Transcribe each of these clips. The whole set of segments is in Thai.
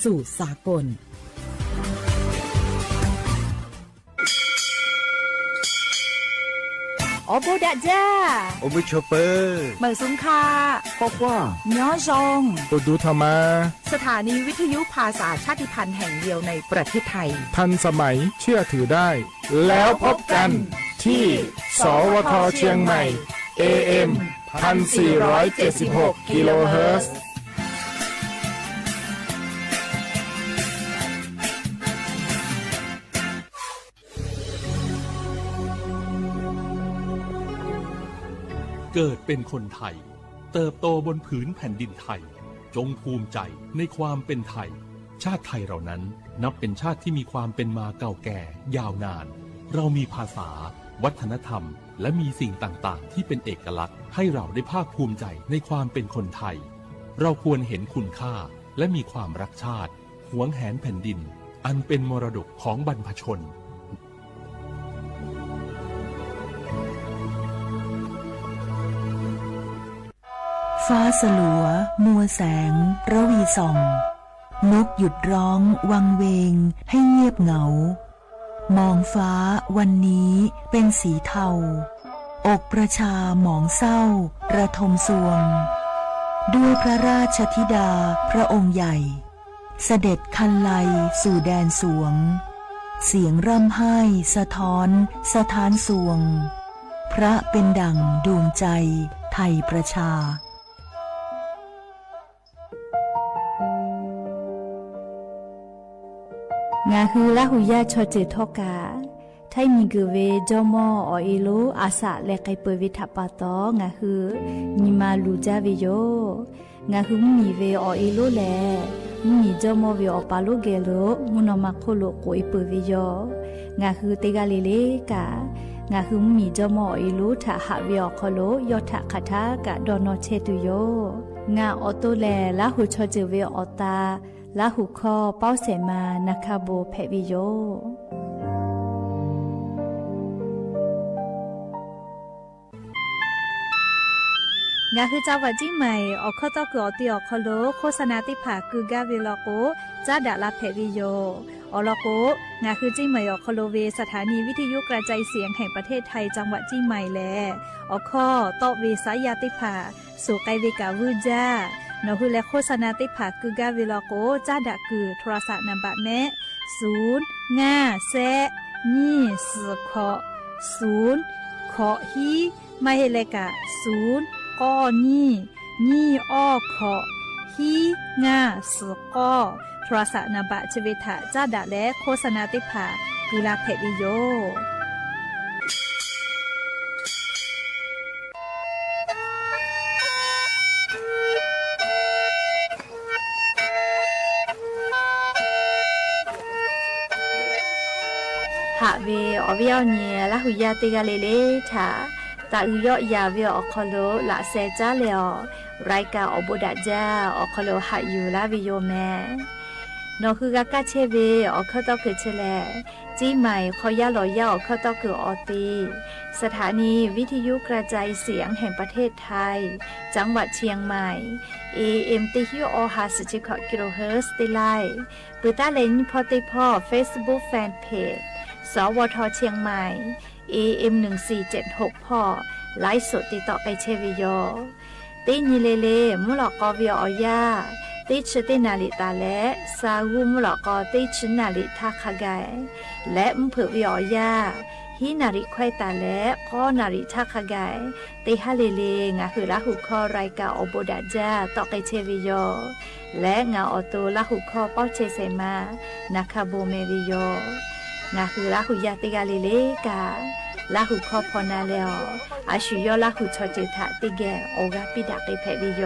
สู่สากลโอโบดะจ้าโอบิชเปอร์เหมอซุงคาปอกว่าย้อจงปดูธรรมาสถานีวิทยุภาษาชาติพันธุ์แห่งเดียวในประเทศไทยทันสมัยเชื่อถือได้แล้วพบกันที่สวทเชียงใหม่ AM 1476 กิโลเฮิรตซ์เกิดเป็นคนไทยเติบโตบนผืนแผ่นดินไทยจงภูมิใจในความเป็นไทยชาติไทยเรานั้นนับเป็นชาติที่มีความเป็นมาเก่าแก่ยาวนานเรามีภาษาวัฒนธรรมและมีสิ่งต่างๆที่เป็นเอกลักษณ์ให้เราได้ภาคภูมิใจในความเป็นคนไทยเราควรเห็นคุณค่าและมีความรักชาติหวงแหนแผ่นดินอันเป็นมรดกของบรรพชนฟ้าสลัวมัวแสงระวีส่องนกหยุดร้องวังเวงให้เงียบเหงามองฟ้าวันนี้เป็นสีเทาอกประชาหมองเศร้าระทมสวงด้วยพระราชธิดาพระองค์ใหญ่เสด็จคันไลสู่แดนสวงเสียงร่ำไห้สะท้อนสถานสวงพระเป็นดั่งดวงใจไทยประชางาคือละหุยาชอจิทอกาไทมีกเวจอมอออีโลอาสะและไกเปวิทัปปะตองาคือนิมาลูจาเวโยงาคือมีเวออีโลแลมีจอมอเวอปาโลเกโลมุนอมาโคโลโกอีเปวิโยงาคือเตกาเลเลกางาคือมีจอมออีโลทะหะเวอคโลยอทะคาทากะดอนอเชตุโยงาออโตแลละหุชอจิเวอตาลาหุคอเป้าเสมานาคาโบเพวิโยงาคือเจ้าวัดจิ้งใหม่ออกข้อต่อคืออติออกคโลโฆษณาติผาคือกาเวลโกจ้าดาลาเพวิโยอลโกงาคือจิ้งใหม่ออกคโลเวสถานีวิทยุกระจายเสียงแห่งประเทศไทยจังหวัดจิ้งใหม่แลออกข้อต่อเวสายาติผาสู่ไกเวกาวูจ้านอคือและโฆษณาติผาคือกาเวลโกจ้าดาคือโทรศัพท์นำบะแนะ0 5 แซนี่สือขอ0ขอฮีไม่ให้เลกะ0ก้อนี่อ้อขอฮีงาสือก้อโทรศัพท์นำบะชเวทะจ้าดาและโฆษณาติผาคือลาเพดิโยหะเวอวิอเนียละหุยาติกาเลเลทาตาอุยอยาเวอคโลละเซจาเลอไรกาอโบดะจาอคโลหะยูลาวิโยแมนอคือกากาเชเวอคตอคือเชแลจีใหม่ขอยาลอยาอคตอคืออตีสถานีวิทยุกระจายเสียงแห่งประเทศไทยจังหวัดเชียงใหม่ AM ติฮิโอฮาสจิคกิโลเฮิรตซ์ติไลปืตาเลนพอติพอ Facebook Fan Pageสวทเชียงใหม่ AM 1476พ่อไลฟ์สดติดต่อไปเชวิโยติญิเลเลมุลกอวิอยาติชตินาลิตาและซาวูมุลกอติชนาลิทาคากายและมเผือวิอยาฮินาริควายตาและก็นาริทาคากายติฮาเลเลงาคือละหุคอรายกาอโบดาจาต่อไปเชวิโยและงาออโตละหุคอเป้าเชเซมานาคาโบเมวิโยงาคือละหุยาติกาเลเลกาละหุคอพอนาเลออาชุยอละหุชอจิทะติเกโอกาปิดาเกเพวิโย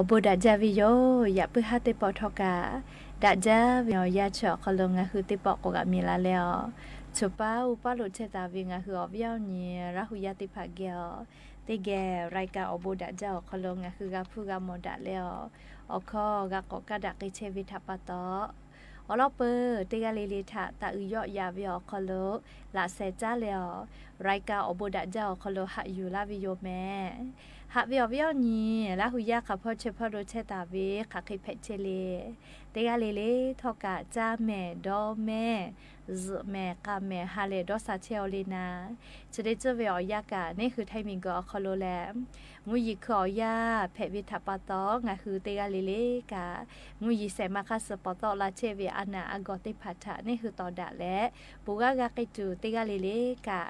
โบดาจาวิโยอย่าเพื่อหาติปอทอกาดาจาวิโยยาเฉาะคลงงาคือติปอกกะมีลาแล้วชุป้าอุปาลุเชตาวิงาคืออวิยาวนีราหุยาติภาเกียวติแกรายการอโบดาเจ้าคลงงาคือกะพูกะโมดาแล้วอคอกะกอกะดักเชวิทัปตออลอเปอร์ติกาลิลิทะตะอึยอยาวิโอคโลละเซจ้าแล้วรายการอโบดาเจ้าคโลหะอยู่ลาวิโยแม่หะวิโอวิโอนีละหุยาคาพ่อเชพอโรเชตาวิคาคิเพเชเลติกาลิลิทอกะจ้าแม่ดอแม่แม่กาแม่ฮาเลดอซาเชลลีนาจะได้เจอวิโอยากะนี่คือไทมิงกอคโลแลมมุยิคอยาเพวิทัปตองาคือติกาลิลิกะมุยิเซมาคาสปอตอลาเชวิอานาอากอติพัทะนี่คือตอดะและปูกากะกิจูติกาลิลิกะ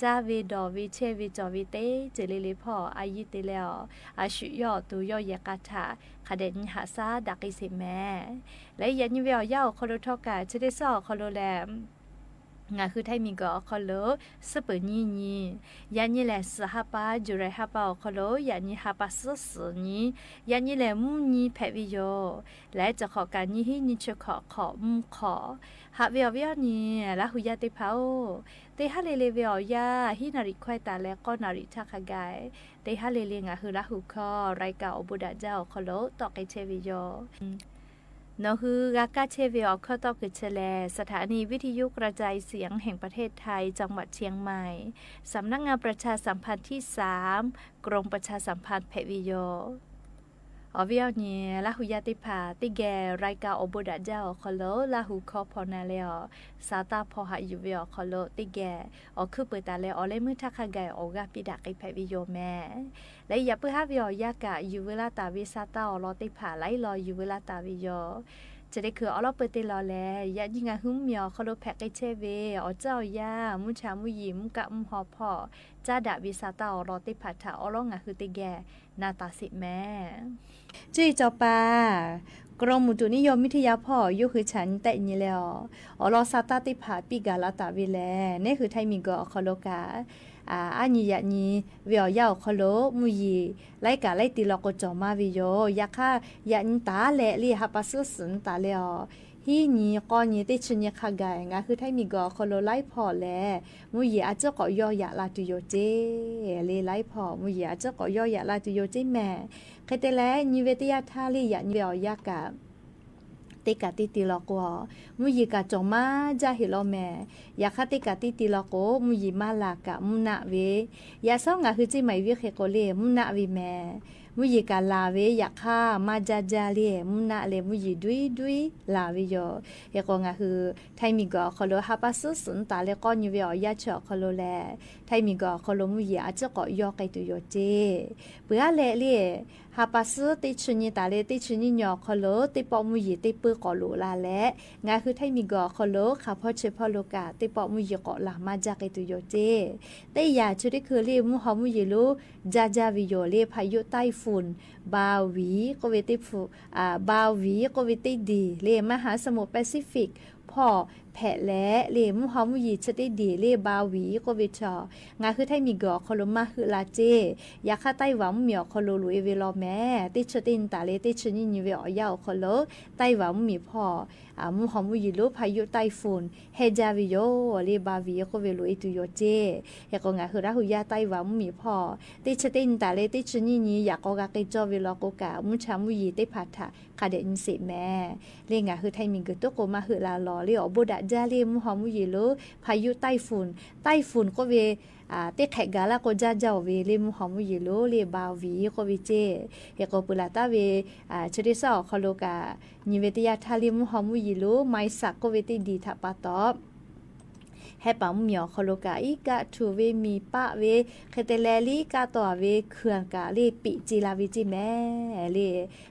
จาวิดอวิเชวิจอวิเตเจลิลิพ่ออายิติแล้วอาชุยอตุยอยากาทะคาเดนหาซาดักอิสิแม่และยันยิเวอยาคโลทอกะจะได้ซอคโลแลมงาคือไทยมีก็คอโลสเปนียันนี่แหละสหปาจุไรหาปาคอโลยันนี่หาปาสสนี้ยันนี่แหละมุนีแพวิโยและจะขอการนี้ให้นิชขอขอหาเวียวนี้ละหุยาติเผาเตฮาเลเวียาฮินาริควายตาและก็นาริทักกายเตฮาเลงาคือละหุคอรายกาอบุดาเจ้าคอโลตอกไอเชวิโยนคือกากาเชเวอเข้าตอกกิจแลสถานีวิทยุกระจายเสียงแห่งประเทศไทยจังหวัดเชียงใหม่สำนักงานประชาสัมพันธ์ที่3กรมประชาสัมพันธ์เพวิโยอวิยนีละหุยาติภาติแกรายการอบุดาเจ้าคอโลละหุคอพอนาเลอซาตาพอหาอยู่เวอคอโลติแกอคือเปิดตาเลอเลมือทักกายออกาปิดากิเพวิโยแม่และอย่าเพื่อหาวิอยากะอยู่เวลาตาวิซาตาอลอติภาไลรออยู่เวลาตาวิโยจะได้คืออลอเปิดติลอแลยะยิงาหึมเมียวคอโลแพกไอเชเวอเจ้ายามุชามุยิมกะมุหอพอจ้าดาวิซาตาอลอติภาทาอลองาคือติแกนาตาสิแม่จุ้ยจอปากรมอุตุนิยมวิทยาพ่อยุคือฉันแต่นี่แล้วอลอซาตาติภาปิกาลาตาวิแลนี่คือไทยมีกอคอโลกาอันนี้ยะนี้เวียวยาวคโลมุยีไลกาไลติลอกจอมาวิโยยาค่ะยะนี้ตาแลลีฮับปัสสุนตาเลอฮีนี้ก่อนนี้ติชญะค่ะกายงาคือไทยมีกอคโลไลพอแลมุยีอาจจะก็ยอยะลาตุโยเจเลไลพอมุยีอาจจะก็ยอยะลาตุโยเจแม่เคเตแลนิเวติยาทาลียะเวียวยากะติกาติติลอกวมุยิกาจงมาจาฮิโลแมยาคาติกาติติลอกมุยิมาลากะมุนะเวยาซองงาคือจิไมวิเคโกเลมุนะวิแมมุยิกาลาเวยาคามาจาจาเลมุนะเลมุยิดุยลาวิโยเฮโกงาคือไทมิกอคโลฮาปัสสุนตาเลกอนยูเวยาเฉาะคโลแลไทมิกอคโลมุยิอาจจะก็ยอไกตุโยเจเปือเลเลฮาปัสติชุนิตาเลติชุนิญอคโลติปอมุยิติปือกอลูลาและงาคือไทมิกอคโลคาพอเชพอโลกาติปอมุยิกอลามาจากไกตุโยเจเตยาชุดิคือเลมุฮามุยิลูจาจาวิโยเลพายุไต้ฝุ่นบาวีก็เวติฟูบาวีก็เวติดีเลมหาสมุทรแปซิฟิกพ่อแผะและเลมุฮามุยิชติดีเลบาวีก็เวชองาคือไทมิกอคโลมาคือลาเจยาคาไต้หวันเมียวคโลลุเอเวลอแม่ติชตินตาเลติชนินิเวอยาวคโลไต้หวันมีพ่อมุฮามุยิลูพายุไต้ฝุ่นเฮจาวิโยเลบาวีก็เวลุอิตุโยเจเฮกงาคือราหุยาไต้หวันมีพ่อติชตินตาเลติชนินิยากอกะเกจอเวลอกกะมุชามุยิติพัทะคาเดนสิแม่เลงาคือไทมิกตุโกมาคือลาลอเลอโบดะจาเลมุฮามุยิลูพายุไต้ฝุ่นก็เวเตะแขกกาลาก็จะเจ้าเวเลมุฮามุยิโลเลบาวีก็วิเจเฮก็ปุลาตาเวชริซอคโลกานิเวติยาทาลิมุฮามุยิโลไมซักก็เวติดีทัปปะตอบให้ปั๊มเมียวคโลกาอีกะทูเวมีปะเวเคเตเลลีกาตัวเวเขื่อนกาเลปิจิลาวิจิแม่เล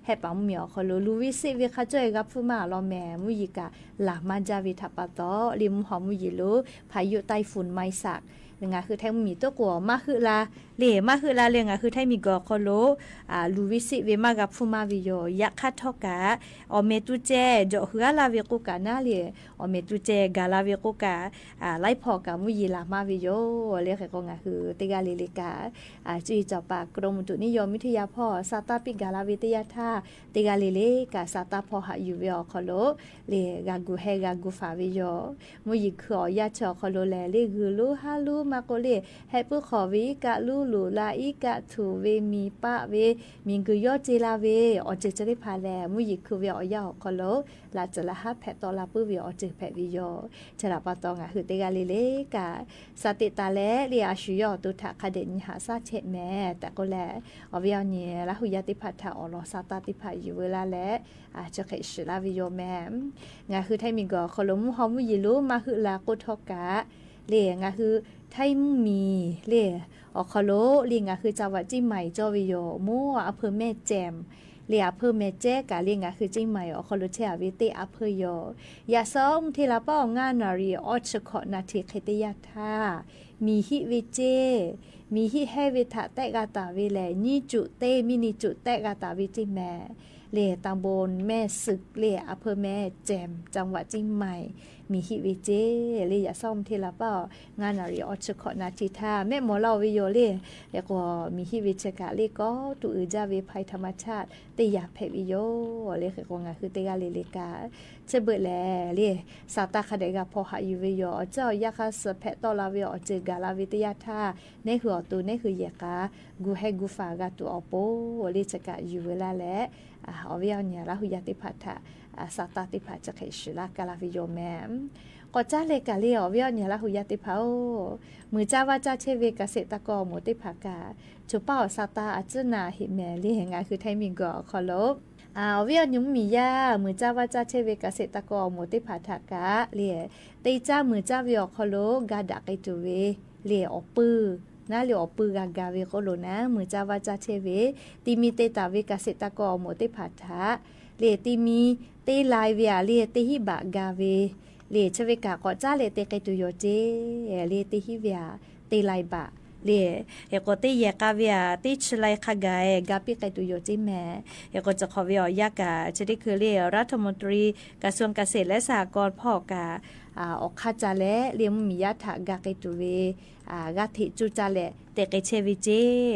ให้ปั๊มเมียวคโลลูวิสิเวคาจ่อยกับฟุมาลอแม่มุยิกะลามาจาวิทัปปะตอลิมุฮามุยิโลพายุไต้ฝุ่นไมซัก งาคือไทยมีตัวกัวมาคือลาเลมาคือลาเรื่องคือไทยมีกอคอโลลูวิสิเวมากับฟูมาวิโยยักษ์คัดทอกะอเมตุเจจอหัวลาเวกุกะนาเลอเมตุเจกาลาเวกุกะไล่พอกะมุยีลามาวิโยเรียกก็งาคือติกาลิลิกาจีจอปากกรมอุตุนิยมวิทยาพ่อซาตาปิกาลาวิทยาท่าติกาลิลิกาซาตาพ่อหาอยู่เวอคอโลเลกากูเฮกากูฟาวิโยมุยีขอยาชอคอโลแลเลคือลูฮาลูมาโกเลให้ผู้ขอวิกะลูลูลาอีกะถูเวมีปะเวมิงกุยอเจลาเวอเจจะได้พาแลมุยิคือเวอยาคอโลลาจะละฮับแพตอลาปื้อเวอเจแพวิโยฉลาปะตองหือเตกาลิเลกะสติตาแลเรียชุยอตุทะคเดนหาซาเชแม่แต่ก็แลอเวเนละหุยติพัทธะอลอซาตาติพาอยู่เวลาแลจะเขชลาวิโยแม่งาคือไทมิงกอคอลมุฮอมุยิลุมาคือลาโกทอกะเลงาคือไทยมีเลอคอโลลิงาคือจังหวัดจิใหม่จอวิโยมัวอำเภอแม่แจ่มเลียอำเภอแม่แจ้กะลิงาคือจิใหม่อคอโลเชอวิเตอำเภอโยยาซ้อมทีละป้องานนารีออชขอนาทีเคตยาธามีฮิวิเจมีฮิเฮวิทะแตกาตาวิแลนี่จุเตมินิจุแตกาตาวิจิแม่เลตำบลแม่ศึกเลอำเภอแม่แจ่มจังหวัดจิใหม่มีฮิวิเจเลยอย่าซ่อมทีละเป้างานอะไรออชขอนาทีท่าแม่หมอเล่าวิโยเลยแล้วก็มีฮิวิเชกะเลยก็ตัวอื่นจะวิภัยธรรมชาติแต่อยากแพวิโยเลยคือว่างานคือเตกาเลกาเชเบิดแลเลยสาตาคเดกาพอหาอยู่วิโยเจ้ายาคาสเพตอลาวิโอเจกาลาวิทยาท่าในหัวตัวในคือเยกากูให้กูฝากาตัวอโปเลยจะกะอยู่เวลาแล้วอวิญญาณละหุยติพัทธะสาตาติพัทจะเขชลากาลาวิโยแมมก็จ้าเลกาเลียววิญญาณละหุยติภามือจ้าว่าจ้าเชเวกเกษตรกรหมติภากาจุเป้าสาตาอาจนาหิแมลีเหงาคือไทมิงกอคอลบวิญญาณมียามือจ้าว่าจ้าเชเวกเกษตรกรหมติภาทากาเลียตีจ้ามือจ้าวิอคอลกาดักไอจูเวเลียอปือนาเหลียวปืกากาเวโคโลนะมือจ้าวาจาเชเวติมีเตตาเวกเษตรกรหมติผัดทะเลติมีเตลายเวียเลติหิบะกาเวเลชเวกากอจ้าเลเตไกตุโยเจเลติหิเวียเตลายบะเลเอกติเยกาเวียติชไลคากาเอกาปิไกตุโยจิแมเอกจะขอเวียยากาจะได้คือเลรัฐมนตรีกระทรวงเกษตรและสหกรณ์พ่อกาออกคาจาและเลียมมียะถากาไกตุเวกาถิจุจาและเตเกเชวิเจ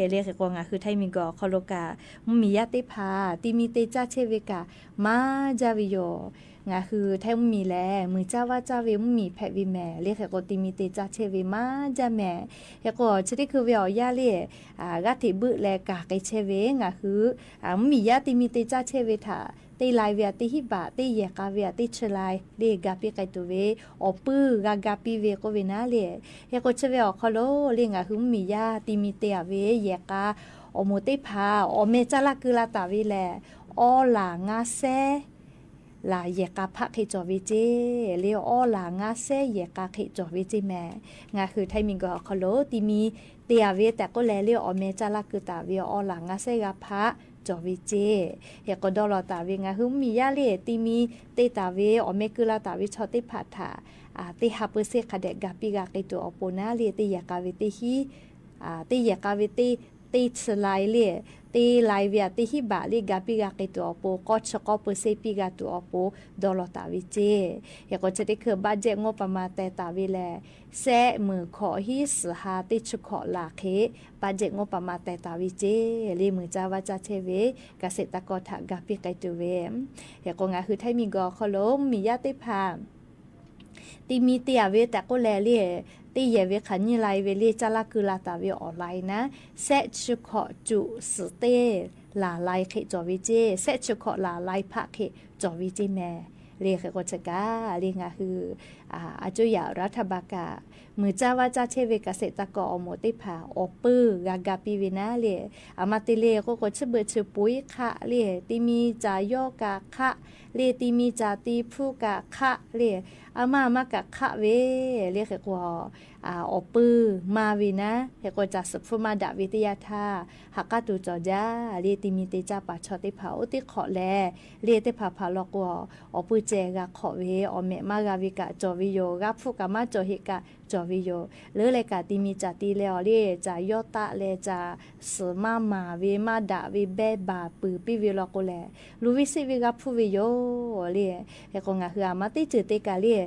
เรียกกว่าคือไทยมิงกอคอโลกามียะติพาติมีเตจาเชเวกามาจาวิโยงาคือไทยมีแลมือจ้าว่าจ้าเวมีแพวิแม่เรียกก็ติมีเตจาเชวิมาจาแม่เรียกก็จะได้คือเวียยาเลียกาถิบึแลกาไกเชเวงาคือมียะติมีเตจาเชเวทาตีลายเวียตีหิบะตีเยกาเวียตีชลายเดกาปิไกตุเวอปื้อกาปิเวก็เวนาเลเฮก็เชเวอคอโลเลงาหึมมียาติมีเตเวเยกาอโมติพาอเมจาลากุลาตาวิแลอลางาเซลาเยกาพะคิจอวิเจเลอลางาเซเยกาคิจอวิจิแมงาคือไทมิงก็คอโลติมีเตเวแต่ก็แลเลอเมจาลากุตาเวอลางาเซกาพะจอวิเจเฮก็ดอลตาเวงาหึมมียาเลติมีเตตาเวอเมกุลาตาวิชอติผัดถาติฮาเปเซคาเดกาปิกาไกตัวอโปนาเลติยากาเวติฮีติยากาเวติสไลเลตีไลเวียติฮิบาลีกาปิกาไกตัวอโปก็ชกอเปเซปิกาตัวอโปดอลตาวิเจเฮก็จะได้คือบัดเจงบประมาณแต่ตาวิแลแซมือขอฮิสหาติชขอลาเคบัดเจงบประมาณแต่ตาวิเจลีมือจาวาจาเทเวเกษตรกรถากาปิไกตัวเวเฮก็งาคือไทมีกอคโลมียาติพาติมีเตียเวแต่ก็แลเลียตีเยเวขันยีไลเวเลียจาลากุลาตาเวออนไลน์นะเซชุขอจุสเตลาไลเคจอวิเจเซชุขอลาไลพะเคจอวิเจแม่เรียกก็จะกาเรียกคืออาจุยารัฐบากามือจ้าว่าจ้าเชเวเกษตรกรอโมติผาอปื้อกากาปิวินาเลียอามาติเลก็กดเชเบิดเชปุยคะเลียติมีจาโยกาคะเลียติมีจาตีพรูกาคะเลียอามากะคะเวเรียกว่าอปื้อมาวินะเฮก็จะสุฟมาดาวิทยาธาหักกาตูจอจาเลียติมีเตจาปาชอติผาอุติขอแลเลียติผาผาลอกว่าอปื้อเจกาขอเวอเมมากาวิกะจอวิโยกาฟุกามาจอหิกะ จอวิโยหรือเลยกะติมีจะตีแล้วเรียจะยอตะเลจะสมาเวมาดาเวเบบาปือปิวิลโกแลลูวิสิวิกาพูวิโยเรียเฮกงะฮือมาติจือติกาเรีย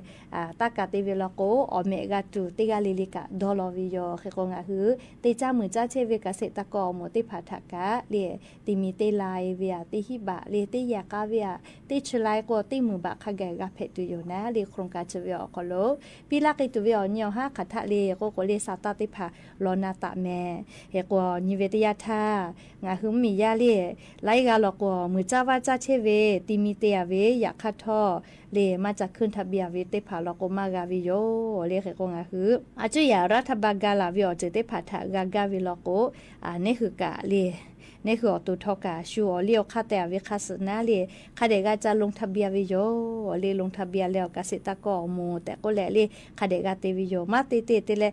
ตากะติวิลโกอเมกาตูติกาลิลิกะดอลวิโยเฮกงะฮือติจามือจ้าเชเวกะเสตะกอมติผาทะกะเรียติมีติลายเวียติหิบะเรียติยากาเวียติชลายกอติมือบะคาแกกะเพตุโยนะเรียโครงการจะเวียอโคโลปิลากิตุเวียเนียวฮะขัทะเรียโกโกเรียสาตาติผาลอนาตะแมเฮกวนิเวตยาทางะหึมมียาเรียไลกาลอกวมือจ้าวาจ้าเชเวติมีเตยเวยาคัทอเลมาจากขึ้นทะเบียนวิเตผาลอกมากาวิโยเลเฮกงะหืออาจุยารัฐบาลกาลาวิโอเจเตผาทะกากาวิลอกนี่คือกะเลนี่คือตุทอกาชัวเลียวคาแต่วิคัสนาเลคาเดกาจะลงทะเบียนวิโยเลลงทะเบียนแล้วเกษตรกรมูแต่ก็แลเลคาเดกาเตวิโยมาเตเตเล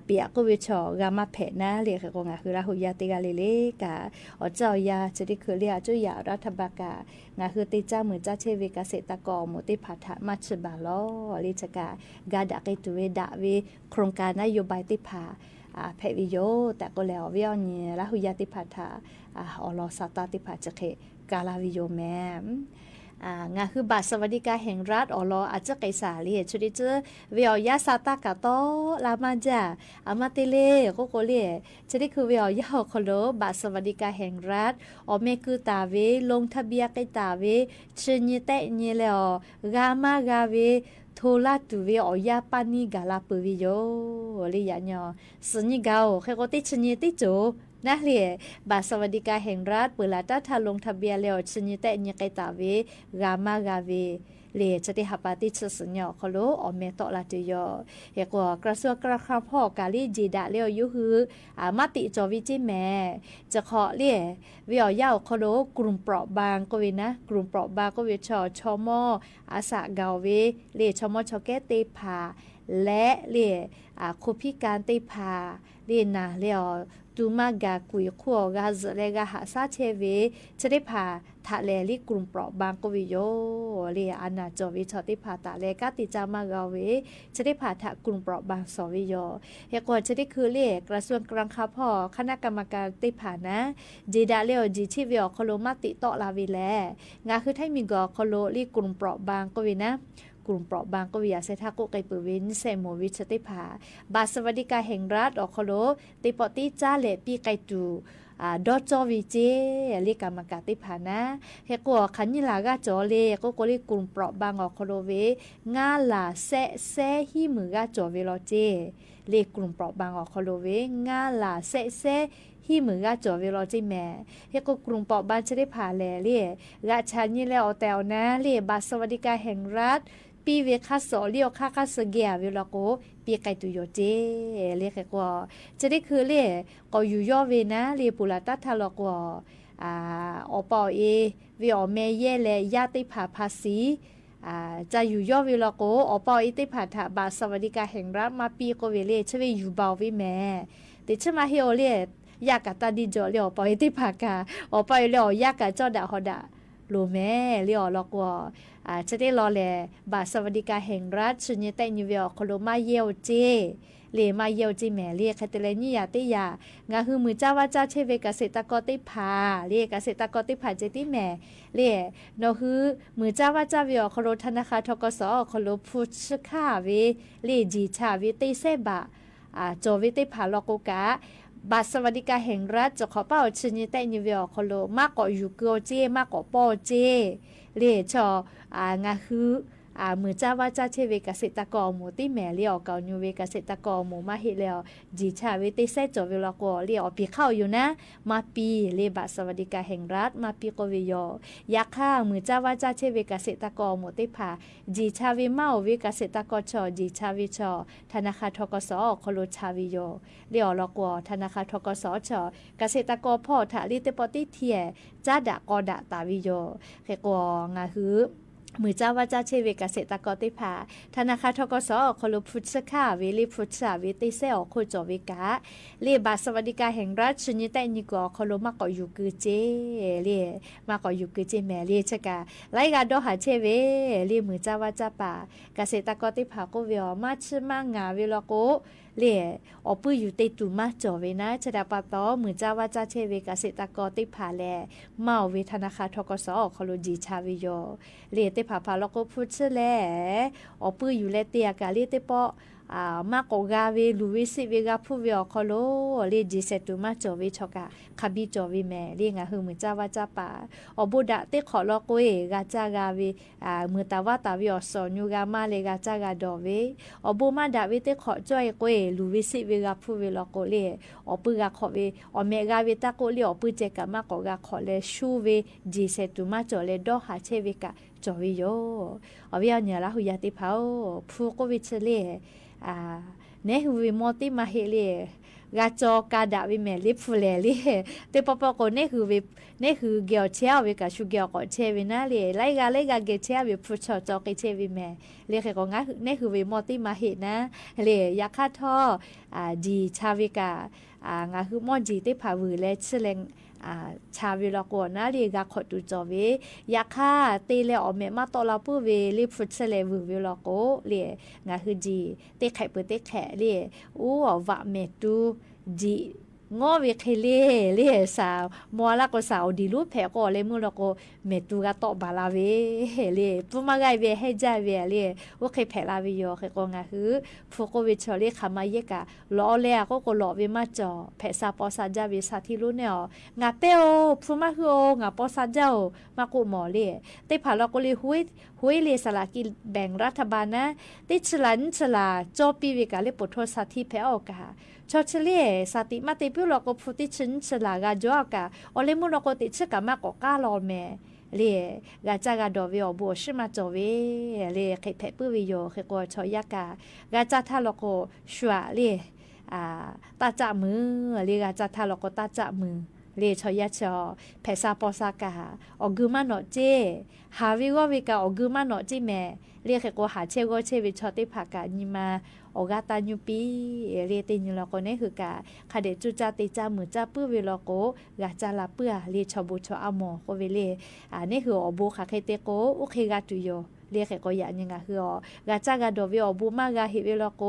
เปียกวิชอกามาเพนะเลเฮกงะหือราหุยาติกาเลกาอเจ้ายาจะได้คือเลียจุยารัฐบาลกางะคือติจ้ามือจ้าเชวิเกษตรกรมูติผาทะมาชบาลอลิจกากาดะเกตุเวดะเวโครงการนโยบายติผาเพวิโยแต่ก็แล้วเวียนี่ละหุยาติผาทะอลอสาตาติผาจะเคกาลาวิโยแมงะคือบัตรสวัสดิการแห่งรัฐอลออาจจะไกษาลีชุดิเจเวียยาซาตากะโตลามาจ้าอามาเตเลโกโกเลจะได้คือเวียยาคโลบัตรสวัสดิการแห่งรัฐอเมคือตาเวลงทะเบียนไกตาเวชญเตญเลอกามากาเวโทลาตุเวอยาปานิกาลาปวิโยลิยาญอสนิกาโอเคโกติชญติโจนะเลียบัตรสวัสดิการแห่งรัฐเปิดลาตาทาลงทะเบียนแล้วชนิดแต่เนี่ยไกตาเวกามากาเวเลียจะได้หับปฏิชสัญญาคโลอเมตอลาติโยเฮกว่ากระทรวงกระคาพ่อกาลีจีดาเลียวยุฮือมาติจอวิจิแม่จะขอเลียวิอยาวคโลกลุ่มเปราะบางก็เวนะกลุ่มเปราะบางก็เวชอมออาสะกาเวเลียชอมอชอแกเตพาและเลียคุพิการเตพาเลียนาเลียวตูมากากุยขัวกาซเลกาหาซาเชเวจะได้พาทะเลลิกลุ่มเปราะบางกวิโยเรียอานาจวิชติพาตะเลกาติจามากาเวจะได้พาทะกลุ่มเปราะบางสวิโยเฮกว่าจะได้คือเรียกระทรวงกลางคาพ่อคณะกรรมการติพานะจีดาเลวจีชีวิโอคโลมาติโตลาวิแลงาคือให้มีกอคโลลิกลุ่มเปราะบางกวินะกลุ่มเปราะบางก็วิยาเซทาโกไกปืวินเซโมวิชติภาบาสวัสดิการแห่งรัฐอคโลติปติจ้าเลปีไกตูดอจอวิเจลิกามากาติภานะเฮกัวขันยิลากาจอเลก็กลิกลุ่มเปราะบางอคโลเวงาลาเซฮิมือกาจอเวลอเจเลกลุ่มเปราะบางอคโลเวงาลาเซฮิมือกาจอเวลอจิแม่เฮกกลุ่มเปราะบางจะได้ผ่าแลเลียกาชันยิแล้วแตวนะเลียบาสวัสดิการแห่งรัฐปีเวคาสอเลียวคาสเกียเวลาโกปีไกตุโยเจเรียกว่าจะได้คือเรียก็อยู่ย่อเวนะเรียปุระตัทะลอกว่าอปอเอวิอเมเยเลยาติผาภาษีจะอยู่ย่อเวลาโกอปอเอติผาถาบาสวัสดิการแห่งรัฐมาปีก็เวเลชเวอยู่เบาวิแม่แต่ชมาเฮโอเลียยากะตาดิจอเลียวปอเอติผากาอปอเอเลียยากะจอดาฮอดาโลแม่เลียวลอกว่าจะได้รอแลบาสวัสดิการแห่งรัฐชนิดแต่นิเวลโคโลมาเยวเจเลมาเยวจิแม่เรียกคาเตเลนิยาติยางาฮือมือเจ้าว่าเจ้าเชเวเกษตรกรติพาเรียกเกษตรกรติพาเจติแม่เรียนอฮือมือเจ้าว่าเจ้าวิโอโคโลธนาคารทกสโคโลพุชคาเวเรียจีชาวิติเซบะโจวิติพาลอกกะบัตรสวัสดิการแห่งรัฐจะขอเป้าชนิดแต่นิเวลโคโลมากกว่าอยู่เกอเจมากกว่าปอเจเรียชองาคือมือเจ้าว่าเจ้าเชเวเกษตรกรหมูที่แม่เลี้ยวเกาอยู่เวเกษตรกรหมูมาเฮแล้วจีชาเวติเซจเวลาก็เลี้ยวปีเข้าอยู่นะมาปีเลบัตรสวัสดิการแห่งรัฐมาปีกวิโยยักษ์ข้ามือเจ้าว่าเจ้าเชเวเกษตรกรหมูที่ผาจีชาเวเมาเวเกษตรกรชอจีชาวิชอธนาคารทกสโคโลชาวิโยเลี้ยวลอกธนาคารทกสชอเกษตรกรพ่อถาลิเตปติเทียจ้าดะกอดะตาวิโยเฮกงาฮือ มือเจ้าว่าเจ้าเชเวเกษตรกรติผาธนาคารทกสคลพุทธค่าเวลีพุทธาเวติเซอโคจวิกาเรียบัตรสวัสดิการแห่งรัฐชนิดแต่นิกอคลมาก่ออยู่กือเจเรียมาก่ออยู่กือเจแม่เรียชกาไลกาดอหาเชเวเรียมือเจ้าว่าเจ้าป่าเกษตรกรติผาก็เวอมาชมางาเวลโกเล่อปื้ออยู่ติตุมาจ่อเวนะจะได้ปะตอมือเจ้าว่าเจ้าเชเวเกษตรกรติผาแลเมาเวธนาคารทกสคลจีชาวิโยเล่ติผาพาแล้วก็พูดเชแลอปื้ออยู่แลเตียกาเล่ติปอมากกาเวลูวิสิเวกาผู้เวอคอโลเรียจีเซตุมาจอวิชกะคาบิจอวิแม่เรียงาหือมือจ้าว่าจ้าป่าอบุดะเตขอลอกเวกาจากาเวมือตาว่าตาวิอสอนูกามาเลกาจากาดอเวอบุมาดาเวเตขอจ้อยกเวลูวิสิเวกาผู้เวลอโกเลอปืกาขอเวอเมกาเวตาโกเลอปืเจกามากกาขอเลชูเวจีเซตุมาจอเลดอหาเชเวกาจอวิโยอวิญญาณละหุยาติเผาผู้ก็วิเชเลเนหูวิมอติมาเฮเลกาจอกาดาวิเมลิฟูเลลีเตปปก็เนหูวิเนหูเกียวเชียววิกาชูเกียวก็เชวินาเลไลกาเกเชียววิฟูชอจอกเชวิเมเลเคก็งะเนหูวิมอติมาเฮนะเลยาคาทอจีชาวิกางะหูมอจีเตผาวิเลชเลงชาวิลโกนะเรียกขอดูจอเวยาค่าเตเลอเมมาตอลาปูเวลิฟุตเซเลวิลโกเรียงาคือจีเตไข่เปเตแขเรียอูวะเมตูจีงอเวเคเลเรียสาวมัวละก็สาวดีรูปแผก็เลยมือละก็เมตูกาตอบาลาเวเรียปุมาไกเวให้ใจเวเรียว่าเคยแผลาวิโยเคก็งาคือฟูโกวิชอเรียขามาเยกะล้อแลก็ล้อเวมาจอแผซาปอซาจาเวซาที่รู้เนี่ยงาเตโอฟูมาคือโองาปอซาเจ้ามากุหมอเรียเตผาเราก็เลยหุยเรียสลากิแบ่งรัฐบาลนะติฉลันฉลาจอปีเวกาเลปโทสาธิแผออกาชอเฉลี่ยสติมาติพิโลก็พูดชินฉลากาจอกาโอเลมุโลก็ติชกามากกาลอแม่เลียกาจากาดอวิอบัวชิมาจอเวเลียเคเพปื้อวิโยเคก็ชอยากากาจาทาโลก็ชัวเลียตาจามือเลียกาจาทาโลก็ตาจามือเลียชอยาชอเพซาปอซากาอกุมาโนเจฮาวิโกวิกาอกุมาโนจิแม่เรียกก็หาเชโกเชวิชอติภากานิมาโอกาตาญูปีเรียติญลโกเนคือกาคาเดจุจาติจามือจาปื้อเวลโกกาจาลาเปื้อเรียชอบุชออามอโคเวเลนี่คืออบูคาเคเตโกโอเคกาตุโยเรียกก็อย่างนี้คือกาจากาดอวิอบูมากาฮิเวลโก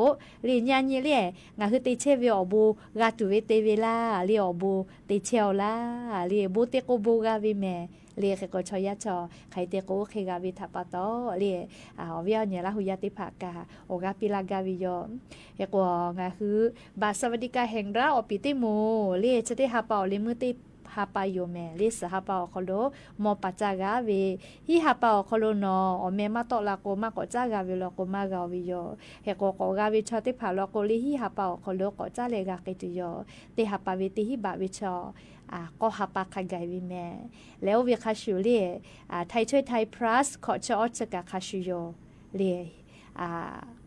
เรียนยันยี่เรียงาคือติเชวิอบูกาตุเวเตเวลาเรียอบูติเชลลาเรียบูเตโกบูกาวิเมเรียกก็ชอยาชอใครเตโกเคกาวิทัปโตเรียวิญญาณละหุยาติภากาโอกาปิลากาวิโยเฮกงาคือบาสวัสดิการแห่งรัฐอปิติโมเรียจะได้หาเป่าเลมือติฮาปาโยเมลิสฮาปาคโลมอปัจจากาเวฮิฮาปาคโลนอเมมาตอลาโกมาก็จากาเวลโกมากาวิโยเฮโกโกกาวิชอติภาลโกลิฮิฮาปาคโลก็จาเลกาเกตุโยเตฮาปาวิติฮิบาวิชอก็ฮับปากขายวิแม่แล้วเวคาชูเล่ไทยช่วยไทยพลัสขอชอจะกะคาชูโยเล่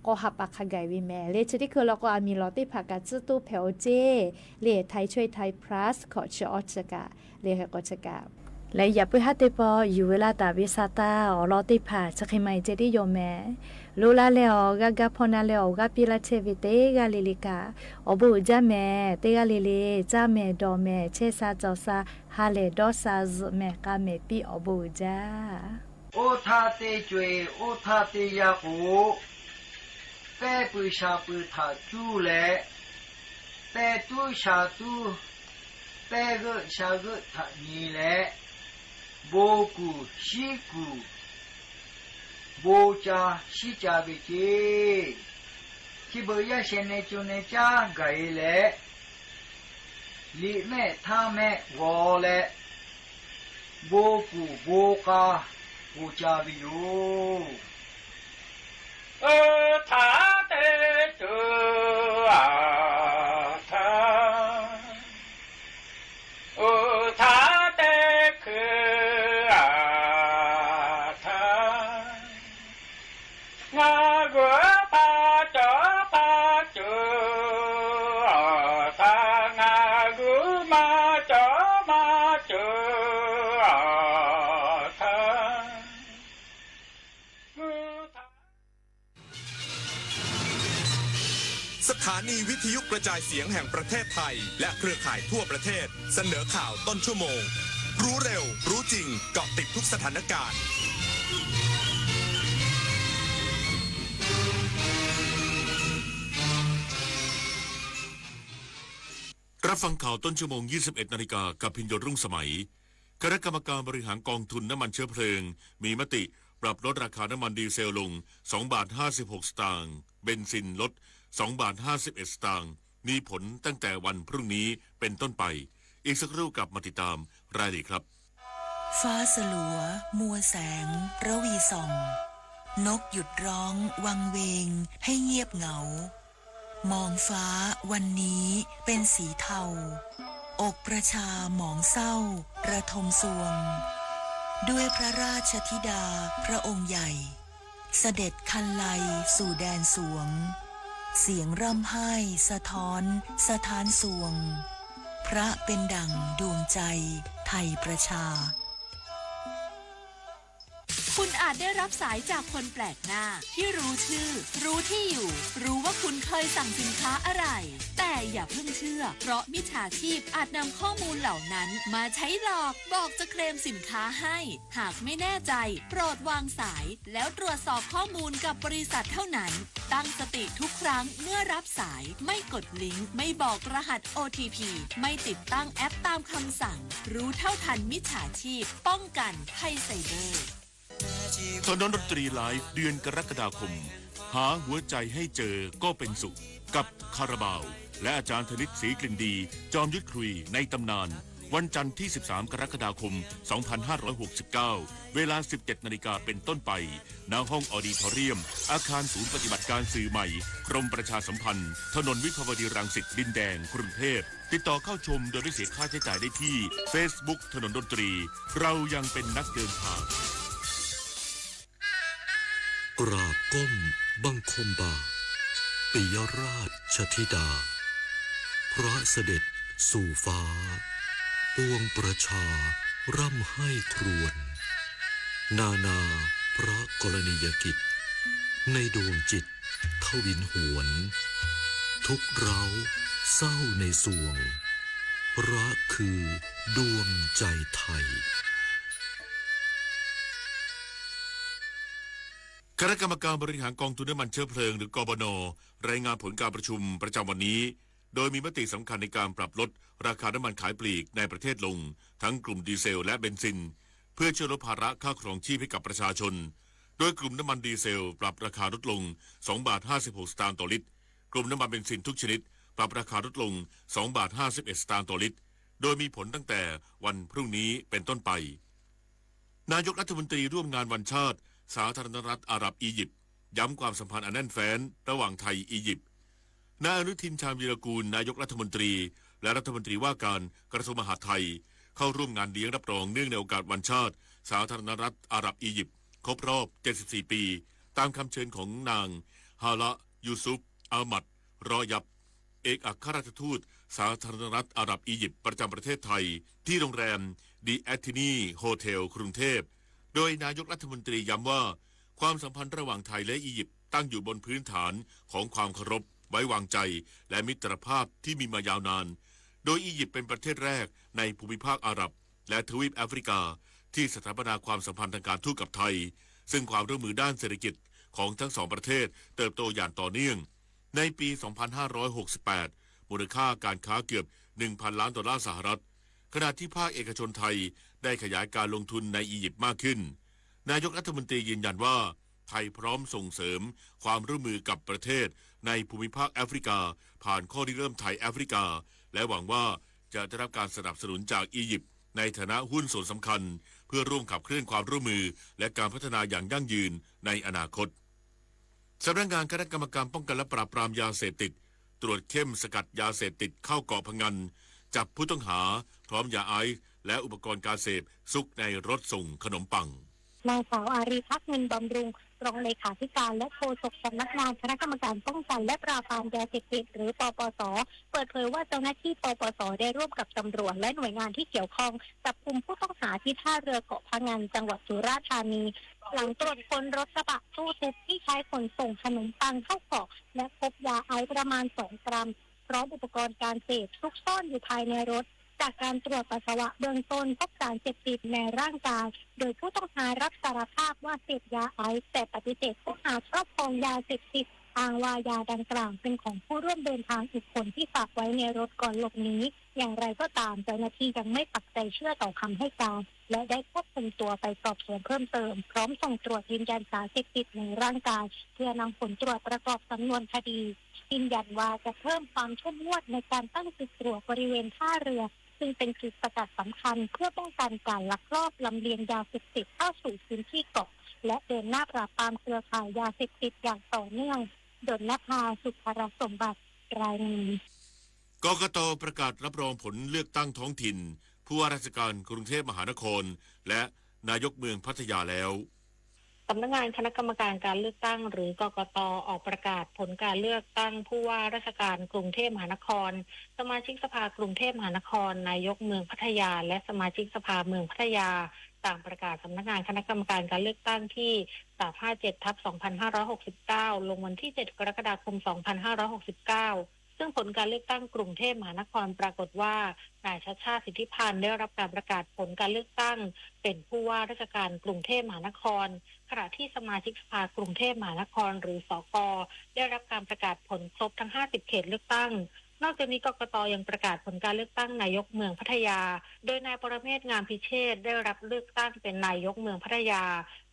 ก็ฮับปากขายวิแม่เล่จะได้คือเราก็มีลอติผักกาจุตุเพลเจเล่ไทยช่วยไทยพลัสขอชอจะกะเล่ก็จะกะและอย่าไปหาเตปออยู่เวลาตาวิสาตาลอติผักจะให้ไม่เจดีโยแม่ลูลาเลอากาพอนาเลอกาปิลาเชวิเตกาลิลิกาอบูจาเมเตกาลิลิจาเมดอเมเชซาจอซาฮาเลดอซาซเมกาเมปีอบูจาโอทาเตจวยโอทาเตยาโกเตปุชาปุทาจูเลเตตุชาตุเตกชากทานีเลโบกุชิกุโบจาชิจาบิเจคิบยาเชเนจุเนจาไกเลลิเมทาเมวอเลโบกุโบกาโบจาวิโยทาเตตุอาทาทาเตคืออาทางากัวปาจอปาจูทางากุมาจอมาจูทา สถานีวิทยุกระจายเสียงแห่งประเทศไทยและเครือข่ายทั่วประเทศเสนอข่าวต้นชั่วโมงรู้เร็วรู้จริงเกาะติดทุกสถานการณ์รับฟังข่าวต้นชั่วโมง 21 นาฬิกากับพิญโยรุ่งสมัยคณะกรรมการบริหารกองทุนน้ำมันเชื้อเพลิงมีมติปรับลดราคาน้ำมันดีเซลลง2 บาท 56 สตางค์เบนซินลด2 บาท 51 สตางค์มีผลตั้งแต่วันพรุ่งนี้เป็นต้นไปอีกสักครู่กลับมาติดตามรายละเอียดครับฟ้าสลัวมัวแสงระวีส่องนกหยุดร้องวังเวงให้เงียบเหงามองฟ้าวันนี้เป็นสีเทาอกประชาหมองเศร้าระทมสวงด้วยพระราชธิดาพระองค์ใหญ่เสด็จคันไลสู่แดนสวงเสียงร่ำไห้สะท้อนสถานสวงพระเป็นดั่งดวงใจไทยประชาคุณอาจได้รับสายจากคนแปลกหน้าที่รู้ชื่อรู้ที่อยู่รู้ว่าคุณเคยสั่งสินค้าอะไรแต่อย่าเพิ่งเชื่อเพราะมิจฉาชีพอาจนำข้อมูลเหล่านั้นมาใช้หลอกบอกจะเคลมสินค้าให้หากไม่แน่ใจโปรดวางสายแล้วตรวจสอบข้อมูลกับบริษัทเท่านั้นตั้งสติทุกครั้งเมื่อรับสายไม่กดลิงก์ไม่บอกรหัส OTP ไม่ติดตั้งแอปตามคำสั่งรู้เท่าทันมิจฉาชีพป้องกันภัยไซเบอร์ถนนดนตรีไลฟ์เดือนกรกฎาคมหาหัวใจให้เจอก็เป็นสุขกับคาราบาวและอาจารย์ธนิตศรีกลิ่นดีจอมยุทธคุยในตำนานวันจันทร์ที่13กรกฎาคม2569เวลา 17 นาฬิกาเป็นต้นไปณห้องออดิทอเรียมอาคารศูนย์ปฏิบัติการสื่อใหม่กรมประชาสัมพันธ์ถนนวิภาวดีรังสิตดินแดงกรุงเทพติดต่อเข้าชมโดยไม่เสียค่าใช้จ่ายได้ที่ Facebook ถนนดนตรีเรายังเป็นนักเดินทางกราบก้มบังคมบ่าปิยราชธิดาพระเสด็จสู่ฟ้าปวงประชาร่ำให้ครวญนาพระกรณียกิจในดวงจิตทวินหวนทุกเร้าเศร้าในสวงพระคือดวงใจไทยคณะกรรมการบริหารกองทุนน้ำมันเชื้อเพลิงหรือกบน.รายงานผลการประชุมประจำวันนี้โดยมีมติสำคัญในการปรับลดราคาน้ำมันขายปลีกในประเทศลงทั้งกลุ่มดีเซลและเบนซินเพื่อช่วยลดภาระค่าครองชีพให้กับประชาชนโดยกลุ่มน้ำมันดีเซลปรับราคาลดลง2 บาท 56 สตางค์ต่อลิตรกลุ่มน้ำมันเบนซินทุกชนิดปรับราคาลดลง2 บาท 51 สตางค์ต่อลิตรโดยมีผลตั้งแต่วันพรุ่งนี้เป็นต้นไปนายกรัฐมนตรีร่วมงานวันชาติสาธารณรัฐอาหรับอียิปต์ย้ำความสัมพันธ์อันแน่นแฟ้นระหว่างไทยอียิปต์นายอนุทินชาญวีรกูลนายกรัฐมนตรีและรัฐมนตรีว่าการกระทรวงมหาดไทยเข้าร่วมงานเลี้ยงรับรองเนื่องในโอกาสวันชาติสาธารณรัฐอาหรับอียิปต์ครบรอบ74ปีตามคำเชิญของนางฮาละยูซุฟอามัดรอยับเอกอัครราชทูตสาธารณรัฐอาหรับอียิปต์ประจำประเทศไทยที่โรงแรมดีแอตตินีโฮเทลกรุงเทพโดยนายกรัฐมนตรีย้ำว่าความสัมพันธ์ระหว่างไทยและอียิปต์ตั้งอยู่บนพื้นฐานของความเคารพไว้วางใจและมิตรภาพที่มีมายาวนานโดยอียิปต์เป็นประเทศแรกในภูมิภาคอาหรับและทวีปแอฟริกาที่สถาปนาความสัมพันธ์ทางการทูตกับไทยซึ่งความร่วมมือด้านเศรษฐกิจของทั้งสองประเทศเติบโตอย่างต่อเนื่องในปี 2568 มูลค่าการค้าเกือบ 1,000 ล้านดอลลาร์สหรัฐขณะที่ภาคเอกชนไทยได้ขยายการลงทุนในอียิปต์มากขึ้นนายกรัฐมนตรียืนยันว่าไทยพร้อมส่งเสริมความร่วมมือกับประเทศในภูมิภาคแอฟริกาผ่านข้อริเริ่มไทยแอฟริกาและหวังว่าจะได้รับการสนับสนุนจากอียิปต์ในฐานะหุ้นส่วนสำคัญเพื่อร่วมขับเคลื่อนความร่วมมือและการพัฒนาอย่างยั่งยืนในอนาคตสำนักงานคณะกรรมการป้องกันและปราบปรามยาเสพติดตรวจเข้มสกัดยาเสพติดเข้าเกาะพะงันจับผู้ต้องหาพร้อมยาไอซ์และอุปกรณ์การเสพซุกในรถส่งขนมปัง นางสาวอารีพักเงินบำรุงรองเลขาธิการและโฆษกสำนักงานคณะกรรมการป้องกันและปราบปรามยาเสพติดหรือปปส.เปิดเผยว่าเจ้าหน้าที่ปปส.ได้ร่วมกับตำรวจและหน่วยงานที่เกี่ยวข้องจับกุมผู้ต้องหาที่ท่าเรือเกาะพะงันจังหวัดสุราษฎร์ธานีหลังตรวจค้นรถกระบะตู้ทึบที่ใช้ขนส่งขนมปังเข้าเกาะและพบยาไอซ์ประมาณ2 กรัมพร้อมอุปกรณ์การเสพซุกซ่อนอยู่ภายในรถจากการตรวจปัสสาวะเบื้องต้นพบสารเสพติดในร่างกายโดยผู้ต้องหารับสารภาพว่าเสพยาไอซ์แต่ปฏิเสธข้อหาครอบครองยาเสพติดอ้างว่ายาดังกล่าวเป็นของผู้ร่วมเดินทางอีกคนที่ฝากไว้ในรถก่อนหลบหนีอย่างไรก็ตามเจ้าหน้าที่ยังไม่ปักใจเชื่อต่อคำให้การและได้ควบคุมตัวไปสอบสวนเพิ่มเติมพร้อมส่งตรวจยืนยันสารเสพติดในร่างกายเพื่อนำผลตรวจประกอบสำนวนคดียืนยันว่าจะเพิ่มความเข้มงวดในการตั้งจุดตรวจบริเวณท่าเรือซึ่งเป็นจุดสกัดสำคัญเพื่อป้องกันการลักลอบลำเลียงยาเสพติดเข้าสู่พื้นที่เกาะและเดินหน้าปราบปรามเครือข่ายยาเสพติดอย่างต่อเนื่องดลนภาสุภรสมบัติรายงานกกต.ประกาศรับรองผลเลือกตั้งท้องถิ่นผู้ว่าราชการกรุงเทพมหานครและนายกเมืองพัทยาแล้วสำนักงานคณะกรรมการการเลือกตั้งหรือกกต.ออกประกาศผลการเลือกตั้งผู้ว่าราชการกรุงเทพมหานครสมาชิกสภากรุงเทพมหานครนายกเมืองพัทยาและสมาชิกสภาเมืองพัทยาต่างประกาศสำนักงานคณะกรรมการการเลือกตั้งที่357/2569ลงวันที่7 กรกฎาคม 2569ซึ่งผลการเลือกตั้งกรุงเทพมหานครปรากฏว่านายชัชชาติสิทธิพันธ์ได้รับการประกาศผลการเลือกตั้งเป็นผู้ว่าราชการกรุงเทพมหานครขณะที่สมาชิกสภากรุงเทพมหานครหรือสก.ได้รับการประกาศผลครบทั้ง50เขตเลือกตั้งนอกจากนี้กกต.ยังประกาศผลการเลือกตั้งนายกเมืองพัทยาโดยนายปรเมศ งามพิเชษฐ์ได้รับเลือกตั้งเป็นนายกเมืองพัทยา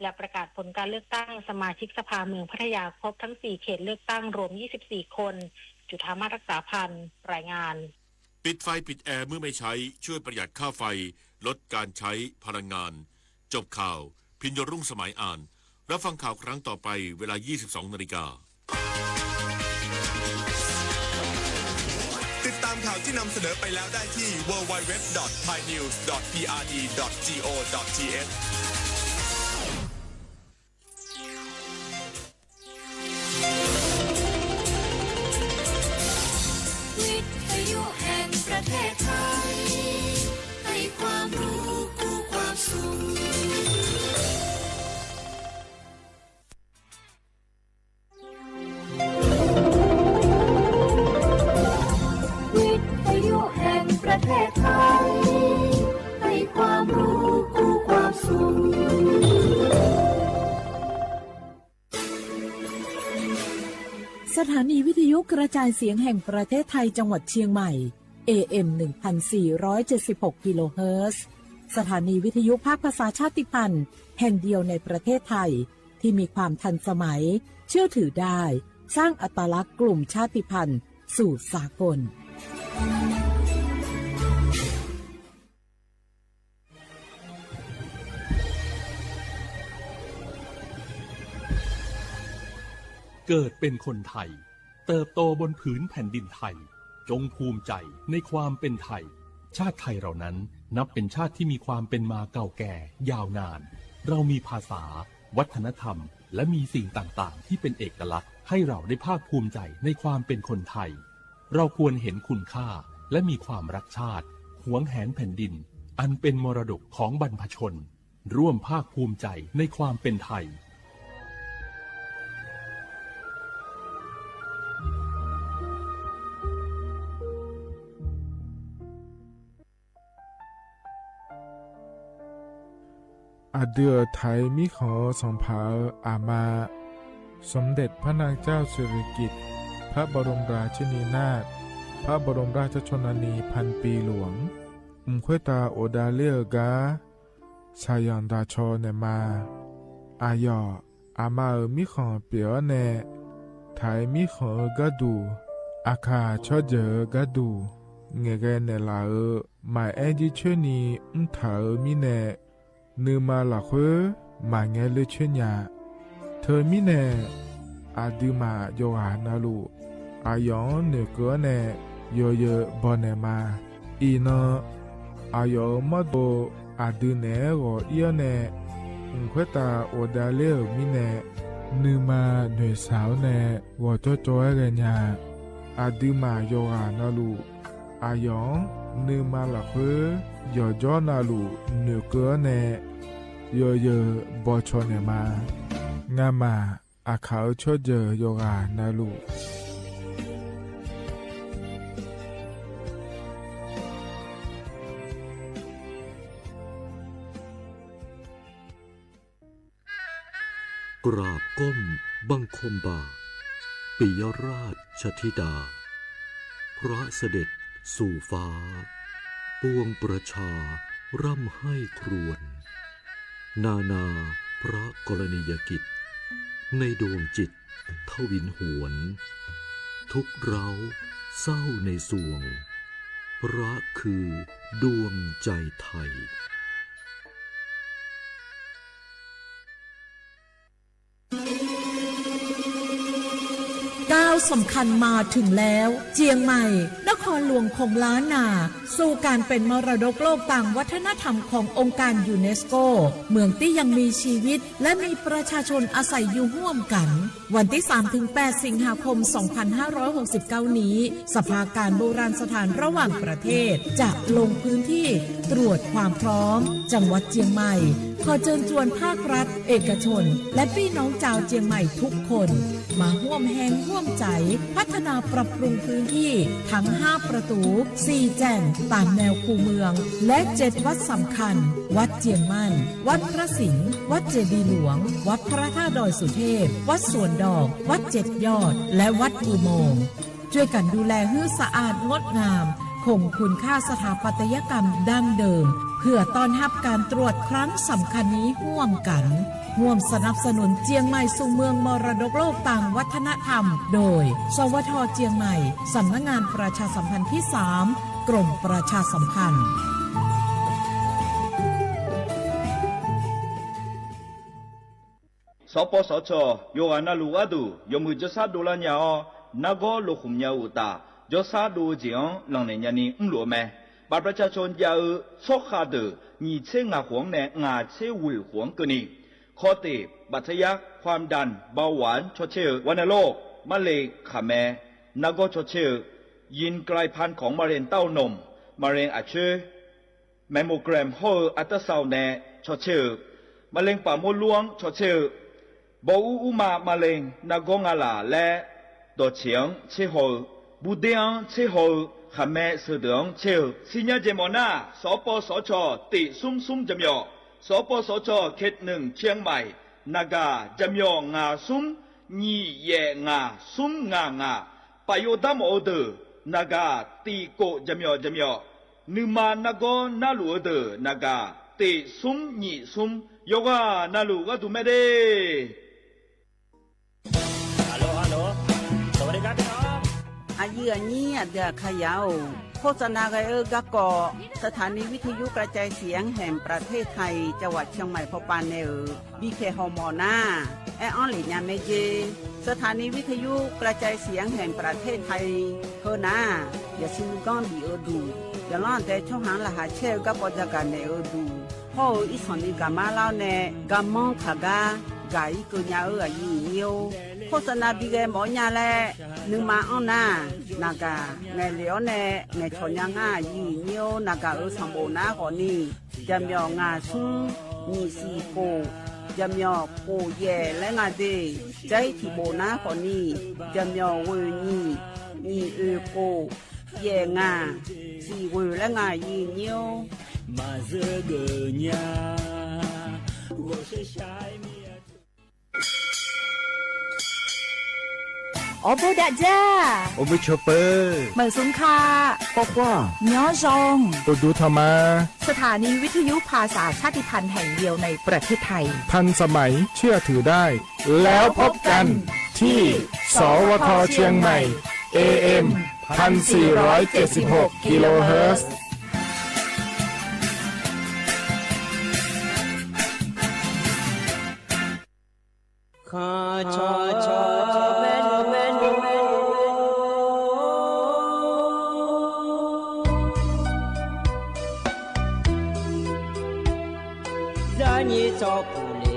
และประกาศผลการเลือกตั้งสมาชิกสภาเมืองพัทยาครบทั้ง4เขตเลือกตั้งรวม24คนจุฑามาศรักษาพันธ์รายงานปิดไฟปิดแอร์เมื่อไม่ใช้ช่วยประหยัดค่าไฟลดการใช้พลังงานจบข่าวพิญญรุ่งสมัยอ่านรับฟังข่าวครั้งต่อไปเวลา 22:00 น.ติดตามข่าวที่นำเสนอไปแล้วได้ที่ www.thainews.prd.go.thวิทยุแห่งประเทศไทยให้ความรู้คู่ความสุขวิทยุแห่งประเทศไทยให้ความรู้คู่ความสุขสถานีวิทยุกระจายเสียงแห่งประเทศไทยจังหวัดเชียงใหม่ AM 1476 กิโลเฮิรตซ์สถานีวิทยุภาคภาษาชาติพันธุ์แห่งเดียวในประเทศไทยที่มีความทันสมัยเชื่อถือได้สร้างอัตลักษณ์กลุ่มชาติพันธุ์สู่สากลเกิดเป็นคนไทยเติบโตบนผืนแผ่นดินไทยจงภูมิใจในความเป็นไทยชาติไทยเรานั้นนับเป็นชาติที่มีความเป็นมาเก่าแก่ยาวนานเรามีภาษาวัฒนธรรมและมีสิ่งต่างๆที่เป็นเอกลักษณ์ให้เราได้ภาคภูมิใจในความเป็นคนไทยเราควรเห็นคุณค่าและมีความรักชาติหวงแหนแผ่นดินอันเป็นมรดกของบรรพชนร่วมภาคภูมิใจในความเป็นไทยอาเดือไทยมิขอสองผาอามาสมเด็จพระนางเจ้าสิริกิติ์พระบรมราชินีนาถพระบรมราชชนนีพันปีหลวงค่อยตาโอดาเลียกาชายันดาชอเนมาอายออามามิขอเปียวเนไทยมิขอกะดูอาคาชอเจอกะดูเงเกเนลาหมายแอดิชนีถามิเนนืมาหลักเวมาเงเลเชญาเธอมิเนอาดูมาโยหานาลูอายองเนเกเนโยเยบอนเนมาอีนออายอมาโดอาดูเนโรเอียเน ခွဲတာအိုဒါလေမိနေနူမာနွေဆောင်းနေဝတ်ကြောရဲညာအာဒီမာယောဂာနလူအာယောနူမာလခွေယောဂျောနာလူနုကောနေယောယောဘောချောနေမာငါမာအခါချောဂျယောဂာနလူกราบก้มบังคมบ่าปิยราชธิดาพระเสด็จสู่ฟ้าปวงประชาร่ำให้ครวญนานาพระกรณียกิจในดวงจิตทวินหวนทุกเราเศร้าในสวงพระคือดวงใจไทยก้าวสำคัญมาถึงแล้วเจียงใหม่นครหลวงของล้านนาสู่การเป็นมรดกโลกต่างวัฒนธรรมขององค์การยูเนสโกเมืองที่ยังมีชีวิตและมีประชาชนอาศัยอยู่ร่วมกันวันที่ 3-8 สิงหาคม 2569 นี้สภาการโบราณสถานระหว่างประเทศจะลงพื้นที่ตรวจความพร้อมจังหวัดเจียงใหม่ขอเชิญชวนภาครัฐเอกชนและพี่น้องชาวเจียงใหม่ทุกคนมาร่วมแรงร่วมใจพัฒนาปรับปรุงพื้นที่ทั้ง5ประตู4แจ่งตามแนวคูเมืองและ7วัดสำคัญวัดเจียงมั่นวัดพระสิงห์วัดเจดีย์หลวงวัดพระธาตุดอยสุเทพวัดสวนดอกวัด7ยอดและวัดอุโมงค์ช่วยกันดูแลให้สะอาดงดงามคงคุณค่าสถาปัตยกรรมดั้งเดิมเพื่อต้อนรับการตรวจครั้งสำคัญนี้ร่วมกันร่วมสนับสนุนเจียงใหม่สู่เมืองมรดกโลกต่างวัฒนธรรมโดยสวท.เจียงใหม่สำนักงานประชาสัมพันธ์ที่3กรมประชาสัมพันธ์สปสชโยอานาลูอาดูยมุจซาดูลาญาอนาโกโลขุมญาอุตายศาดูเจียงหลังในญานีอุ้งหลวแม่บัตรประชาชนยาชกขาดมีเช่งาหวงแนงาเชวิหวงกนีข้อติบัตรยักความดันเบาหวานชดเชยวัณโรคมะเร็งขาแม่นาโกชดเชยยินกลายพันธุ์ของมะเร็งเต้านมมะเร็งอัดเชื้อแมมโมแกรมโฮอัลตราซาวน์แนชดเชยมะเร็งปากมดลูกชดเชยบอูมามะเร็งนากงาลาและดอเฉียงเชโฮบูเดียงเชโฮขแม่เสดงเชลสิญญาเจมอนาสปสชติซุ่มจำยอสปสชเขต1เชียงใหม่นากาจำยองาซุ่มญีเยงาซุ่มงปะโยดามโอเดนากาตีโกจำยอนึมานากอนาลูเดนากาติซุ่มญีซุ่มโยกานาลูก็ดูไม่ได้ฮัลโหลสวัสดีครับพี่น้องอายุอันนี้เดือขยาวโฆษณาไกกะกอสถานีวิทยุกระจายเสียงแห่งประเทศไทยจังหวัดเชียงใหม่พปานเนบีเคฮอมอนาแอออนหลีญาเมเจสถานีวิทยุกระจายเสียงแห่งประเทศไทยเฮนาอย่าซิมก้อนบีเอดูอย่าล้อนแต่ช่องหางละหาเชลกับปจักกันเนอดูโฮอีสอนิกามาลาวเนกามองขากากาอีกุญญาอายุเนียวโฆษณาบีเกหมอญาแลนึงมาอ้อนนากาไงเหลียวแน่ไงชนยังง่ายีเนียวนากาสัมโบนาขอนี่จำยองาซุงมีสีโกจำยอโกเย่และงาเดใจที่โบนาขอนี่จำยอเวนี่มีโกเย่งาสีเวและงายีเนียวมาเจอเกญา我是下面ออโบดาจ้าโอเบชเปอร์เหมือนสุนคาปอกว่าย้อจงตัวดูธรรมาสถานีวิทยุภาษาชาติพันธุ์แห่งเดียวในประเทศไทยทันสมัยเชื่อถือได้แล้วพบกันที่สวทเชียงใหม่ AM 1476 กิโลเฮิรตซ์ขอชอเมน在你照顾里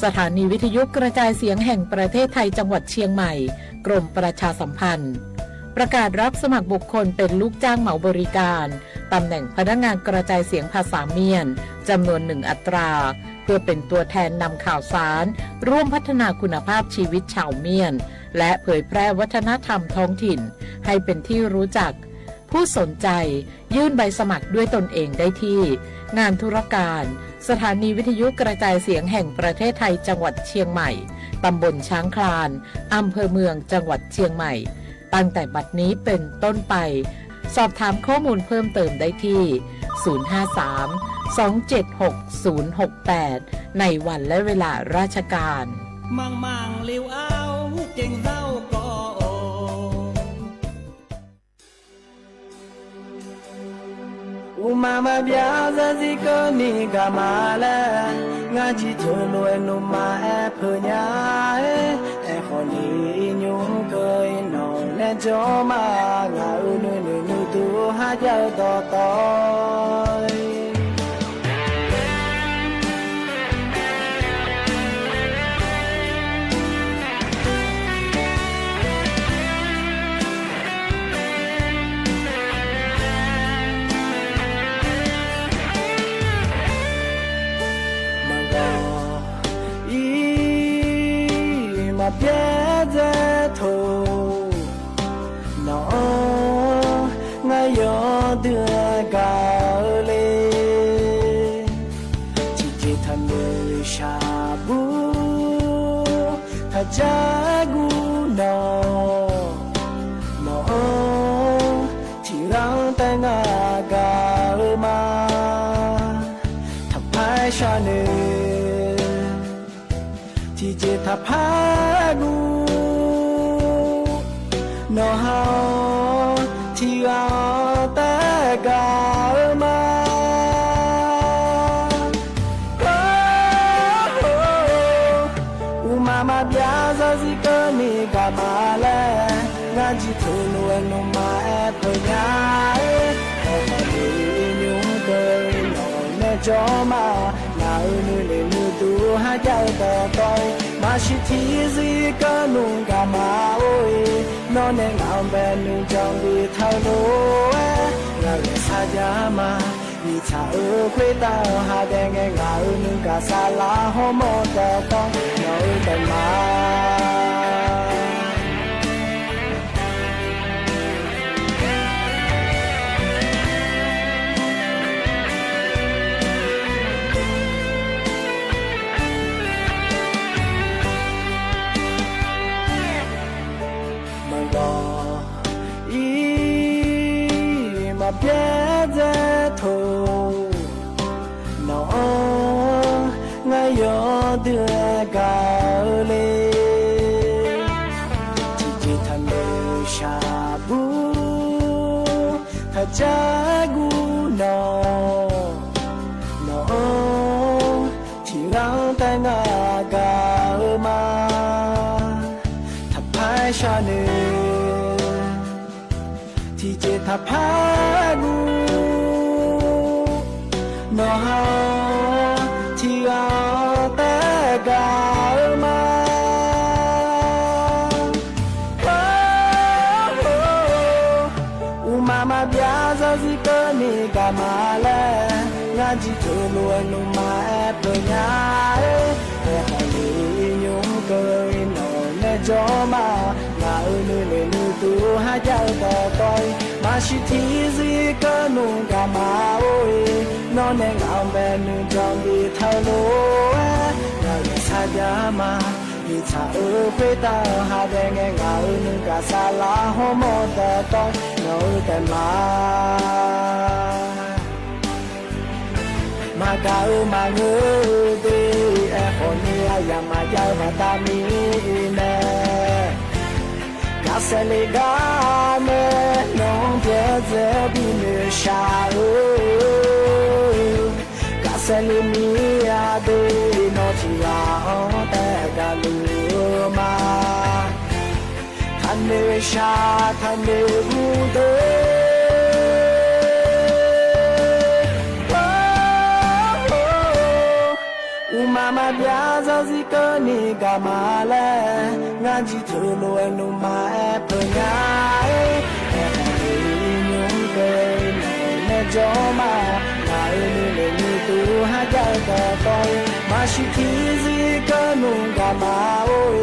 สถานีวิทยุกระจายเสียงแห่งประเทศไทยจังหวัดเชียงใหม่กรมประชาสัมพันธ์ประกาศรับสมัครบุคคลเป็นลูกจ้างเหมาบริการตำแหน่งพนักงานกระจายเสียงภาษาเมียนจำนวน1 อัตราเพื่อเป็นตัวแทนนำข่าวสารร่วมพัฒนาคุณภาพชีวิตชาวเมียนและเผยแพร่วัฒนธรรมท้องถิ่นให้เป็นที่รู้จักผู้สนใจยื่นใบสมัครด้วยตนเองได้ที่งานธุรการสถานีวิทยุกระจายเสียงแห่งประเทศไทยจังหวัดเชียงใหม่ตำบลช้างคลานอำเภอเมืองจังหวัดเชียงใหม่ตั้งแต่บัดนี้เป็นต้นไปสอบถามข้อมูลเพิ่มเติมได้ที่ 053-276-068 ในวันและเวลาราชการมังลิวเอาเก่งเศร้าก็อุมามาเบียซาซิโกนิกามาเลงาจิทุลวยนุมาแอเพญาเอคอนีญูเกยนอเลจอมางาอุนุนุนุตูหาเจ้าต่อต่อยมาเปียเจโทน้องไงยอเดือกาเลจิจิทันเดชาบูถ้าจะกูน้องที่เราแต่งกามาถ้าพายชาเนที่จะทับพากูนอฮาที่เราแต่กามาอุมามาเบียซาซิโกนิกามาเลงาจิทุลวยนุมาแอเพญาเอคอนีญูเกยนอเลจอมาอุนุเลนุตูหาเจ้าต่อต่อยมาชิทีซีก็นุงกามาโอ้ยนอนในเงาแบนุงจองดีเท่าโลงาเลสาจามามีชาคุยตาหาแดงเงานุงกาซาลาฮอมอต่อต่อยนอแต่มามาเปียเจโทน้องไงยอเดือกาเลจิจิทันเดชาบูถ้าจะกูน้องที่เราแต่งกามาถ้าพายชาเนที่จะทับพากูนอฮาที่เราแต่กามาอุมามาเบียซาซิโกนิกามาเลงาจิทุลวยนุมาแอเพญาเอคอนีญูเกยนอเลจอมาอุนุเลนุตูหาเจ้าต่อต่อยมาชิทีซีก็นุงกามาโอ้ยนอนในเงาแบนุงจองดีเท่าโลงาเลสาจามามีชาคุยตาหาแดงเงานุงกาซาลาฮอมอต่อต่อยนอแต่มากามาเงือดีเอคอนียามาเจ้ามาตามีเนGaselegame non piace di me shao Gaselemia de notia te galuma Tane sha tane bude Umama ပြာစောစီကနေကမာလဲငါကြည့်သူလိုအနုမအပညာအေးညုံကေနဲ့ကြောမနိုင်နေနေသူဟာကြတော့မရှိခီစီကနုကမာအို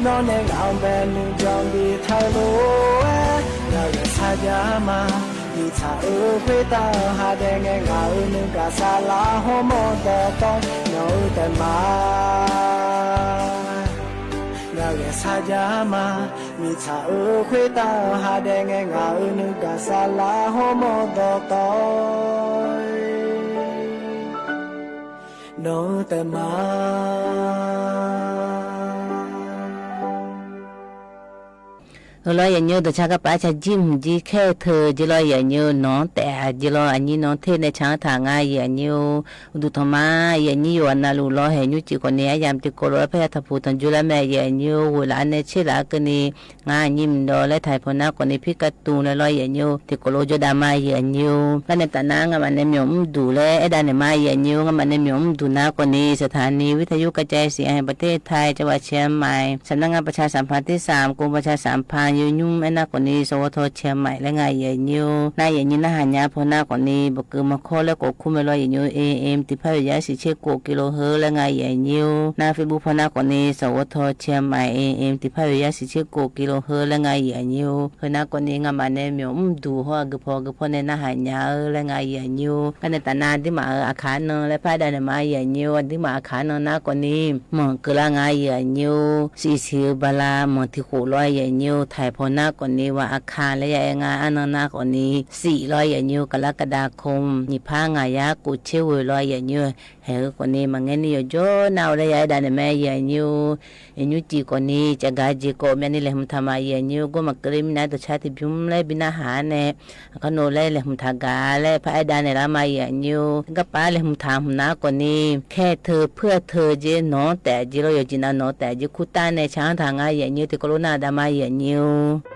နော်နဲ့အောင်ပဲနုကြောင့်ဒီထိုင်လို့ငါရစားကြမှာ你才会到哈的个我能个沙拉好么的东有的嘛，我个沙家嘛，你才会到哈的个我能个沙拉好么的东有的嘛。lo ya nyu de cha ka pa cha jim ji khe the ji lo ya nyu no te ji lo ani no the ne cha tha nga ya nyu du thoma ya ni yo na lu lo he nyu chi ko ne yam ti ko lo phe tha pu tan ju la me ya nyu wo la ne chi la ka ni nga nyim do le thai pho na ko ni phi ka tu le lo ya nyu ti ko lo jo da ma ya nyu ka ne ta na nga ma ne myom du le e da ne ma ya nyu nga ma ne myom du na ko ni สถานีวิทยุกระจายเสียงแห่งประเทศไทยจังหวัดเชียงใหม่สำนักงานประชาสัมพันธ์ที่3กรมประชาสัมพันธ์ยูยุ่มแม่นาคนนี้สวทเชียงใหม่และงานใหญ่ยิวนายใหญ่ยินนะหันยาพนาคนนี้บกมาข้อและกดคุ้มไม่ลอยใหญ่ยิว AM ติดพายาสิเชกกิโลเฮิรตซ์และงานใหญ่ยิวนายเฟซบุ๊กพนาคนนี้สวทเชียงใหม่ AM ติดพายาสิเชกกิโลเฮิรตซ์และงานใหญ่ยิวพนาคนนี้งานมาในเมียวดูหัวกพอในนาหันยาและงานใหญ่ยิวกันในตนาที่มาอาคารนและพายได้ในมาใหญ่ยิวที่มาอาคารนนาคนนี้หมอเกล้างานใหญ่ยิวสีบาลาหมอที่โคลอยใหญ่ยิวไทยพนาคนนี้ว่าอาคารและยายงานอันนาคนนี้400อย่างนิ้วกรกฎาคมนี่พางายากุเชว100อย่างนิ้วเฮคนนี้มาเงี้ยนี่โจนาวและยายดันแม่อย่างนิ้วนิ้วจีคนนี้จะกาจีโกแม่นี่เลยมันทำมาอย่างนิ้วก็มากริมนะตัวชาติพิมพ์เลยบินาหาเนี่ยก็โนเลยมันทากาเลยพายดันเนี่ยละมาอย่างนิ้วก็ป้าเลยมันทำนะคนนี้แค่เธอเพื่อเธอเจนน้องแต่จีเราอยู่จีน่าน้องแต่จีคุตาในช้างทางาอย่างนิ้วที่โคโรนาดามาอย่างนิ้วม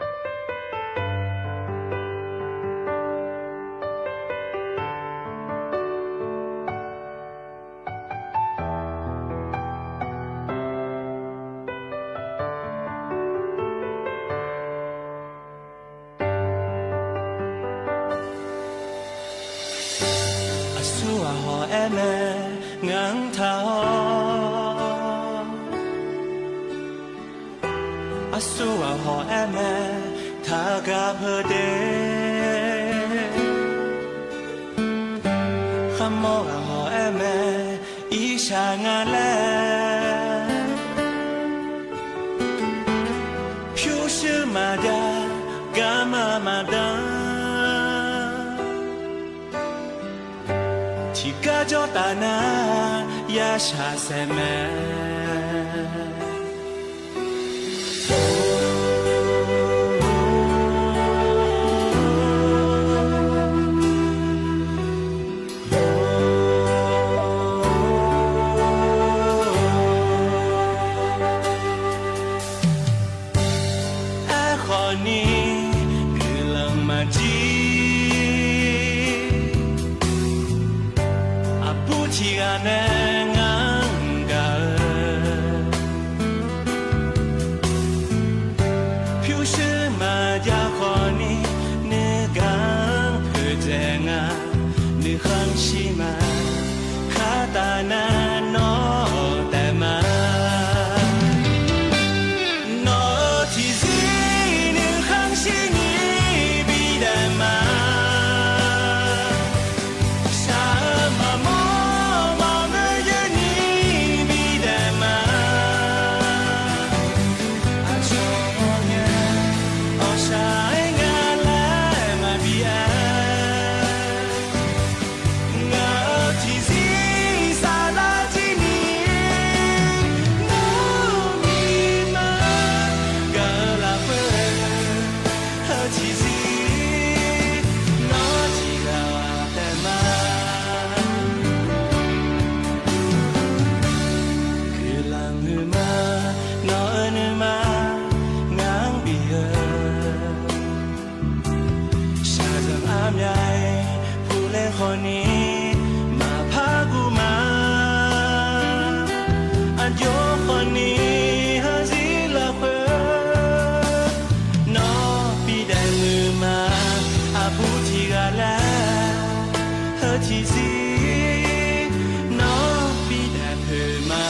gì nó bị đẹp hơi mà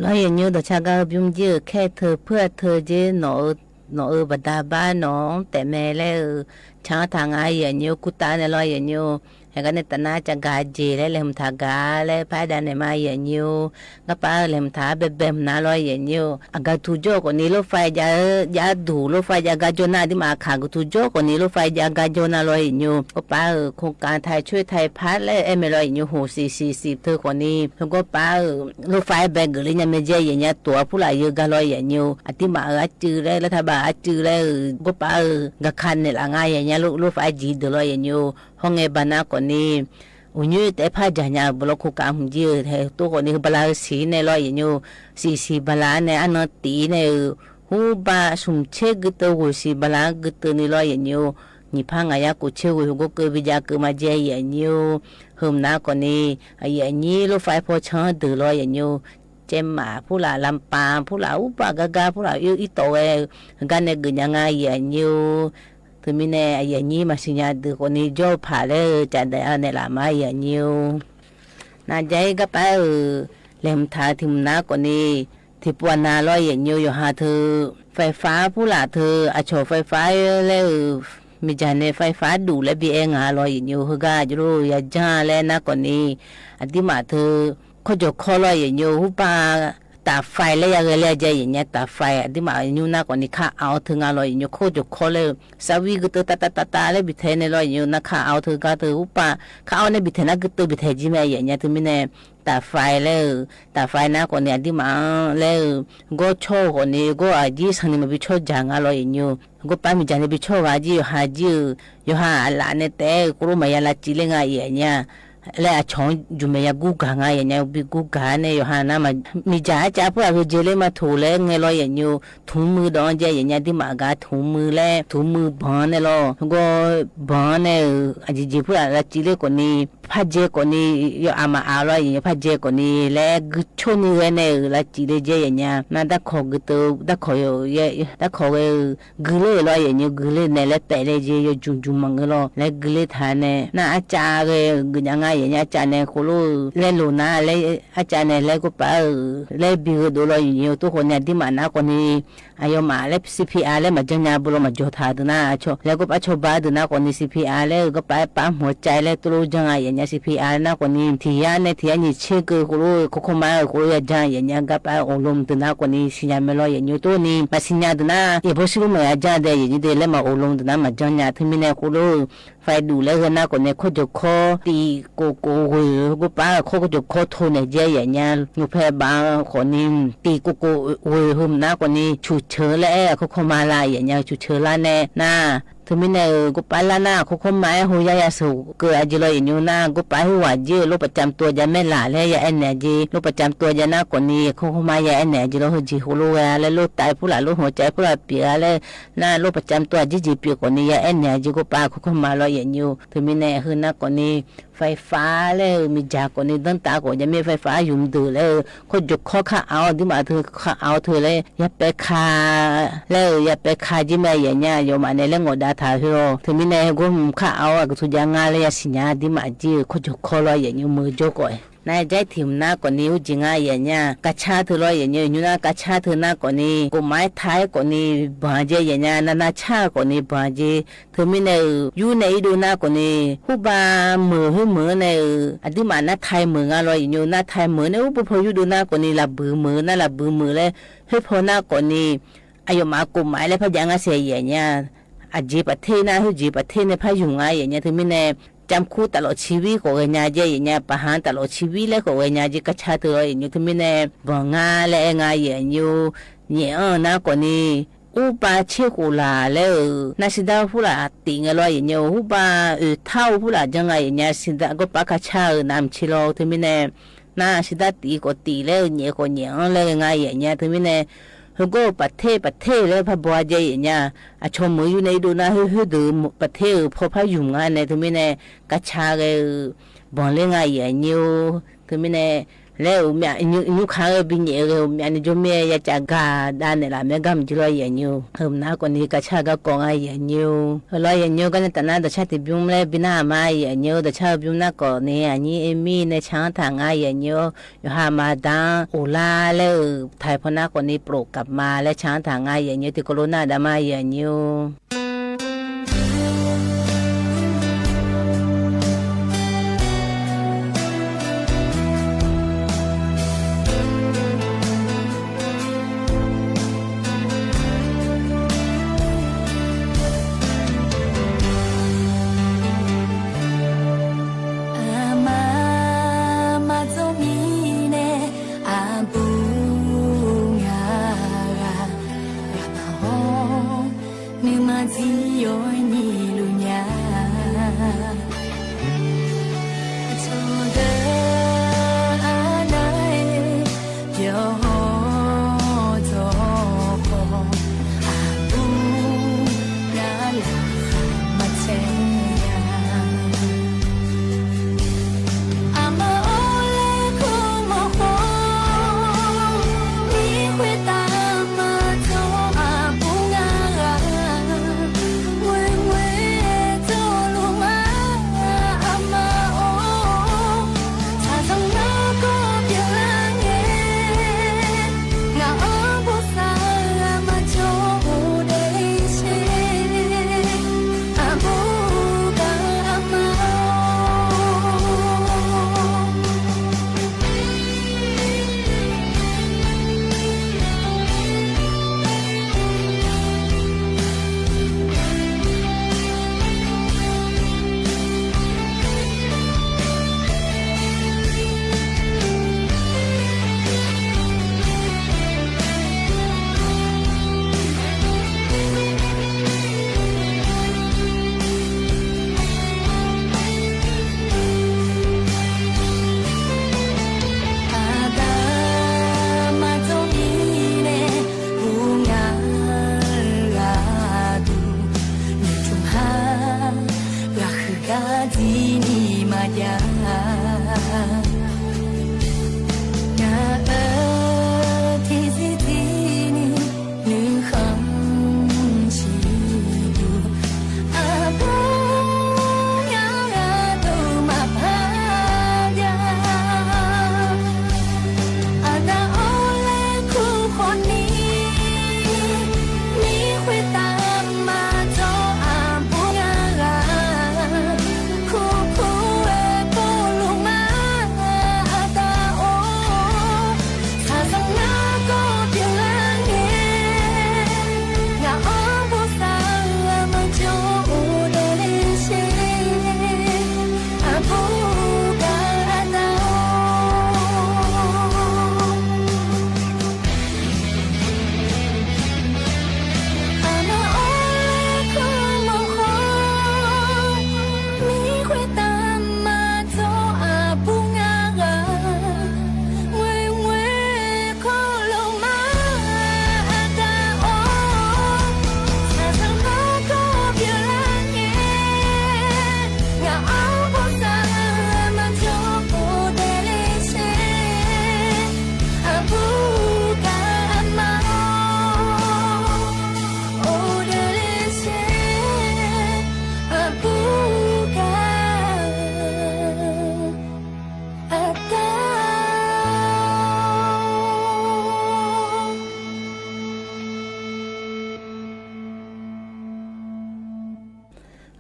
เราอย่างนี้แต่ชาก็ยุ่งเยอะแค่เธอเพื่อเธอเจหนอบัดาบ้านน้องแต่แม่แล้วช้างทางไอ้อย่างนี้กุตาเนี่ยเราอย่างนี้อย่างนั้นแต่น่าจะกาเจแล้วเล่มทากาแล้วพายดันในมาอย่างนี้ก็ป้าเล่มทาเบบน่าเราอย่างนี้อากาศทุจคนนี้รถไฟจะดูรถไฟจะกาจนาที่มาขากุทุจคนนี้รถไฟจะกาจนาเราอย่างนี้ก็ป้าโครงการไทยช่วยไทยพัดแล้วไม่เราอย่างนี้โห40เธอคนนี้แล้วก็ป้ารถไฟแบกเลยเนี่ยไม่ใช่อย่างนี้ตัวผู้หลายเยอะกันเราอย่างนี้อธิมาจื้อแล้วรัฐบาลจื้อแล้วก็ป้ากคันเนี่ยละง่ายอย่างนี้รถไฟจีดเราอย่างนี้ห้องเอบานาคนนี้อุญแต่พาจญาบล็อกคุกามจีเฮตัวคนนี้บลาสีในลอยอย่างนี้สีบลาในอันนั้นตีในหูบาสุมเชกตัวสีบลากตัวในลอยอย่างนี้นี่พังอายากุเชกุก็เกิดวิจาก็มาเจยอย่างนี้เฮิมนาคนนี้อย่างนี้รถไฟพอช้างเดือดลอยอย่างนี้เจมมาผู้หลาลำปางผู้หลาอุปกาผู้หลาอีโตเอกันในกุญยังไงอย่างนี้คือมีแน่อย่างนี้มาสิญญาดูคนนี้จบผ่าเลยจัดได้ในละมาอย่างนี้น่าใจก็ไปเล่มทาทิมนาคนนี้ที่ปวนาลอยอย่างนี้อยู่หาเธอไฟฟ้าผู้หลาเธออาชไฟฟ้าแล้วมีจานในไฟฟ้าดูและบีเองหาลอยอย่างนี้ฮึกาจรู้ยาจ้าและนักคนนี้อธิมาเธอเขาจะคอลอยอย่างนี้หุบาตาไฟเลยอย่างเงี้ยใจอย่างเงี้ยตาไฟที่มาอยู่นักกว่านี้ข้าเอาถึงอร่อยอย่างโคจุคอเลยสาวีก็ตัวตาเลยบิเทนเลยอยู่นักข้าเอาถึงก็ถึงอุปาข้าเอาในบิเทนักก็ตัวบิเทจิเมย์อย่างเงี้ยถึงมีเนี่ยตาไฟเลยตาไฟนักกว่านี้ที่มาเลยก็โชว์กว่านี้ก็อาจีสันนิมาบิโชจังอร่อยอย่างก็ป้ามีจานบิโชอาจีอยู่หาจีอยู่หาหลานเนี่ยแต่กลุ่มยาลาจิเลงอย่างเงี้ยและชงจุเมียกูกางอย่างเงี้ยบิกูกาเนี่ยอยู่หานะมามีจ่าจ่าพวกเราเจริญมาถูเล่เงี้ยเราอย่างเงี้ยถุงมือดองเจอย่างเงี้ยที่มากาถุงมือและถุงมือบานเนี่ยเราก็บานเนี่ยอาจจะพวกเราจิเลคนนี้พัดเจคนนี้อยู่อามาอาเราอย่างเงี้ยพัดเจคนนี้และกุชนี่เนี่ยเราจิเลเจอย่างเงี้ยนั่นตะขอกุตัวตะขออยู่ตะขอกุเลเราอย่างเงี้ยกุเลเนี่ยและแต่เลยเจอยู่จุมังเราและกุเลทานเนี่ยน่าอาจารย์กุยังไงอย่างเงี้ยอาจารย์เนี่ยคนรู้เล่นลูน่าเล่อาจารย์เนี่ยเล่ก็ไปเล่บิวดูเราอย่างเงี้ยทุกคนเนี่ยที่มาหน้าคนนี้อายุมาเล่ CPR เล่มาจังยาบุรุษมาจดหาดูนะชอบแล้วก็ไปชอบบ้าดูนะคนนี้ CPR เล่ก็ไปปั๊มหัวใจเล่ตัวจังไงอย่างเงี้ย CPR นะคนนี้ที่ยาเนี่ยที่ยานี่เชื่อคือคนรู้คุมาคนรู้จังอย่างเงี้ยก็ไปอบรมดูนะคนนี้สิญญาไม่รออย่างเงี้ยตัวนี้มาสิญญาดูนะอย่าพูดชื่อมาจังเดียอย่างเงี้ยเล่มาอบรมดูนะมาจังยาที่มีเนี่ยคนรู้ไฟดูแล้วก็นะคนนี้เขาจะขอตีโกก็ป้าเขาก็จะขอโทษในใจอย่างเงี้ยงูแพร่บางคนนี้ตีโกหุ่มนะคนนี้ฉุดเฉินแล้วเขามาลายอย่างเงี้ยฉุดเฉินแล้วแน่น่าเธ ถึงมีในกูไปละนาคุคมไม้หูยายาสูเกิดจิโลยอยู่นากูไปหัวจีโรคประจำตัวยาแม่หลาและยาแอนเนจีโรคประจำตัวยาหน้าก่อนนี้คุคมายาแอนเนจิโรหูจีหูโลและโรคไตผู้หลาโรคหัวใจผู้หลาเปียและหน้าโรคประจำตัวจีเปียก่อนนี้ยาแอนเนจิกูไปคุคมารอยอยู่ถึงมีในคือหน้าก่อนนี้ไฟฟ้าแล้วมีจาก่อนนี้ตั้งตาก่อนจะมีไฟฟ้ายุ่มดื้อแล้วเขาจุกข้อข้าเอาที่มาเธอข้าเอาเธอเลยอย่าไปคาแล้วอย่าไปคาจิแม่อย่างเงี้ยโยมอันนี้เรื่องอดาถาฮิโร่ถึงมีในกูข้าเอาก็ทุกอย่างเลยอย่าสิญญาที่มาจีเขาจุกข้อลอยอย่างนี้มือจกอยนายใจถิ่มหน้าก่อนนี้อุจิงาอย่างเงี้ยกระชาเธอลอยอย่างเงี้ยอยู่หน้ากระชาเธอหน้าก่อนนี้กูไม้ท้ายก่อนนี้บาเจอย่างเงี้ยนาชาก่อนนี้บาเจเธอมีในอยู่ในดูหน้าก่อนนี้ผู้บามือให้มือในอดีมาหน้าไทยมืองาลอยอย่างเงี้ยหน้าไทยมือในอุปพอยู่ดูหน้าก่อนนี้ละบือมือนั่นละบือมือเลยให้พอหน้าก่อนนี้อายุมากูไม้แล้วพยังอาเสียอย่างเงี้ยอาจีประเทศนะให้จีประเทศในพายุงาอย่างเงี้ยเธอมีในจำคู่ตลอดชีวิตของเวญาเจอย่างเงี้ยประหารตลอดชีวิตเลยของเวญาเจกระชาตัวอย่างเงี้ยที่มีแน่บ่งาและงาอย่างอยู่เนี่ยนะก่อนนี้อุปาเชกุลาแล้วนาสิดาผู้ละติงอร่อยอย่างเงี้ยอุปาเท่าผู้ละจังไงอย่างเงี้ยสิดาก็ปากกระชานำชิโลที่มีแน่นาสิดาตีก็ตีแล้วเนี่ยก็เนี่ยแล้วงาอย่างเงี้ยที่มีแน่เขาก็ประเทศแล้วพระบัวใจอย่างเงี้ยอาชมมืออยู่ในดูนะให้ดูประเทศพอพายุงานในที่มีแน่กระชากเลยบ่เลี้ยงอย่างเงี้ยที่มีแน่แล้วมีอยู่ข้างบินเยอะมีอันนี้จะมีอยากจะกาด้านเนี่ยละแม่ก็มีรอยอย่างเงี้ยเพิ่มหน้าคนนี้กระชากก็กองอย่างเงี้ยรอยอย่างเงี้ยก็ในตอนนั้นแต่ชาติบิวเลยบินามาอย่างเงี้ยแต่ชาติบิวนักก่อนเนี่ยอันนี้มีในช้างทางอย่างเงี้ยอยู่หามาดังโอลาแล้วไทยพนักคนนี้ปลุกกลับมาและช้างทางอย่างเงี้ยที่โคโรนาดามาอย่างเงี้ย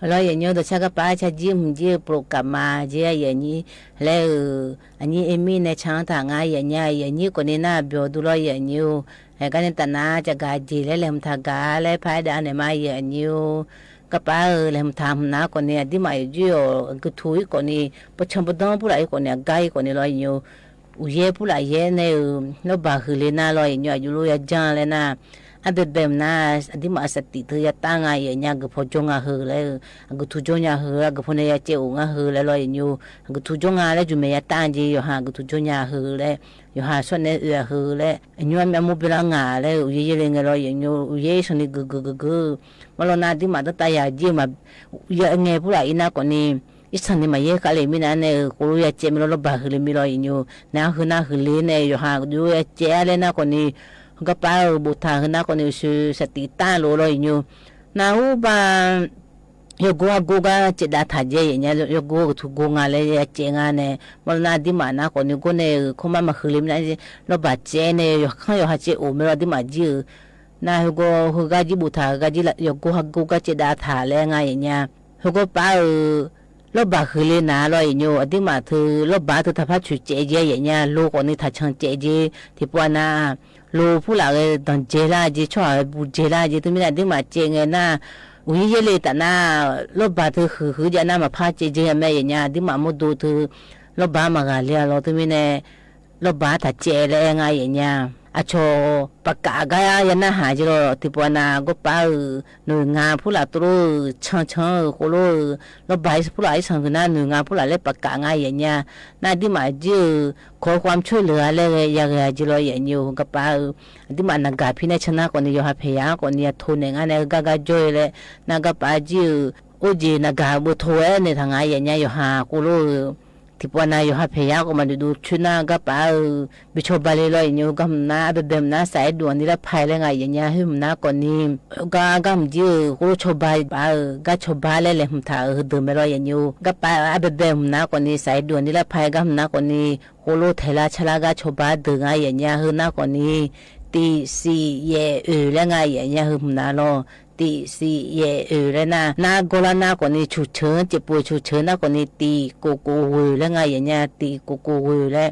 lo ye nyo to cha ka pa cha jim je program ma je ye ni le ani emi ne chang ta nga ye nya ye ni ko ni na byo du lo ye nyu he ka ni ta na cha ga ji le lem tha ga le pha da ne ma ye nyu ka pa lem tham na ko ni di ma ju yo ku thu ko ni po cham po dong pu la ko ni ga ko ni lo nyu u ye pu la ye ne no ba hu le na lo ye nyu ju lo ya jan le na abem na di ma sati tu ya ta nga ye nya gu pho jonga hu le gu thu jonya hu gu pho ne ya che u nga hu le lo ye nyu gu thu jonga le ju me ya ta ji yo ha gu thu jonya hu le yo ha so ne ya hu le nyu ma mo bla nga le u ye le nga lo ye nyu u ye so ni gu ma lo na di ma ta ya ji ma ya nge pu la ina ko ni isan ni ma ye ka le mi na ne ko ya che mi lo ba hu le mi lo ye nyu na hu le ne yo ha du ya che le na ko niก็ป้าบุตรหน้าคนนี้ชื่อสติตาโลลอยอยู่นาหูบายกกูก็จะได้ถ่ายเยอะเนี่ยยกกูถูกงานเลยเจงานเนี่ยมันน่าดีมานะคนนี้ก็เนี่ยเขามาคืนลิมนะเราบาดเจ็บเนี่ยยกข้างยกหัดเจ็บโอ้ไม่เราดีมาจื้อนาหูก็จีบุตรก็จียกกูก็จะได้ถ่ายเลยไงเนี่ยหูก็ป้าเราบาคืนเลยนะลอยอยู่ดีมาเธอเราบาเธอทับพัดชุดเจเจอย่างเนี่ยลูกคนนี้ทัดช่างเจเจที่ปวนาลูผู้หลักตอนเจล่าเจชอบบูเจล่าเจตัวไม่ได้ที่มาเจเงินน่ะวิ่งเลยแต่น่ะรถบัสคือจะน่ะมาพาเจเจแม่อย่างเงี้ยที่มาหมดดูเธอรถบัสมากันเลยเราตัวไม่ได้รถบัสถ้าเจเลยไงอย่างเงี้ยอาชอปากกาก็ยังน่าหาจิโร่ที่ปวนาก็ป้าหนึ่งงานผู้หลักตัวช่างโคโลรถบัสผู้หลักช่างคือน่ะหนึ่งงานผู้หลักเล่ปากกาไงอย่างเงี้ยน่าที่มาจื้อขอความช่วยเหลือเลยอยากจิโร่อย่างอยู่กับป้าที่มันนักการพิจารณาคนนี้อยู่หาพยาคนนี้ทุนเองอันนี้ก็จ่อยเลยนักป้าจื้อโอจีนักการบุตรในทางไงอย่างเงี้ยอยู่หาโคโลที่ปวนาอยู่หาพยาก็มาดูชุดน่ะก็ป้าบิชบบาลีลอยอยู่ก็น่าแบบน่าใส่ดวงนี่ละภายเลยไงอย่างเงี้ยให้มันน่าคนนี้ก็มันจื้อกูชบบาป้าก็ชบบาเลยเลยมันถ่ายเดิมไม่ลอยอยู่ก็ป้าแบบน่าคนนี้ใส่ดวงนี่ละภายก็น่าคนนี้กูรู้เทล่าชลาก็ชบบาเดินไงอย่างเงี้ยให้น่าคนนี้ตีสีเย่แล้วไงอย่างเงี้ยให้มันน่าลอตีสีเย่แล้วน่าโกลาน่าคนนี้ฉุดเฉินเจ็บปวดฉุดเฉินน่าคนนี้ตีโกโก้แล้วไงอย่างเงี้ยตีโกโก้แล้ว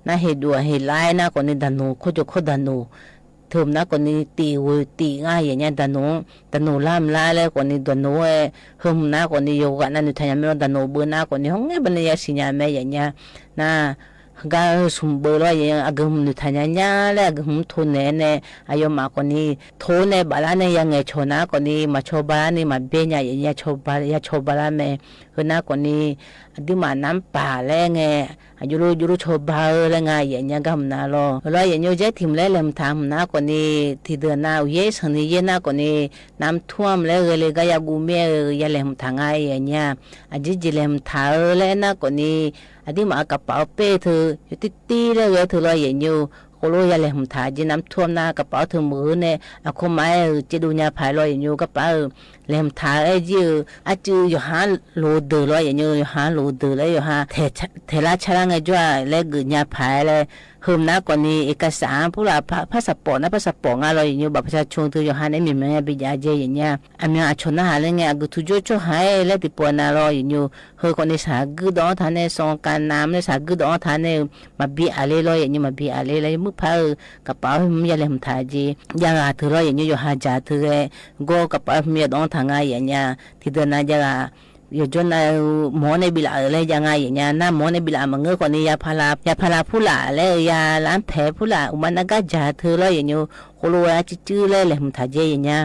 น่าเหตุด่วนเหตุร้ายน่าคนนี้ดันโนโคจโคดันโนเทอมน่าคนนี้ตีง่ายอย่างเงี้ยดันโนล่ามล่าแล้วคนนี้ดันโนเฮิมน่าคนนี้โยกันนั่นอยู่ทางยังไม่รู้ดันโนเบอร์น่าคนนี้ห้องเงี้ยบันยาสิญญาแม่อย่างเงี้ยน่าก็สมบูรณ์แล้วยังอากาศมันทานยาแล้วอากาศมันทนเนี่ยอายุมากกว่านี้ทนเนี่ยบาลานเนี่ยยังไงชนะกว่านี้มาชอบบาลานนี่มาเบี้ยอย่างเงี้ยชอบบาลานแม่คือน่ากว่านี้ที่มาน้ำป่าแล้วไงยูรุชอบบาแล้วไงอย่างเงี้ยก็มันน่ารอแล้วอย่างเงี้ยเจ๊ถิ่มแล้วเริ่มทำน่ากว่านี้ที่เดือนหน้าเยสันนี้เยน่ากว่านี้น้ำท่วมแล้วเลยก็ยากูเมียยาเริ่มทางไงอย่างเงี้ยอาจจะเริ่มท้าแล้วน่ากว่านี้อันนี้มากระเป๋าเป้เธออยู่ตีแล้วเธอลอยอย่างอยู่โคโลยาเลยหุ่นถ่ายจีน้ำท่วมหน้ากระเป๋าเธอมือเนี่ยเอาคนไม้จะดูยาผายลอยอย่างอยู่กระเป๋าเลยหุ่นถ่ายไอ้ยื้ออาจื้ออยู่หาโลเดือลอยอย่างอยู่อยู่หาโลเดือแล้วอยู่หาเทราชลังไอ้จ้าแล้วกือยาผายเลยเพิ่มนักกว่านี้เอกสารผู้ละพาสปอร์ตนะพาสปอร์ตอะไรอย่างเงี้ยบัตรประชาชนตัวอยู่หาในมีมันเป็นยาเจอย่างเงี้ยอันนี้ชนนะหาเรื่องเงี้ยกูทุจริตช่วยหายแล้วติดปวดน่ะรออย่างเงี้ยเฮ้ยคนในสากุดอนทานในสงการน้ำในสากุดอนทานในมาบีอะไรรออย่างเงี้ยมาบีอะไรเลยมือพากระเป๋ามีอะไรมันถ่ายจียาเธอรออย่างเงี้ยอยู่หาจ่าเธอก็กระเป๋ามีดอนทางไงอย่างเงี้ยที่เดินน่ะยาอยู่จนหมอในบิลาอะไรยังไงอย่างเงี้ยน้าหมอในบิลามันเงือกกว่านี้ยาพาราผู้หลาแล้วยาล้างแผลผู้หลาอุมันก็จ่าเธอแล้วอย่างเงี้ยโคโลอาจื้อเลยมันถ่ายเจอย่างเงี้ย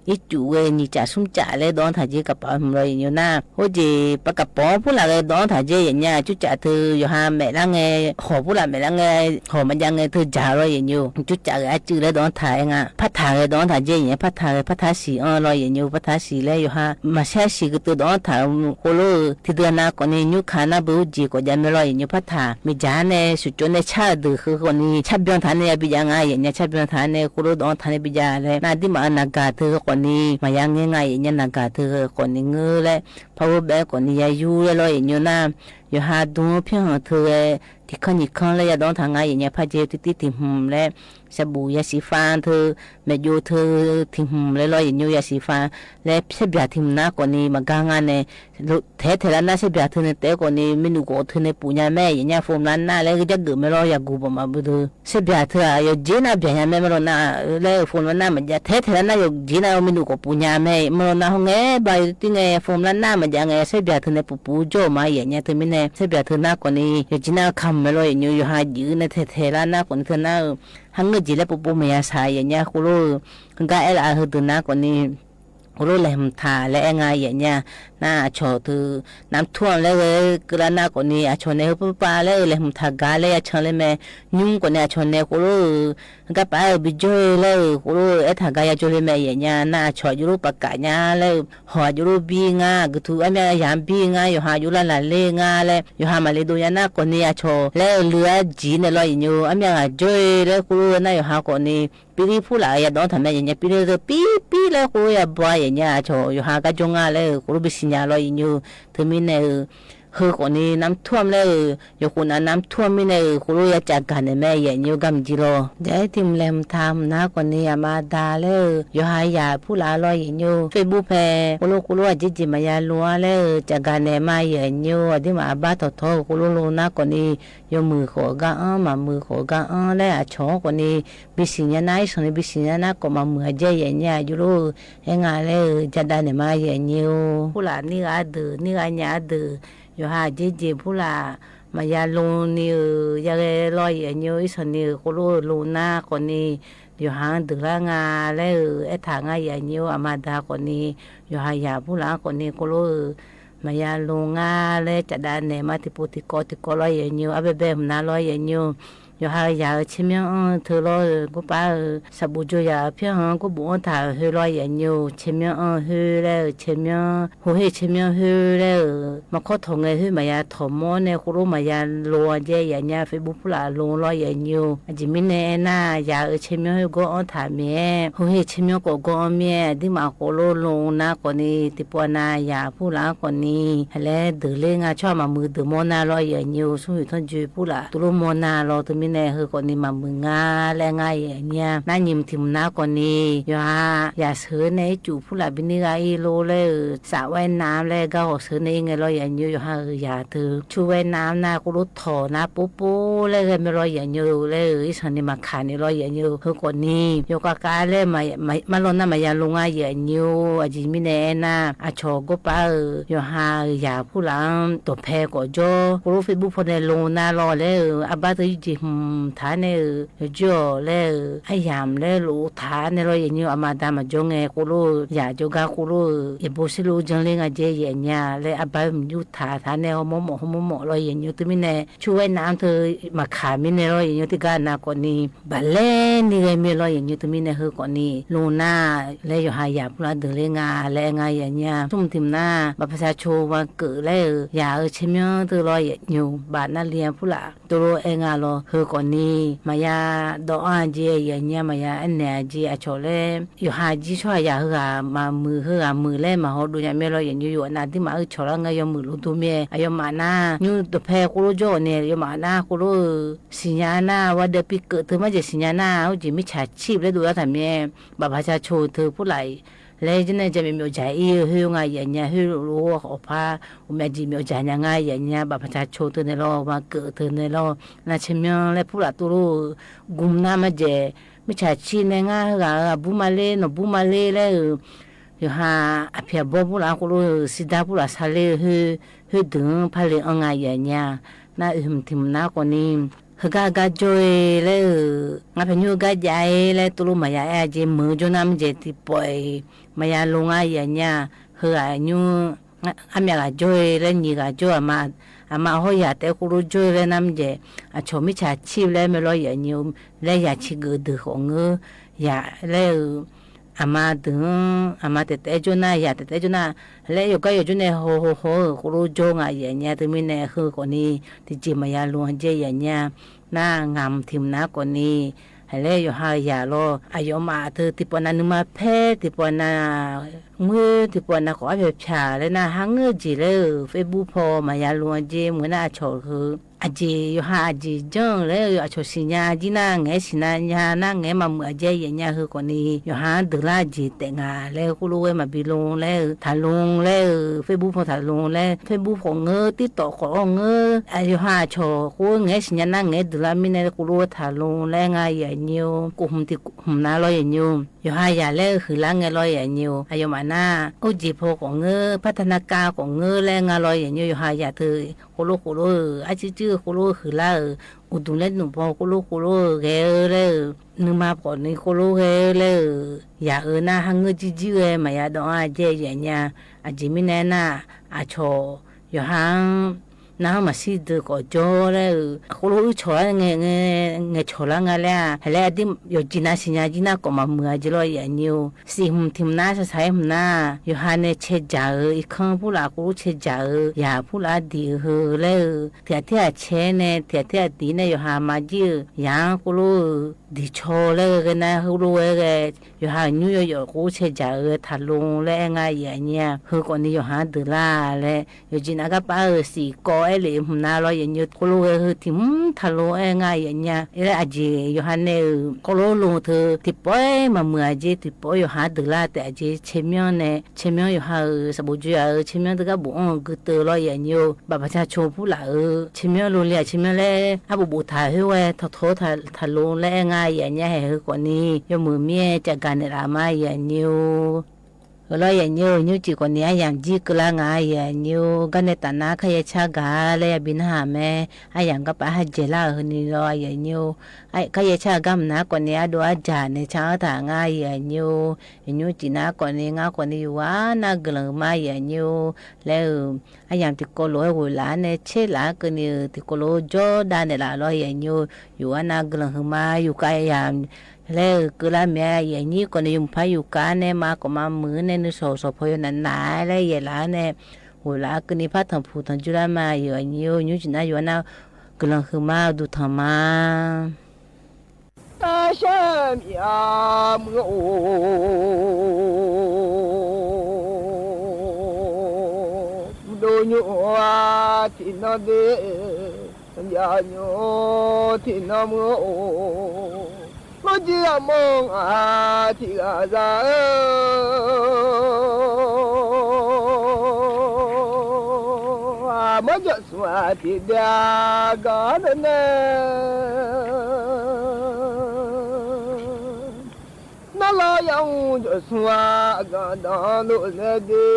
อีจูนี่จ่าซุ่มจ่าเลยดอนถ่ายเจกับปอมเลยอย่างเงี้ยน้าโหจีปากกระป๋องผู้หลาเลยดอนถ่ายเจอย่างเงี้ยจุจ่าเธออยู่หาแม่ละไงขอผู้หลาแม่ละไงขอมันยังไงเธอจ่าเลยอย่างเงี้ยจุจ่าอาจื้อเลยดอนถ่ายงะพัดถ่ายเลยดอนถ่ายเจอย่างเงี้ยพัดถ่ายสีเลยอย่างเงี้ยพัดถ่ายสีเลยอยู่หามาแช่สีก็ตัวดอนถ่ายโคโลที่เดือนหน้าคนนี้ยุคขาหน้าบูจีก็จะไม่รออย่างนี้พัฒนามีจานเนี่ยสุดจนในชาติคือคนนี้ชาติเบียงฐานเนี่ยบิยังไงอย่างเงี้ยชาติเบียงฐานเนี่ยคุณรู้ดอนฐานเนี่ยบิยังเลยน่าที่มานักการเธอคนนี้มายังง่ายอย่างเงี้ยนักการเธอคนนี้เงื้อเลยพาวเวอร์แบงคนนี้อายุเลยอย่างเงี้ยน่า อยู่หาดูเพียงเธอที่คนอีกคนเลยอย่าต้องทางไงอย่างเงี้ยพาเจติติถิ่มและสบู่ยาสีฟันเธอแม่ยูเธอถิ่มเลยลอยอย่างยาสีฟันและเสียบยาถิ่มหน้ากว่านี้มากางานเนี่ยแท้ๆแล้วน่าเสียบยาเธอในเตะกว่านี้ไม่รู้ก็เธอในปุญญาแม่อย่างเงี้ยโฟมนั้นน่าแล้วก็จะเกิดไม่รออยากกูประมาณบุตรเสียบยาเธออยู่จีน่าเบียร์แม่ไม่รอน่าแล้วโฟมนั้นน่ามันจะแท้ๆแล้วน่าอยู่จีน่าไม่รู้ก็ปุญญาแม่ไม่รอน่าห้องเงี้ยใบที่ไงโฟมนั้นน่ามันจะไงเสียบยาเธอในปูโจมาอย่างเงี้ยเธอไม่แน่เสียบยาเธอหน้ากว่านี้อยู่จีน่าคำไม่รออย่างอยู่หายืนในแท้ๆแล้วหน้ากว่านี้เธอหน้าหังเงินจีแล้วปูไม่ยาสายอย่างเงี้ยกูรู้ก็เอลอาเธอตัวหน้ากว่านี้กูรู้เลยมันทาและไงอย่างเงี้ยน่าชอถือน้ำท่วมแล้วกระนาคนนี้ชนเนี่ยปุ๊บปาเลยมันทากาเลยชนเลยแม่ยุ่งคนนี้ชนเนี่ยกูรู้ก็ไปบิจอยเลยกูรู้ทากายจเลยแม่อย่างเงี้ยน่าชออยู่รูปปากกาเนี่ยเลยหัวอยู่รูปบีงาก็ถือไอ้แม่ยามบีงาอยู่หาอยู่ละเลงาเลยอยู่หามาเลยดูยันน่าคนนี้ชอแล้วเรือจีนเลยอยู่ไอ้แม่จอยเลยกูรู้น่าอยู่หาคนนี้ปีนี้ผู้หลายอย่าต้องทำอย่างเงี้ยปีนี้ก็ปีแล้วกูอย่าบ่อยอย่างเงี้ยชออยู่หากระจงอะไรกูรู้บิสิญาลอยอยู่ถึงมีเนี่ยคือคนนี้น้ำท่วมเลยอยู่คนนั้นน้ำท่วมมีเนี่ยกูรู้อยากจัดการแม่อย่างอยู่กำจิโร่ได้ทิมเลมทำนะคนนี้มาดาเลยอยู่หายาผู้หลายลอยอยู่เฟซบุ๊กแพกูรู้ว่าจิมายาลัวเลยจัดการมาอย่างอยู่ที่มาบ้าทอทกูรู้นะคนนี้อยู่มือขอกางมามือขอกางเลยชอคนนี้บิสิญาณส่วนบิสิญาณก็มามือเจอย่างเงี้ยอยู่รู้ยังไงเลยจัดการมาอย่างอยู่ผู้หลานนี่อาดื้อนี่อาญาดื้ออยู่หาเจผู้ละมายาลูนี่ยาลอยอย่างนี้ส่วนนี้กูรู้ลูน่าคนนี้อยู่หาดื้อละงาแล้วทางอย่างนี้อามาดาคนนี้อยู่หายาผู้ละคนนี้กูรู้มายาลูงาแล้วจัดการเนี่ยมาติปุติโกลอยอย่างนี้อาเบมน่าลอยอย่างนี้อยู่หายาชิมยังเธอรอกูป้าสบู่จุยาเพียงกูบอกถ่ายเฮลอยอย่างนี้ชิมยังเฮแล้วชิมยังหัวเฮชิมยังเฮแล้วมาขอทงไงเฮมายาถมอเนี่ยกูรู้มายาโลเจอย่างเงี้ยเฟซบุ๊กละโลลอยอย่างนี้จิมินเนี่ยน่ายาชิมยังเฮก็ถ่ายเมียหัวเฮชิมยังก็เมียที่มาโคโลลงนะคนนี้ที่ปวนายาผู้ละคนนี้แล้วเดือดเลยงาชอบมามือเดือมอนาลอยอย่างนี้สู้อยู่ทั้งจุยผู้ละตัวมอนาลอตัวมิเนี่ยคือคนนี้มามืองาและง่ายอย่างเงี้ยน่ายิ้มทิมน้าคนนี้อย่าเสือในจู่ผู้หลับบินไงโลเลยสระว่ายน้ำเลยก็เสือในไงลอยอย่างนี้อยู่อย่าเธอช่วยว่ายน้ำนะกูรู้ถอนะปุ๊เลยไม่ลอยอย่างนี้เลยฉันนี่มาขานี่ลอยอย่างนี้คือคนนี้อยู่กับการเลยมาลงน้ำมาอย่าลงง่ายอย่างนี้อาจิมิเน่นะอาชอก็ป้าอยู่อย่าผู้หลังตัวแพ้ก็จ่อกูรู้เฟซบุ๊กพอในลงน้ารอเลยอาบ้าตัวจิฐานเนี่ยจ่อเลยไอ้ยามเลยรู้ฐานเนี่ยเราอย่างนี้อามาดามาจงเงกูรู้อย่าจงกากูรู้อย่าบุษรู้จังเลยงาเจียอย่างเงี้ยเลยอาบ้ามันอยู่ฐานเนี่ยหมอเราอย่างนี้ตัวมิเนี่ยช่วยน้ำเธอมาขามิเนี่ยเราอย่างนี้ที่การนาคนนี้บัลเล่นี่ไงมีเราอย่างนี้ตัวมิเนี่ยคือคนนี้ลูน่าเลยอยู่หายาพลาเดือดงาและงาอย่างเงี้ยทุ่มทิมหน้าบัพพชาโชวันเกิดเลยอย่าชิมยังตัวเราอย่างอยู่บาดนั่นเลี้ยงผู้ละตัวเองเราคือคนนี้มายาดออันเจียอย่างเงี้ยมายาอันเนี่ยจีอาโชเล่อยู่หาจีช่วยอย่าหือมามือหือมือเล่มาเขาดูอย่างเมื่อเราอย่างอยู่นาที่มาโชละไงยมือรู้ตัวเมียอายมาหน้ายูตัวแพ้กูรู้จ่อเนี่ยยมาหน้ากูรู้สิญญาหน้าว่าเดปิเกิดเธอไม่จะสิญญาหน้าเขาจีไม่ฉาชีพเลยดูแล้วทำเมียบัพพชาโชเธอผู้ไหลเลยจะเนี่ยจะมีมีใจหิวไงอย่างเงี้ยหิวรู้ว่าเขาพาอุเมจิมีใจยังไงอย่างเงี้ยบัพพชาโชเธอในรอมาเกิดเธอในรอน่าเชื่อมเลยผู้หลักตัวรู้กุมน้ามาเจไม่ใช่ชีนง่ายๆบุมาเล่นบุมาเล่เลยอยู่หาอภิบาลผู้หลักกูรู้สิดาผู้หลักสาเลหิวดึงพาเลงง่ายอย่างเงี้ยน่าทิมน้าคนนี้ฮกากาจอยเลยงาเป็นยูกาใจเลยตุลุมายาเอเจมือจนน้ำเจติปอยมายาลงง่ายอย่างเงี้ยคืออายุอามีกาจอยเลยนี่กาจอยมาหอยาแต่กูรู้จอยเลยน้ำเจชมมิชาชีพเลยไม่รออย่างนี้เลยอยากชิกดื้อของอยากเลยอามาดึงอามาแต่จนน่ะอยากแต่จนน่ะเลยอยู่ก็อยู่จนเนี่ยโหกูรู้จงอย่างเงี้ยถึงมีเนี่ยคือคนนี้ที่จีมายาลวงเจอย่างเงี้ยน่างามทิมนะคนนี้เลยอยู่หายาโลอายุมาเธอที่ปนันมาเพติปนา มือที่ปวดนะขอแบบชาเลยนะหังเงือจีเลยเฟซบุ๊กพอมายาลวงเจเหมือนน่าชอคืออาเจอยู่หาอาเจจังเลยอาชอสิญาจีน่าไงสินาญาน่าไงมาเมื่อเจยันยาคือคนนี้อยู่หาเดลาจีแต่งาเลยกูรู้ว่ามาบิลงเลยทาลงเลยเฟซบุ๊กพอทาลงเลยเฟซบุ๊กของเงือติดต่อของเงืออยู่หาชอกูไงสิญาน่าไงเดลามินเลยกูรู้ว่าทาลงเลยไงยันยูกูหุ่มที่หุ่มน่าลอยยันยูอยู่หายาเลยคือละไงลอยยันยูอายุมาหน้าอุจิโพของเงือพัฒนาการของเงือและไงลอยยันยูอยู่หายาเธอกูรู้อาจิกูรู้คือละอุดุเล่นหนุ่มพอกูรู้แกเลยนึกมาก่อนนี่กูรู้แกเลยอย่าหน้าหังเงยจีมายาดองอาเจยันยาอาจิมินน่าอาชออยู่หังน้ามาซีดก็จอเลยกูรู้ชอเงชอละไงล่ะแล้วดิอยู่จีน่าสิญาจีน่าก็มาเมื่อจะลอยยันยูสิหุ่มทิมน่าจะใช้หุ่มน่าอยู่หันเนี่ยเชจ่าอีกครั้งผู้ละกูรู้เชจ่าอย่าผู้ละดีเหอเลยเทียเชเนี่ยเทียดีเนี่ยอยู่หามาจียังกูรู้ดีชอเลยกันนะกูรู้เลยอยู่หานิวยอร์กกูเชจ่าทะลงเลยไงอย่างเงี้ยคือคนนี้อยู่หาเดล่าเลยอยู่จีน่าก็ป้าสีก็เลยหุ่มน่าลอยยันยูกูรู้คือทิมทะลงไงอย่างเงี้ยแล้วอาจีอยู่หันเนี่ยกูรู้ลงเธอที่ปอยมาเมื่อจีที่ปอยอยู่หาเดล่าแต่อาจีเชมิอนเนี่ยเชมิอนอยู่หาสบู่จุยเชมิอนตะกับบุ้งกูเตอลอยยันยูแบบประชาชนผู้หลาเชมิอนรู้เลยเชมิอนเลยอาบุถ่ายให้ไว้ทะลงเลยไงอย่างเงี้ยให้คนนี้ยมือเมียจากการในรามาอย่างยูก็เลยอย่างยูจีคนนี้อย่างจีกลางไงอย่างยูกันในตาหน้าขยะชากาเลยบินหาแม่ไออย่างก็ไปหาเจล่าคนนี้รออย่างยูไอขยะชากามน้าคนนี้ดูอาจารย์ในเช้าทางไงอย่างยูจีน้าคนนี้ง่าคนนี้ว่าน่ากลัวมาอย่างยูแล้วไออย่างที่โกโลหัวล้านเนี่ยเชล่าคนนี้ที่โกโลจอดานในลาลอยอย่างยูอยู่ว่าน่ากลัวมาอยู่ใกล้อย่างแล้วก็ละแม่อย่างนี้คนยุงพายุการเนี่ยมาก็มามือเนี่ยนึกโสพยนันหนาแล้วอย่างละเนี่ยหัวละก็นี่พัดทำผู้ทำจุฬามาอย่างนี้ยูจิน่าอยู่น่ากลังคือมาดูธรรมาตาช่างยามโอดูโยที่นเดยาโยที่นมโอมจีมองที่อาซามาจะสวัสดีดากาเนน่าลายังจะสวัสดีดาลุเนดี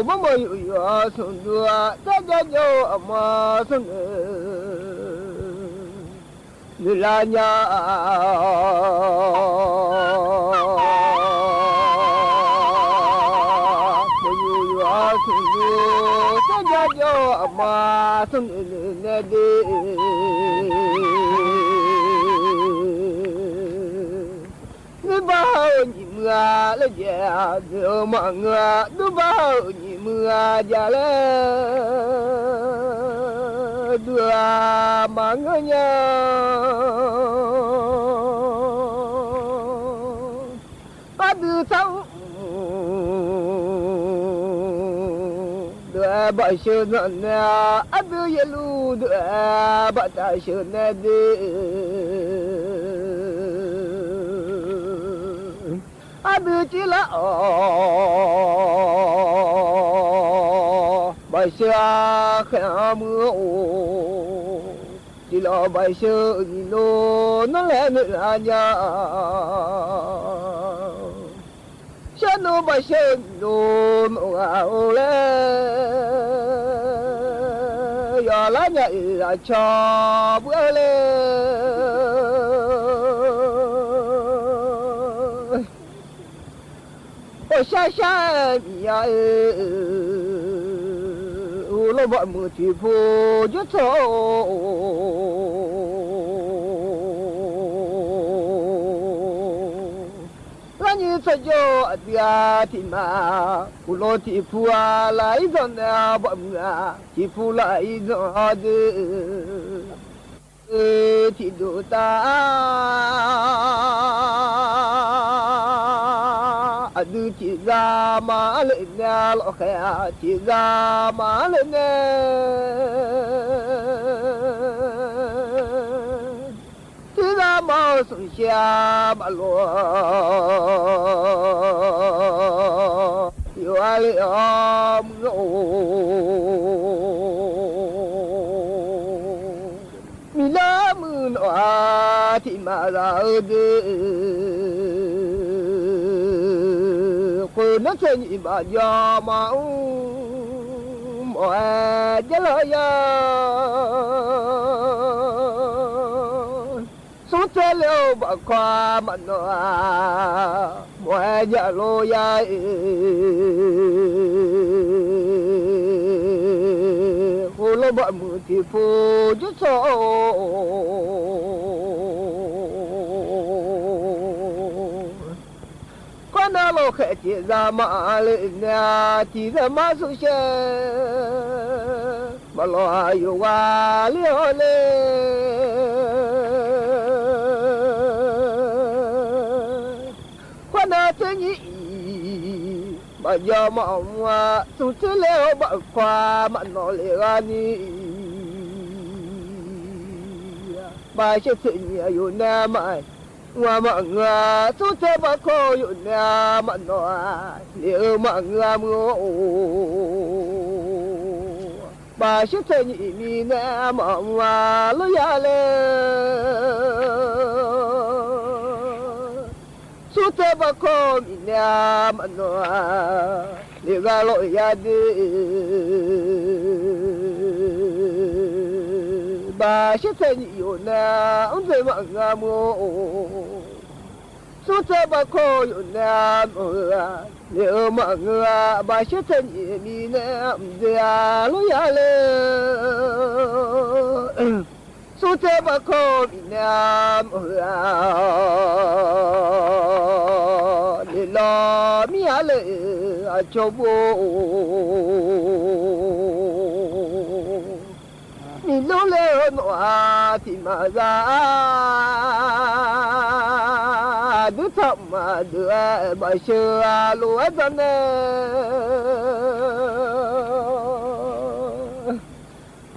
มมอยู่สุนดัวจะจะโยอามาสุนนิลาญามอยู่สุนดัวจะจะโยอามาสุนเนดีนิบ้านิเมื่อละเจ้าเดือมังนิบ้านิเมื่อจะละเดือมังยาอาดูสาวเดือบ่ชนันอาดูยลูเดือบ่ตาชนันดีอาดูจิละใบเสือขมือโอจิละใบเสือนิโลนั่นแหละนิรันดร์ฉันโนใบเสือนิโลโอเลยาละเนี่ยละชอบเลยโอชาชาอยาเราบ่มือที่พูดโตแล้วนี่จะโยอดีตที่มาผู้โลที่พูอะไรจนบ่มือที่พูอะไรจน ที่ดูตาดูที่กามาเลเนลโอเคที่กามาเลเนที่กามาสุชาบาลอยู่อะไรอ่ะมึงโอมีลามืนอาที่มาราดคนนั้นจะยิ่งบาดยามาหมอจะลายาสุดเลี้ยวบักความมันหมอจะลอยาโลบะมือที่ฟูจะโซก็น่าโลกที่จะมาเลน่าที่จะมาสุเชมาลอยอยู่ว่าเลี้ยวเลก็น่าจะยิ่งบาดยามาว่าสุดเลี้ยวบักความมันนอเลรานีบาเชตเนี่ยอยู่หน้าไม่ว่ามังอาสุดบักคออยู่หน้ามันนอเลี้ยวมังอาโมบาเชตเนี่ยมีหน้ามังว่าลุยาเลสุดบักคอมีหน้ามันนอเลี้ยวลุยาดีบาเชตเนี่ยอยู่หน้าอุ้งเจมังอาโมสุดบักคออยู่หน้ามังอาเลี้ยวมังอาบาเชตเนี่ยมีหน้าเดียลุยาเลสุดบักคอมีหน้ามังอาเลี้ยวมีอะไรอาจจะบ่มีโลเลโนอาที่มาซาดูทำมาดูบาเชื่อลูกจันเน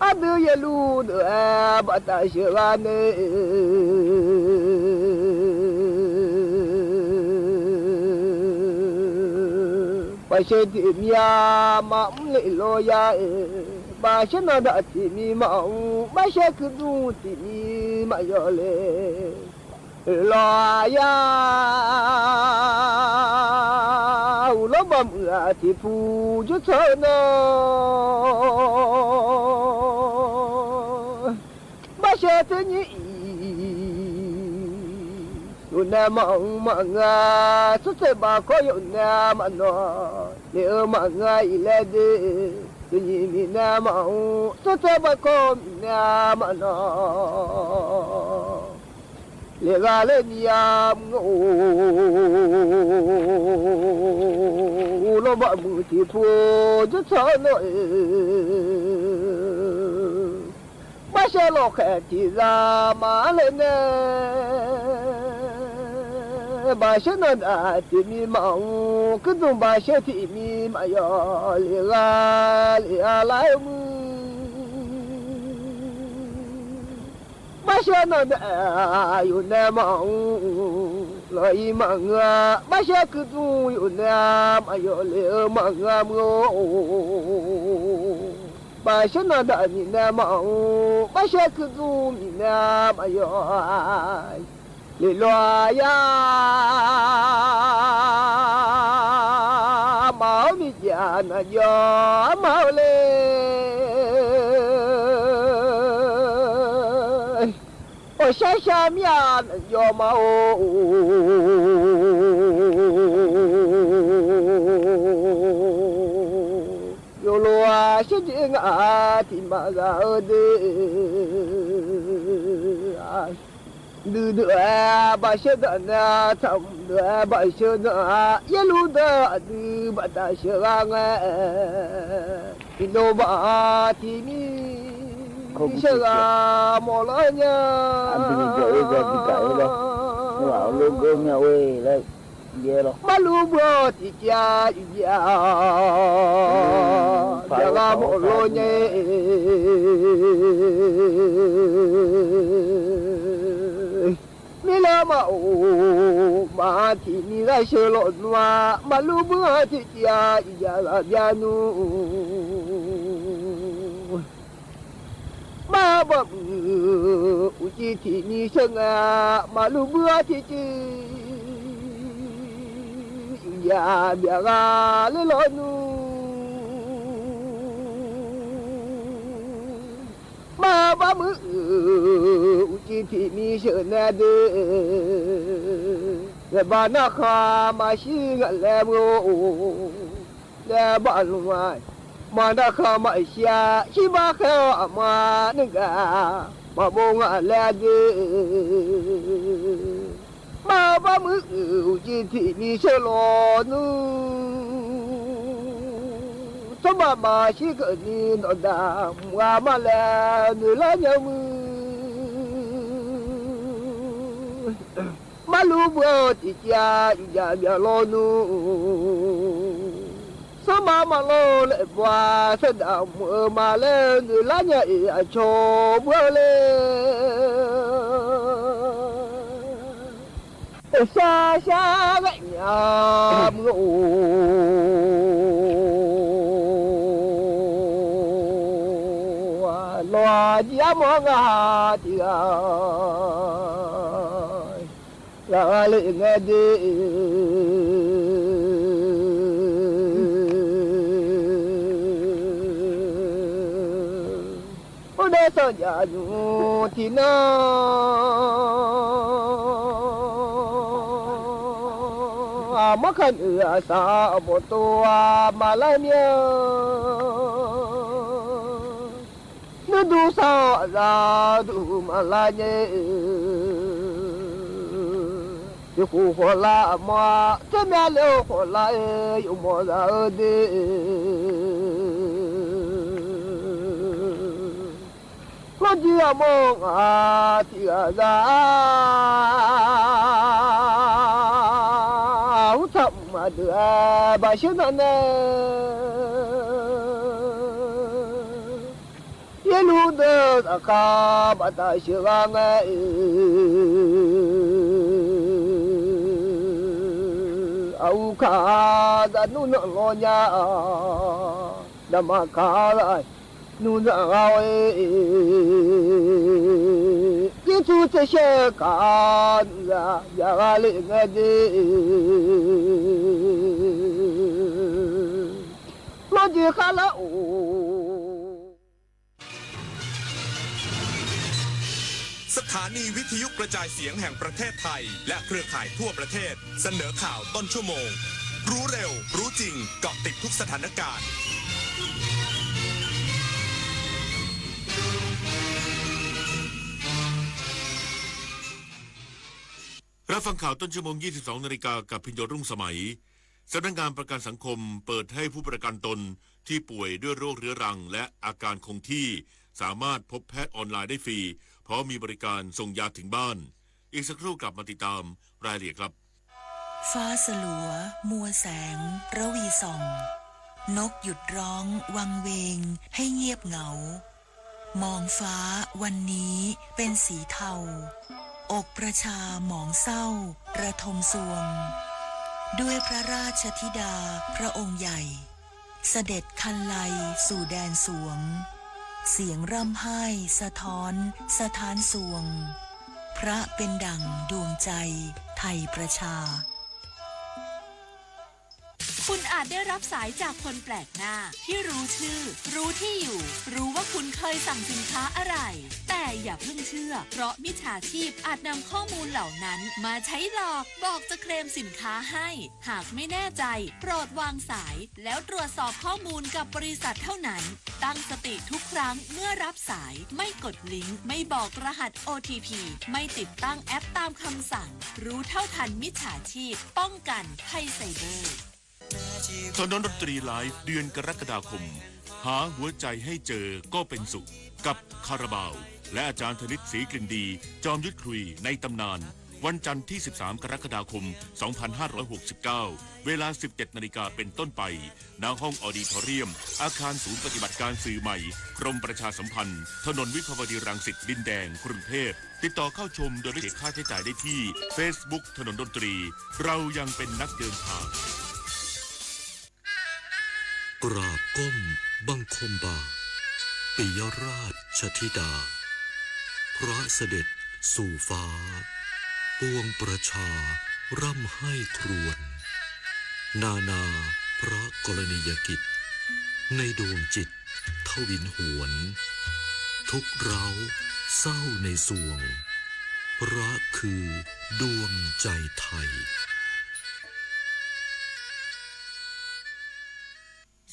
อดูยลูดูบัตรเชื่อเนบาเชื่อที่มีอามาเลโลยาบาเช่นนั้นที่มีมาบาเช่คือดูที่มีมาเยอะเลยลอยาอุลบะมือที่ฟูจุดเท่านั้นบาเช่ที่นี่อยู่ในมังอาสุดท้ายบาก็อยู่ในมันนอเลี้ยวมังอาอีเลดีนี่มีน้ำเอาสุดท้ายบักคอมีน้ำมันนอเลี้ยงอะไรนี่ยามงูโลบะมือที่ฟูจะเท่านั้นไม่ใช่โลกแค่ที่รามาเลยเนี่ยบาเช่นนั้นที่มีมาก็ต้องบาเช่ที่มีมาเยอะเลี้ยอะไรมือบาเช่นั้นอยู่ในมาลอยมังบาเช่ก็ต้องอยู่ในมาเยอะเลี้ยมังมือบาเช่นั้นมีในมาบาเช่ก็ต้องมีในมาเยอะลิลอยามามิจานะยอมาเลโอชาชามยานยอมาโอโยโลอาชิจิงอาทิมาซาเดดูดูบาเชดนาทำดูบาเชดยลูดาดูบัตรเชรังอินโนบาที่มี Bisa lah mulanya. Ambil jauh jadi kaya lah. Wah, logonya weh lah. Dia lah. Malu buat dia dia. Jangan mulanya. Mila mau mati ni rasa lona. Malu buat dia dia dia nu. Ma ba uji tini senga malu buat cici ya biara lelonu ma ba uji tini senga de lebana kha masih ngalemo lebalumai mana kama isya si bakal ama nega mabonga lagi ma ba mu uji ni selonu sama masih ke ni nda muamala nulanya mu malu buat dia dia lonu sama malo le bua sedang male nulanya ia boleh sa sa ganya mu lo dia mo nga dia la le ngade sa ja nu ti na ma khan sa bo to ma la mya nu du sa ra du ma la ne yu hu ho la ma te mya le ho la yu mo la de dia mong tiada utam ada basyana yelu de akab atashirang au ka da nu no lonya damakala nu na ai ki tu te she ka ya ya le ngade lo ji khala o สถานีวิทยุกระจายเสียงแห่งประเทศไทยและเครือข่ายทั่วประเทศเสนอข่าวต้นชั่วโมงรู้เร็วรู้จริงเกาะติดทุกสถานการณ์รับฟังข่าวต้นชั่วโมง 22 นาฬิกากับพิญโยรุ่งสมัยสำนักงานประกันสังคมเปิดให้ผู้ประกันตนที่ป่วยด้วยโรคเรื้อรังและอาการคงที่สามารถพบแพทย์ออนไลน์ได้ฟรีเพราะมีบริการส่งยาถึงบ้านอีกสักครู่กลับมาติดตามรายละเอียดครับฟ้าสลัวมัวแสงระวีส่องนกหยุดร้องวังเวงให้เงียบเหงามองฟ้าวันนี้เป็นสีเทาอกประชาหมองเศร้าระทมสวงด้วยพระราชธิดาพระองค์ใหญ่เสด็จคันไลสู่แดนสวงเสียงร่ำไห้สะท้อนสถานสวงพระเป็นดั่งดวงใจไทยประชา คุณอาจได้รับสายจากคนแปลกหน้าที่รู้ชื่อรู้ที่อยู่รู้ว่าคุณเคยสั่งสินค้าอะไรแต่อย่าเพิ่งเชื่อเพราะมิจฉาชีพอาจนำข้อมูลเหล่านั้นมาใช้หลอกบอกจะเคลมสินค้าให้หากไม่แน่ใจโปรดวางสายแล้วตรวจสอบข้อมูลกับบริษัทเท่านั้นตั้งสติทุกครั้งเมื่อรับสายไม่กดลิงก์ไม่บอกรหัส OTP ไม่ติดตั้งแอปตามคำสั่งรู้เท่าทันมิจฉาชีพป้องกันภัยไซเบอร์ถนนดนตรีไลฟ์เดือนกรกฎาคม หาหัวใจให้เจอก็เป็นสุขกับคาราบาวและอาจารย์ธนิตศรีกลิ่นดีจอมยุทธคุยในตำนานวันจันทร์ที่13กรกฎาคม2569เวลา 17 นาฬิกาเป็นต้นไปณห้องออดิทอเรียมอาคารศูนย์ปฏิบัติการสื่อใหม่กรมประชาสัมพันธ์ถนนวิภาวดีรังสิตดินแดงกรุงเทพติดต่อเข้าชมโดยไม่เสียค่าใช้จ่ายได้ที่ Facebook ถนนดนตรีเรายังเป็นนักเดินทางกราบก้มบังคมบาปิยราชธิดาพระเสด็จสู่ฟ้าปวงประชาร่ำให้ครวญนาพระกรณียกิจในดวงจิตทวินหวนทุกเร้าเศร้าในสวงรักคือดวงใจไทย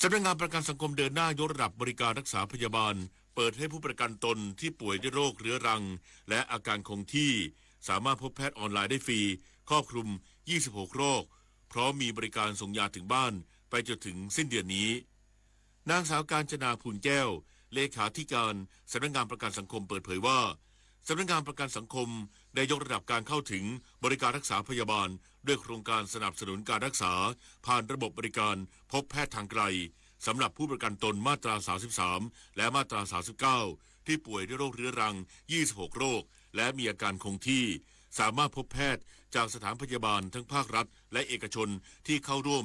สำนักงานประกันสังคมเดินหน้ายกระดับบริการรักษาพยาบาลเปิดให้ผู้ประกันตนที่ป่วยด้วยโรคเรื้อรังและอาการคงที่สามารถพบแพทย์ออนไลน์ได้ฟรีครอบคลุม26โรคพร้อมมีบริการส่งยาถึงบ้านไปจนถึงสิ้นเดือนนี้นางสาวกาญจนาภูลแก้วเลขาธิการสำนักงานประกันสังคมเปิดเผยว่าสำนักงานประกันสังคมได้ยกระดับการเข้าถึงบริการรักษาพยาบาลด้วยโครงการสนับสนุนการรักษาผ่านระบบบริการพบแพทย์ทางไกลสำหรับผู้ประกันตนมาตรา33และมาตรา39ที่ป่วยด้วยโรคเรื้อรัง26โรคและมีอาการคงที่สามารถพบแพทย์จากสถานพยาบาลทั้งภาครัฐและเอกชนที่เข้าร่วม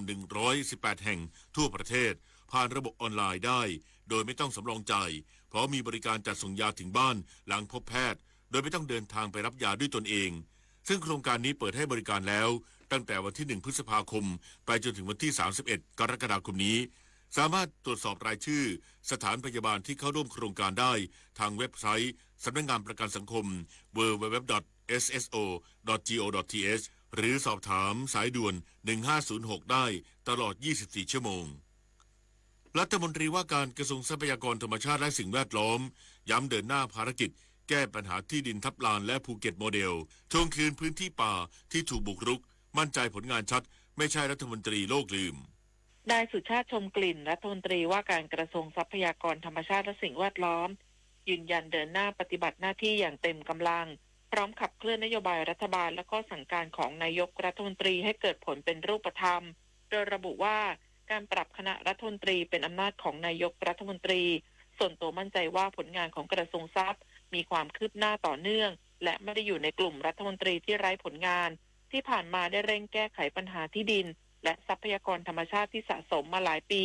118แห่งทั่วประเทศผ่านระบบออนไลน์ได้โดยไม่ต้องสำรองจ่ายเพราะมีบริการจัดส่งยาถึงบ้านหลังพบแพทย์โดยไม่ต้องเดินทางไปรับยาด้วยตนเองซึ่งโครงการนี้เปิดให้บริการแล้วตั้งแต่วันที่1พฤษภาคมไปจนถึงวันที่31กรกฎาคมนี้สามารถตรวจสอบรายชื่อสถานพยาบาลที่เข้าร่วมโครงการได้ทางเว็บไซต์สำนักงานประกันสังคม www.sso.go.th หรือสอบถามสายด่วน1506ได้ตลอด24ชั่วโมงรัฐมนตรีว่าการกระทรวงทรัพยากรธรรมชาติและสิ่งแวดล้อมย้ำเดินหน้าภารกิจแก้ปัญหาที่ดินทับลานและภูเก็ตโมเดลทวงคืนพื้นที่ป่าที่ถูกบุกรุกมั่นใจผลงานชัดไม่ใช่รัฐมนตรีโลกลืมนายสุชาติชมกลิ่นรัฐมนตรีว่าการกระทรวงทรัพยากรธรรมชาติและสิ่งแวดล้อมยืนยันเดินหน้าปฏิบัติหน้าที่อย่างเต็มกำลังพร้อมขับเคลื่อนนโยบายรัฐบาลและก็สั่งการของนายกรัฐมนตรีให้เกิดผลเป็นรูปธรรมโดยระบุว่าการปรับคณะรัฐมนตรีเป็นอำนาจของนายกรัฐมนตรีส่วนตัวมั่นใจว่าผลงานของกระทรวงทรัพย์มีความคืบหน้าต่อเนื่องและไม่ได้อยู่ในกลุ่มรัฐมนตรีที่ไร้ผลงานที่ผ่านมาได้เร่งแก้ไขปัญหาที่ดินและทรัพยากรธรรมชาติที่สะสมมาหลายปี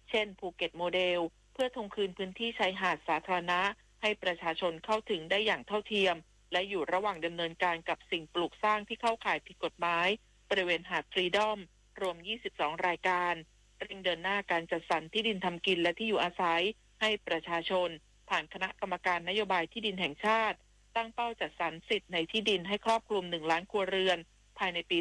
เช่นภูเก็ตโมเดลเพื่อทวงคืนพื้นที่ชายหาดสาธารณะให้ประชาชนเข้าถึงได้อย่างเท่าเทียมและอยู่ระหว่างดำเนินการกับสิ่งปลูกสร้างที่เข้าข่ายผิดกฎหมายบริเวณหาดฟรีดอมรวม22รายการเร่งเดินหน้าการจัดสรรที่ดินทำกินและที่อยู่อาศัยให้ประชาชนผ่านคณะกรรมการนโยบายที่ดินแห่งชาติตั้งเป้าจัดสรรสิทธิ์ในที่ดินให้ครอบคลุม1ล้านครัวเรือนภายในปี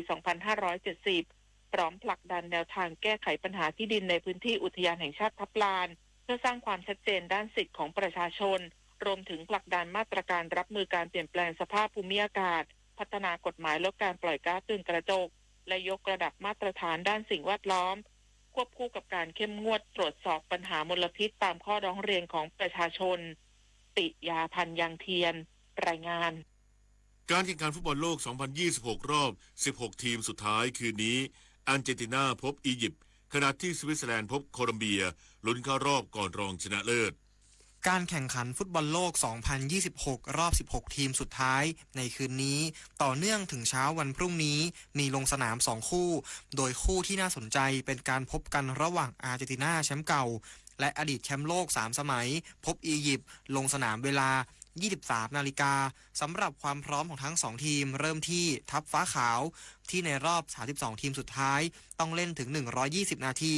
2570พร้อมผลักดันแนวทางแก้ไขปัญหาที่ดินในพื้นที่อุทยานแห่งชาติทับลานเพื่อสร้างความชัดเจนด้านสิทธิของประชาชนรวมถึงผลักดันมาตรการรับมือการเปลี่ยนแปลงสภาพภูมิอากาศพัฒนากฎหมายลดการปล่อยก๊าซเรือนกระจกและยกระดับมาตรฐานด้านสิ่งแวดล้อมควบคู่กับการเข้มงวดตรวจสอบปัญหามลพิษตามข้อร้องเรียนของประชาชนติยาพันธ์ยังเทียนรายงานการแข่งขันฟุตบอลโลก 2026 รอบ 16 ทีมสุดท้ายคืนนี้อาร์เจนตินาพบอียิปต์ขณะที่สวิตเซอร์แลนด์พบโคลอมเบียลุ้นเข้ารอบก่อนรองชนะเลิศการแข่งขันฟุตบอลโลก 2026 รอบ 16 ทีมสุดท้ายในคืนนี้ต่อเนื่องถึงเช้าวันพรุ่งนี้มีลงสนาม 2 คู่โดยคู่ที่น่าสนใจเป็นการพบกันระหว่างอาร์เจนตินาแชมป์เก่าและอดีตแชมป์โลก 3 สมัยพบอียิปต์ลงสนามเวลา 23 นาฬิกาสำหรับความพร้อมของทั้ง 2 ทีมเริ่มที่ทัพฟ้าขาวที่ในรอบ 32 ทีมสุดท้ายต้องเล่นถึง 120 นาที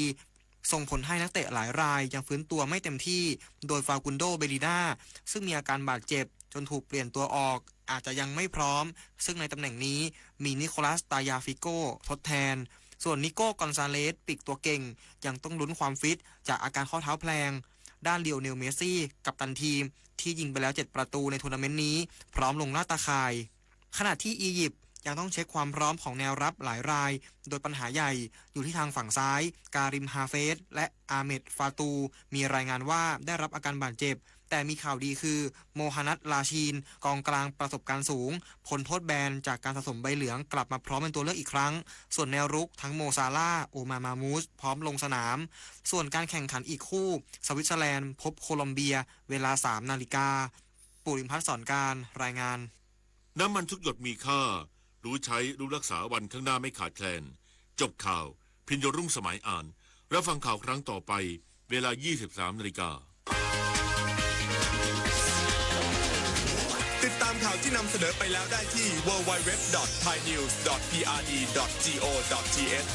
ส่งผลให้นักเตะหลายรายยังฟื้นตัวไม่เต็มที่โดยฟากุนโดเบลิน่าซึ่งมีอาการบาดเจ็บจนถูกเปลี่ยนตัวออกอาจจะยังไม่พร้อมซึ่งในตำแหน่งนี้มีนิโคลัสตายาฟิโกทดแทนส่วนนิโก้กอนซาเลสปีกตัวเก่งยังต้องลุ้นความฟิตจากอาการข้อเท้าแพลงด้านเลียวเนลเมสซี่กัปตันทีมที่ยิงไปแล้ว7ประตูในทัวร์นาเมนต์นี้พร้อมลงหน้าตาข่ายขณะที่อียิปต์ ยังต้องเช็คความพร้อมของแนวรับหลายรายโดยปัญหาใหญ่อยู่ที่ทางฝั่งซ้ายการิมฮาเฟสและอาเมดฟาตูมีรายงานว่าได้รับอาการบาดเจ็บแต่มีข่าวดีคือโมฮานัดลาชีนกองกลางประสบการณ์สูงพ้นโทษแบนจากการสะสมใบเหลืองกลับมาพร้อมเป็นตัวเลือกอีกครั้งส่วนแนวรุกทั้งโมซาลาโอมามูสพร้อมลงสนามส่วนการแข่งขันอีกคู่สวิตเซอร์แลนด์พบโคลอมเบียเวลา 3 นาฬิกาปุริมพัฒน์สอนการรายงานน้ำมันทุกหยดมีค่ารู้ใช้รู้รักษาวันข้างหน้าไม่ขาดแคลนจบข่าวพิญญรุ่งสมัยอ่านรับฟังข่าวครั้งต่อไปเวลา 23 นาฬิกาติดตามข่าวที่นำเสนอไปแล้วได้ที่ www.thainews.prd.go.th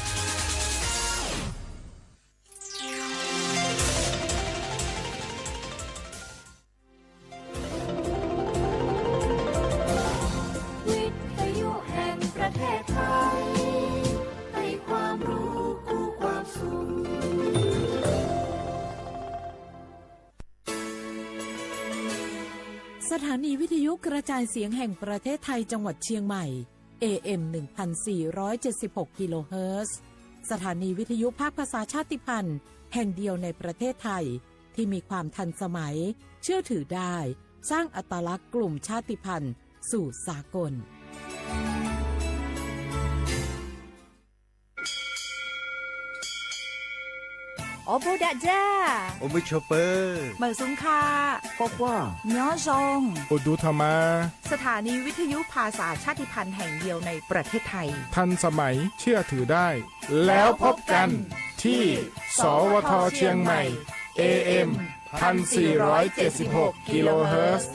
วิทยุแห่งประเทศไทยให้ความรู้คู่ความสุขสถานีวิทยุกระจายเสียงแห่งประเทศไทยจังหวัดเชียงใหม่ AM 1476 กิโลเฮิรตซ์สถานีวิทยุภาคภาษาชาติพันธุ์แห่งเดียวในประเทศไทยที่มีความทันสมัยเชื่อถือได้สร้างอัตลักษณ์กลุ่มชาติพันธุ์สู่สากลโอโบดะจ้า โอมิชเปอร์ เหมอซุงคา ก็ว่า ย้อซง อุดูธรรมา สถานีวิทยุภาษาชาติพันธุ์แห่งเดียวในประเทศไทยทันสมัยเชื่อถือได้แล้วพบกันที่สวทเชียงใหม่ AM 1476 กิโลเฮิรตซ์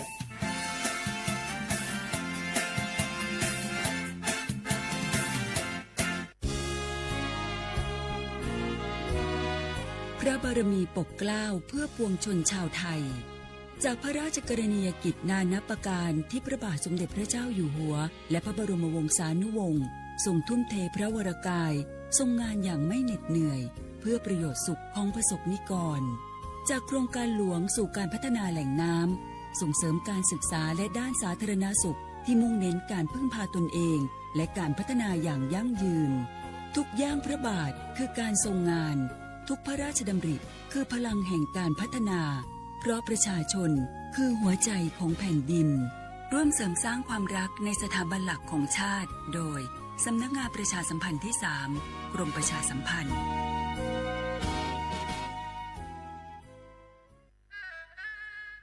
พระบารมีปกเกล้าเพื่อปวงชนชาวไทยจากพระราชกรณียกิจนานับประการที่พระบาทสมเด็จพระเจ้าอยู่หัวและพระบรมวงศานุวงศ์ทรงทุ่มเทพระวรกายทรงงานอย่างไม่เหน็ดเหนื่อยเพื่อประโยชน์สุขของประสบนิกรจากโครงการหลวงสู่การพัฒนาแหล่งน้ำส่งเสริมการศึกษาและด้านสาธารณสุขที่มุ่งเน้นการพึ่งพาตนเองและการพัฒนาอย่างยั่งยืนทุกย่างพระบาทคือการทรงงานทุกพระราชดำริคือพลังแห่งการพัฒนาเพราะประชาชนคือหัวใจของแผ่นดินร่วมเสริมสร้างความรักในสถาบันหลักของชาติโดยสำนักงานประชาสัมพันธ์ที่ 3 กรมประชาสัมพันธ์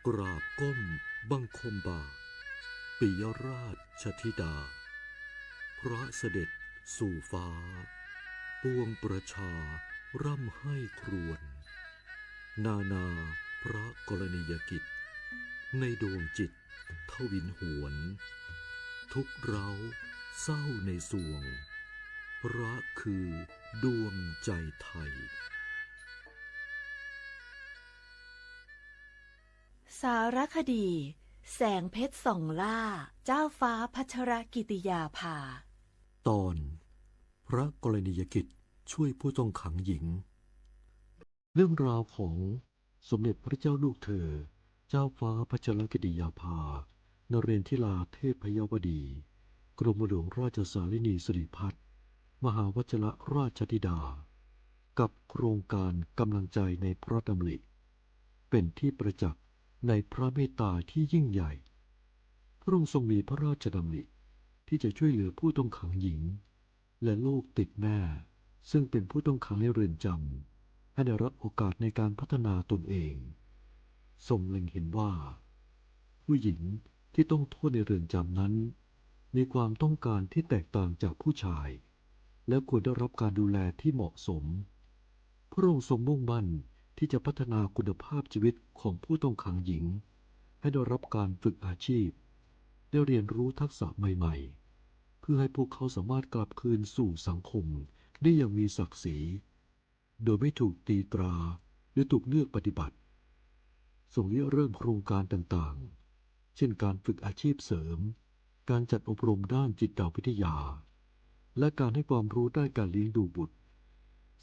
กราบก้มบังคมบาทปิยราชธิดาพระเสด็จสู่ฟ้าปวงประชาร่ำให้ครวญนานาพระกรณียกิจในดวงจิตทวินหวนทุกเราเศร้าในสวงพระคือดวงใจไทยสารคดีแสงเพชรส่องล่าเจ้าฟ้าพัชรกิติยาภาตอนพระกรณียกิจช่วยผู้ต้องขังหญิงเรื่องราวของสมเด็จพระเจ้าลูกเธอเจ้าฟ้าพัชรกิติยาภานเรนทิราเทพยวดีกรมหลวงราชสารินีสิริพัฒน์มหาวชิรราชธิดากับโครงการกำลังใจในพระดำริเป็นที่ประจักษ์ในพระเมตตาที่ยิ่งใหญ่พระองค์ทรงมีพระราชดำริที่จะช่วยเหลือผู้ต้องขังหญิงและลูกติดแม่ซึ่งเป็นผู้ต้องขังในเรือนจำให้ได้รับโอกาสในการพัฒนาตนเองทรงเล็งเห็นว่าผู้หญิงที่ต้องโทษในเรือนจำนั้นมีความต้องการที่แตกต่างจากผู้ชายและควรได้รับการดูแลที่เหมาะสมพระองค์ทรงมุ่งมั่นที่จะพัฒนาคุณภาพชีวิตของผู้ต้องขังหญิงให้ได้รับการฝึกอาชีพได้เรียนรู้ทักษะใหม่ๆเพื่อให้พวกเขาสามารถกลับคืนสู่สังคมได้อย่างมีศักดิ์ศรีโดยไม่ถูกตีตราหรือถูกเลือกปฏิบัติทรงเริ่มโครงการต่างๆเช่นการฝึกอาชีพเสริมการจัดอบรมด้านจิตวิทยาและการให้ความรู้ด้านการเลี้ยงดูบุตร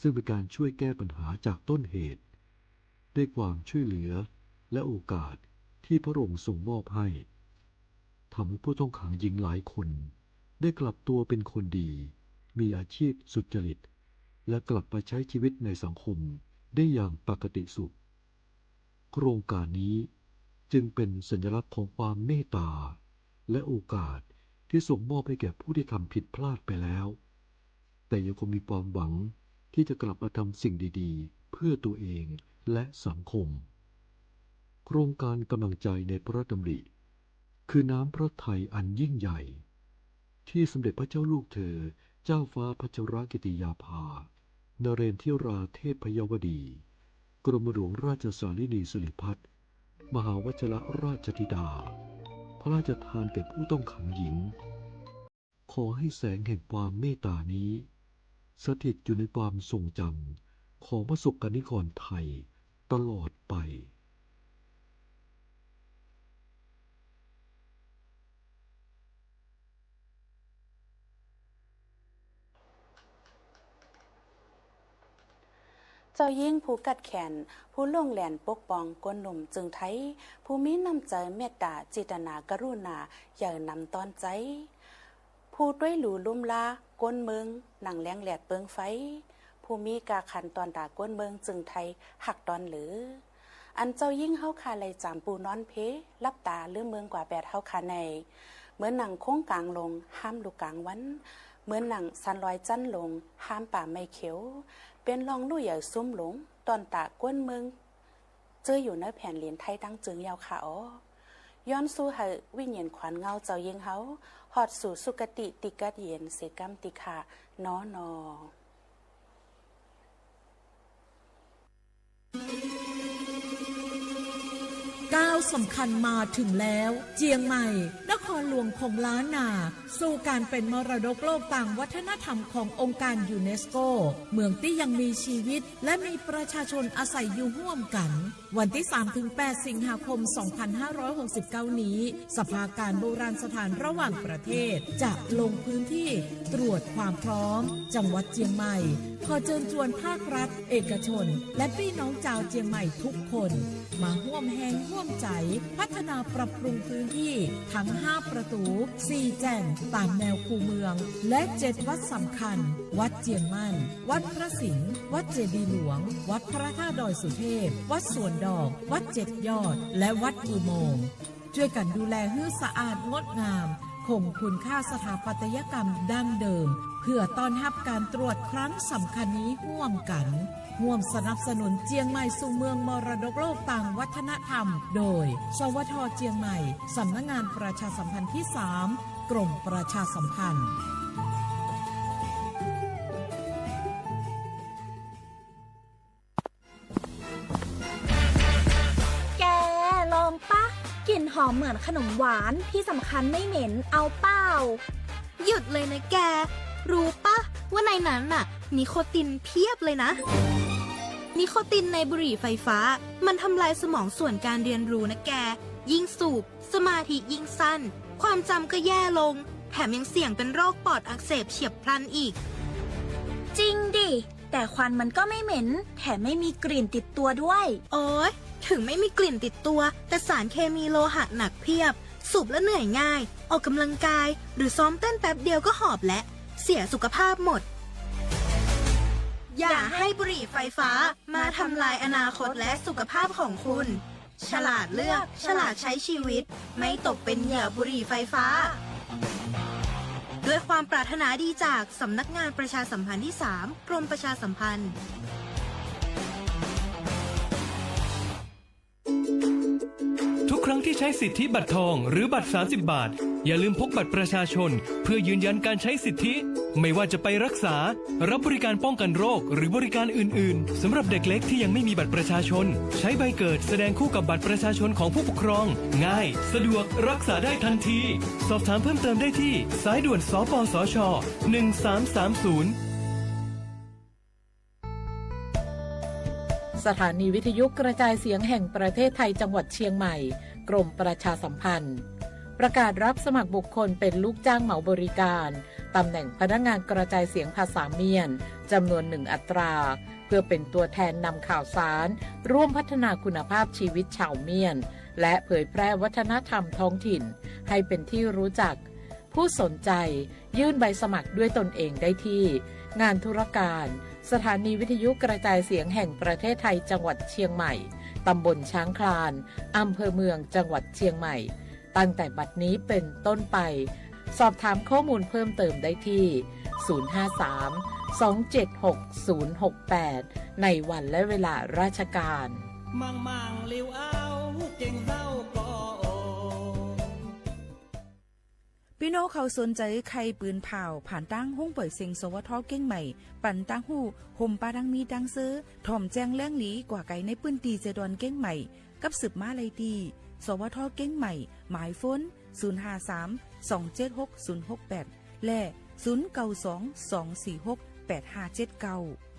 ซึ่งเป็นการช่วยแก้ปัญหาจากต้นเหตุด้วยความช่วยเหลือและโอกาสที่พระองค์ทรงมอบให้ทำให้ผู้ต้องขังหญิงหลายคน ได้กลับตัวเป็นคนดี มีอาชีพสุจริต และกลับมาใช้ชีวิตในสังคมได้อย่างปกติสุขโครงการนี้จึงเป็นสัญลักษณ์ของความเมตตาและโอกาสที่ส่งมอบให้แก่ผู้ที่ทำผิดพลาดไปแล้วแต่ยังคงมีความหวังที่จะกลับมาทำสิ่งดีๆเพื่อตัวเองและสังคมโครงการกำลังใจในพระดำริคือน้ำพระทัยอันยิ่งใหญ่ที่สมเด็จพระเจ้าลูกเธอเจ้าฟ้าพัชรกิติยาภานเรนทิราเทพยวดีกรมหลวงราชสารินีสิริพัฒน์มหาวชิรราชธิดาพระราชทานแก่ผู้ต้องขังหญิงขอให้แสงแห่งความเมตตานี้สถิตอยู่ในความทรงจำของประสบกนิกรไทยตลอดไปเจ้ายิ่งผู้กัดแขนผู้ล่วงแหลนปกป้องกวนหนุ่มจึงไทยผู้มีน้ำใจเมตตาจิตนากรุณาอย่านำตอนใจผู้ด้วยหลูลุ่มลากวนเมืองหนังแหลงแหลดเปิงไฟผู้มีกาขันตอนด่ากวนเมืองจึงไทยหักตอนหรืออันเจ้ายิ่งเฮาคาไลจามปูนอนเพลับตาเลื่อเมืองกว่าแปดเฮาคาในเหมือนหนังโค้งกลางลงห้ามลูกกลางวันเหมือนหนังสันลอยจันลงห้ามป่าไม่เขียวเป็นลองลู่ใหญ่ซุ้มหลงตอนตะก้นเมืองเจออยู่ในแผ่นเหรียญไทยตั้งจึงยาวขาอ๋อย้อนสู้ให้วิญญาณขวัญเงาเจ้ายิงเฮาหอดสู่สุกติติกัดเย็นเสกรรมติขานอนอก้าวสำคัญมาถึงแล้วเจียงใหม่นครหลวงของล้านนาสู่การเป็นมรดกโลกต่างวัฒนธรรมขององค์การยูเนสโกเมืองที่ยังมีชีวิตและมีประชาชนอาศัยอยู่ร่วมกันวันที่ 3-8 สิงหาคม 2569 นี้สภาการโบราณสถานระหว่างประเทศจะลงพื้นที่ตรวจความพร้อมจังหวัดเจียงใหม่ขอเชิญชวนภาครัฐเอกชนและพี่น้องชาวเจียงใหม่ทุกคนมาร่วมแรงร่วมใจพัฒนาปรับปรุงพื้นที่ทั้ง5ประตู4แจ่งตามแนวคูเมืองและ7วัดสำคัญวัดเจียงมั่นวัดพระสิงห์วัดเจดีย์หลวงวัดพระธาตุดอยสุเทพวัดสวนดอกวัด7ยอดและวัดอุโมงค์ช่วยกันดูแลให้สะอาดงดงามคงคุณค่าสถาปัตยกรรมดั้งเดิมเพื่อต้อนรับการตรวจครั้งสำคัญนี้ร่วมกันร่วมสนับสนุนเจียงใหม่สู่เมืองมรดกโลกต่างวัฒนธรรมโดยสวท.เจียงใหม่สำนักงานประชาสัมพันธ์ที่3กรมประชาสัมพันธ์แกลองปะกลิ่นหอมเหมือนขนมหวานที่สำคัญไม่เหม็นเอาเปล่าหยุดเลยนะแกรู้ปะว่าในนั้นน่ะนิโคตินเพียบเลยนะนิโคตินในบุหรี่ไฟฟ้ามันทำลายสมองส่วนการเรียนรู้นะแกยิ่งสูบสมาธิยิ่งสั้นความจำก็แย่ลงแถมยังเสี่ยงเป็นโรคปอดอักเสบเฉียบพลันอีกจริงดิแต่ควันมันก็ไม่เหม็นแถมไม่มีกลิ่นติดตัวด้วยโอ๊ยถึงไม่มีกลิ่นติดตัวแต่สารเคมีโลหะหนักเพียบสูบแล้วเหนื่อยง่ายออกกำลังกายหรือซ้อมเต้นแป๊บเดียวก็หอบและเสียสุขภาพหมดอย่าให้บุหรี่ไฟฟ้ามาทำลายอนาคตและสุขภาพของคุณฉลาดเลือกฉลาดใช้ชีวิตไม่ตกเป็นเหยื่อบุหรี่ไฟฟ้าด้วยความปรารถนาดีจากสำนักงานประชาสัมพันธ์ที่3กรมประชาสัมพันธ์ทุกครั้งที่ใช้สิทธิบัตรทองหรือบัตร30 บาทอย่าลืมพกบัตรประชาชนเพื่อยืนยันการใช้สิทธิไม่ว่าจะไปรักษารับบริการป้องกันโรคหรือบริการอื่นๆสำหรับเด็กเล็กที่ยังไม่มีบัตรประชาชนใช้ใบเกิดแสดงคู่กับบัตรประชาชนของผู้ปกครองง่ายสะดวกรักษาได้ทันทีสอบถามเพิ่มเติมได้ที่สายด่วนสปสช1330สถานีวิทยุกระจายเสียงแห่งประเทศไทยจังหวัดเชียงใหม่กรมประชาสัมพันธ์ประกาศรับสมัครบุคคลเป็นลูกจ้างเหมาบริการตำแหน่งพนักงานกระจายเสียงภาษาเมียนจำนวน1อัตราเพื่อเป็นตัวแทนนำข่าวสารร่วมพัฒนาคุณภาพชีวิตชาวเมียนและเผยแพร่วัฒนธรรมท้องถิ่นให้เป็นที่รู้จักผู้ ผู้สนใจยื่นใบสมัครด้วยตนเองได้ที่งานธุรการสถานีวิทยุกระจายเสียงแห่งประเทศไทยจังหวัดเชียงใหม่ตำบลช้างคลานอำเภอเมืองจังหวัดเชียงใหม่ตั้งแต่บัดนี้เป็นต้นไปสอบถามข้อมูลเพิ่มเติมได้ที่053-276-068ในวันและเวลาราชการมังลิวเอาเก่งเศร้าก็พี่น้องเขาสนใจใครปืนเผาผ่านตั้งห้องปล่อยเสียงสวทเก้งใหม่ปั่นตั้งหูห่มปลาดังมีดังซื้อถ่อมแจ้งแล้งหลีกว่าไก่ในปืนตีเจดอนเก้งใหม่กับสืบมาเลยดีสวทเก้งใหม่หมายฟ้น053-276-068และ092-246-8579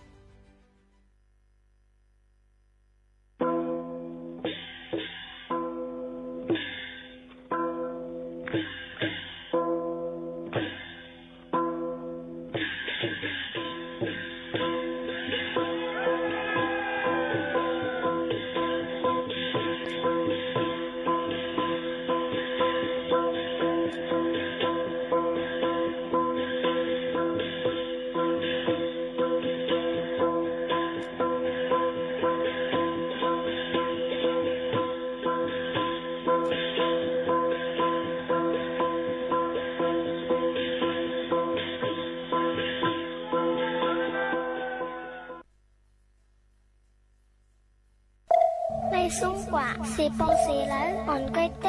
鬆話是幫是佬戇居爹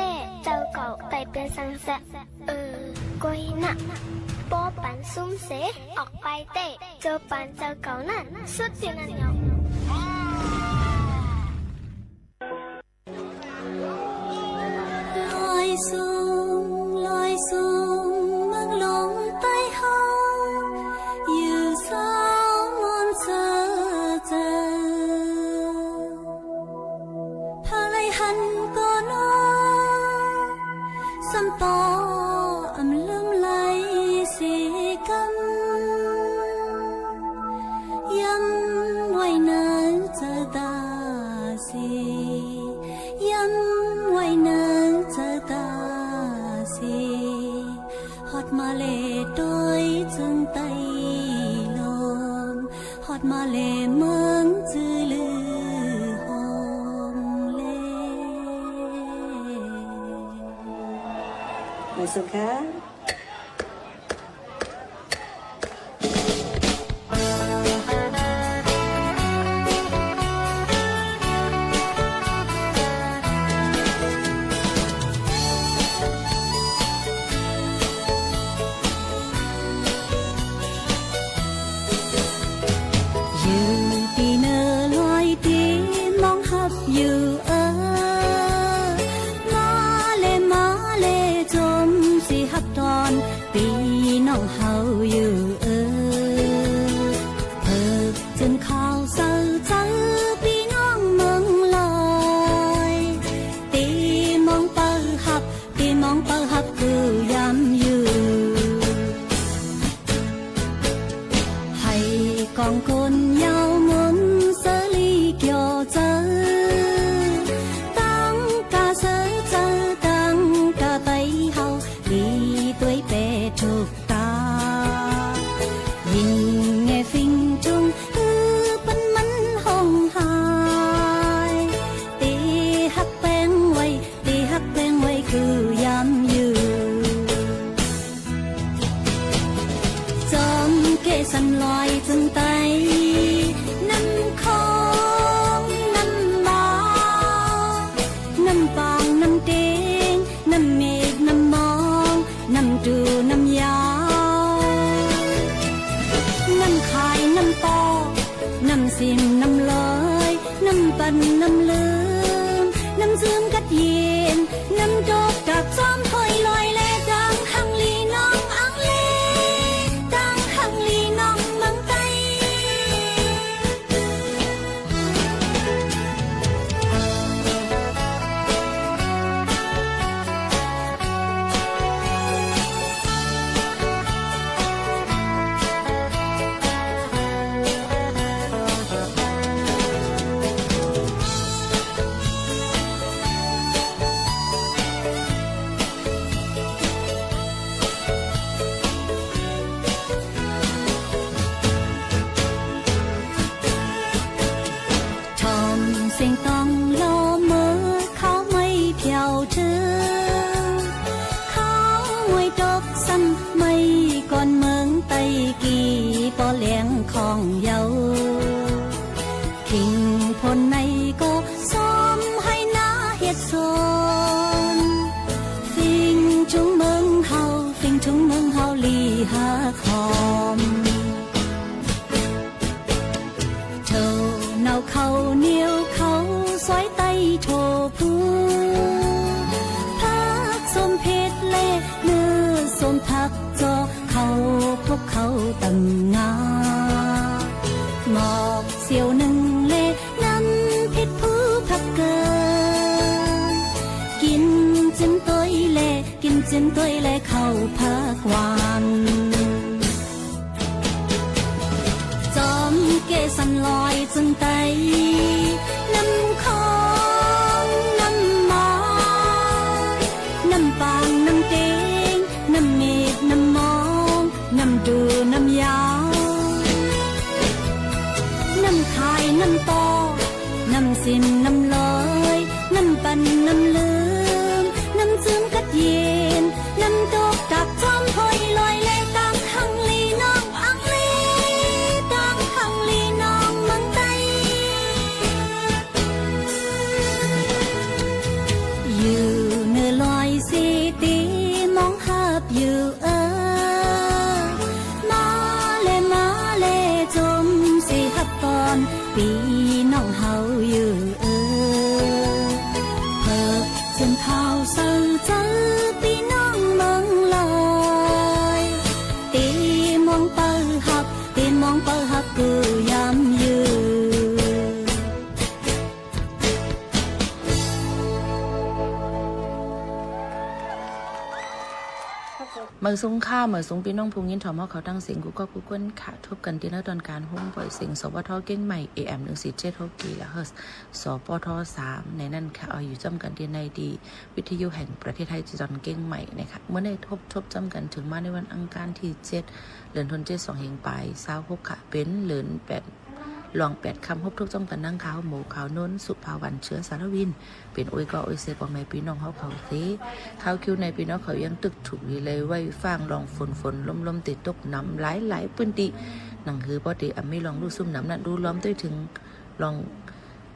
就舊大變生石貴啦波板鬆寫惡拜爹做扮就舊啦出電人有ลอยสูงลอยสูงเมืองลงใต้ห้องอยู่สองมนเธอเจอหันก็นอสัมปออำลืมไหลสีกำยำไว้นานจะตาสียำไว้นานจะตาสีฮอดมาเลดอยจึงไตลมฮอดมาเลเมืองจือลือสุขาอยู่ตีเนอลอยตีมองหับอยู่มาเลจมสิหับตอ เขามวยดอกซ้ำไม่ก่อนเมืองไตกี่ปอเลี้ยงของเยาคิงพลในก็ซ้อมให้นาเฮ็ดสนฟิงจุงเมืองเฮาฟิงจุงเมืองเฮาลีหาคอมเท่าเนาเขาเหนียวเขาซอยไตโทผู้พักสมเพชรเล่เนื้อสมทักจอเขาพบเขาตังงาหมอกเสียวหนึ่งเล่นั้นพิษผู้พักเกินกินจิ้มตัวเล่กินจิ้มตัวเล่เข้าพักวันจอมเกสันลอยจึงไตน้ำของน้ำมอน้ำปางน้ำเต็งน้ำเมฆน้ำมองน้ำดูน้ำยาวน้ำคายน้ำตอน้ำสินน้ำลอยน้ำปันน้ำลืมน้ำซึมกัดเย็นน้ำตกตักจอมพอยลอยเลยตามหังลีน้องอังลีตามหังลีน้องเมืองไตอยู่เนื้อลอยสีตีมองหับอยู่มาเลจมสีหับตอนปีน้องเฮาอยู่เพิกจนเท้าเศร้าเจอปีน้องเมืองลอยตีมองเปิหับตีมองเปิหับกูยำอยู่ เมื่อสูงข้าวเมื่อสูงพี่น้องพุงยินถอมเขาตั้งเสียงกูก็กูก้นขาทบกันที่หน้าตอนการหุ้มปล่อยเสียงสวทเก่งใหม่ AM 147 กิโลเฮิรตซ์สปท3ในนั้นค่ะเอาอยู่จำกันที่ในดีวิทยุแห่งประเทศไทยจิตอนเก่งใหม่นะคะเมื่อในทบจำกันถึงมาในวันอังคารที่7เดือนธันวาคม2แห่งปลาย26ค่ะเป็นเดือน8ลอง8คำพบทุกจำกันนั่งขาวหมูขาวน้นสุภาวันเชื้อสารวินเป็นอวยก็อวยเสกว่าแม่พี่น้องเขาเสข้าวคิวในพี่น้องเขายังตึกถูกเลยไว้ฟังลองฝนลมติดตกน้ำหลายปืนติหนังคือปกติไม่ลองดูซุ่มน้ำนั่นดูล้อมด้วยถึงลอง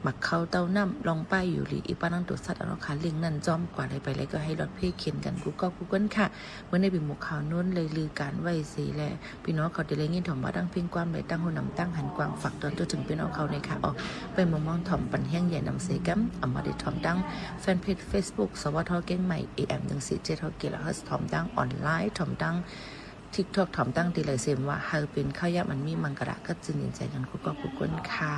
หมักเข้าเต้าน้ำลองป้ายอยู่หรืออีป้านั่งตัวสัตว์เอาขาลิงนั่นจอมกว่าอะไรไปเลยก็ให้รถเพ่เข็นกันกูก็กูก้นค่ะเมื่อในปีหมกขาวน้นเลยลือการไหวสีแลพี่น้องเขาจะเลยยินถ่อมว่าตั้งเพ่งความเลยตั้งหัวนำตั้งหันกวางฝักตอนตัวถึงพี่น้องเขาในค่ะออกไปมองถ่อมปันแห้งใหญ่นำเสกัมเอามาได้ถ่อมตั้งแฟนเพจ Facebook สวทเก่งใหม่ AM 147กิโลเฮิรตซ์ถ่อมตั้งออนไลน์ถ่อมตั้งTikTok ถ่อมตั้งตีเลยเซมว่าเฮาเป็นข้าวยามันมีมังกระก็จึงยินใจกันกูก็กูก้นค่ะ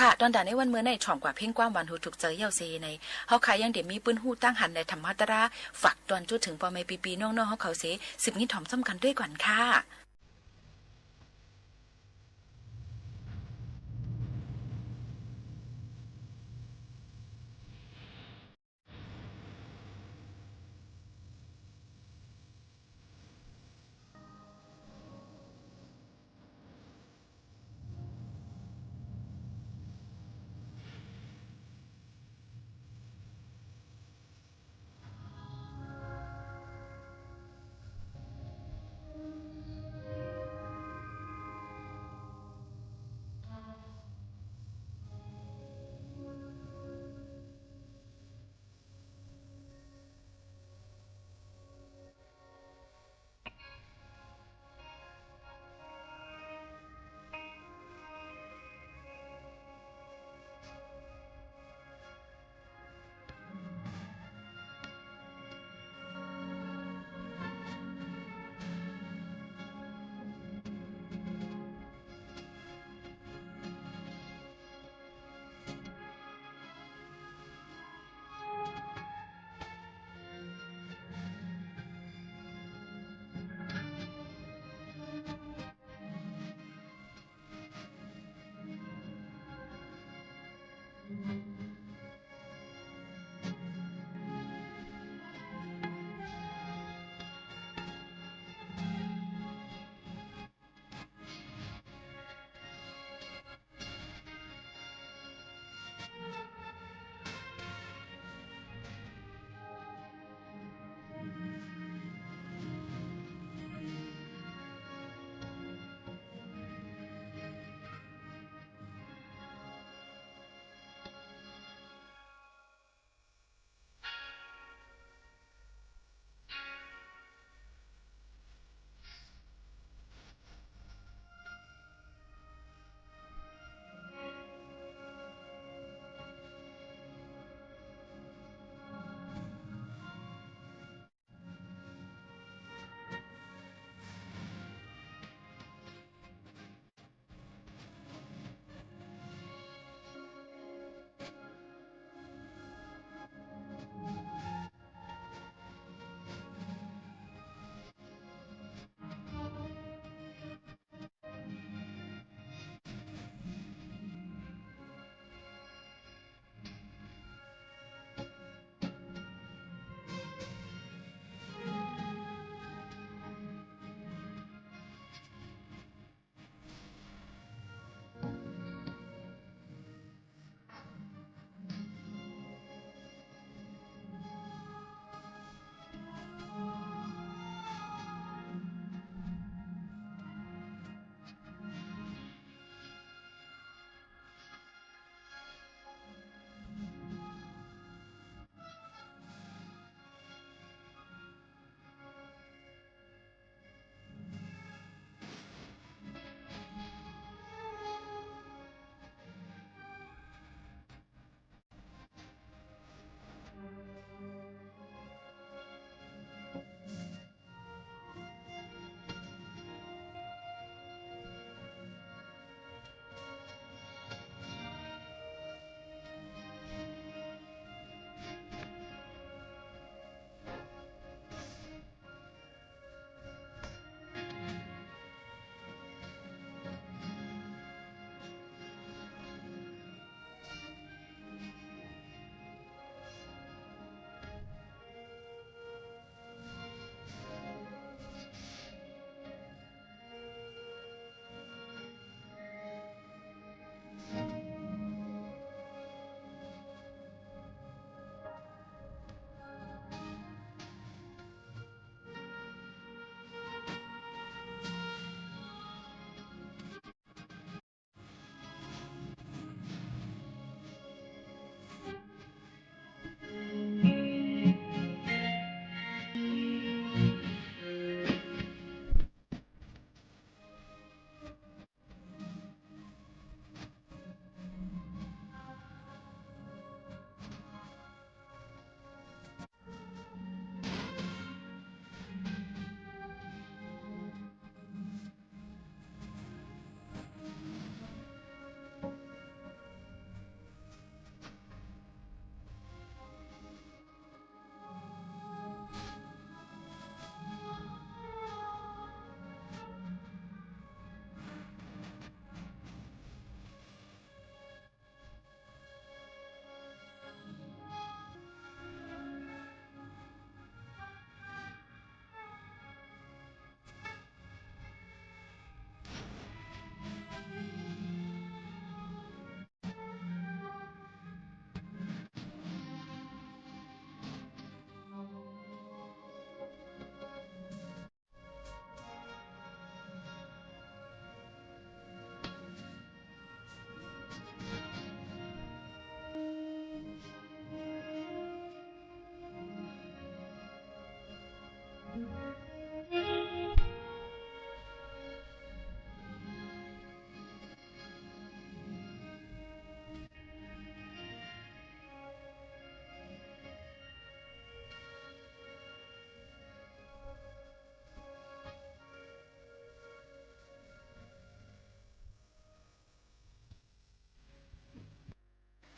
ค่ะตอนด่าในวันเมื่อในช่องกว่าเพ่งกว้างวันหูถูกเจอเย่าเซในเฮาขายยังเดี๋ยวมีปืนหูตั้งหันในธรรมะตราฝากตอนจุดถึงปอไม่ปีๆน้องๆเฮาเขาเส10นี้ถ่อมซ้ำกันด้วยก่อนค่ะ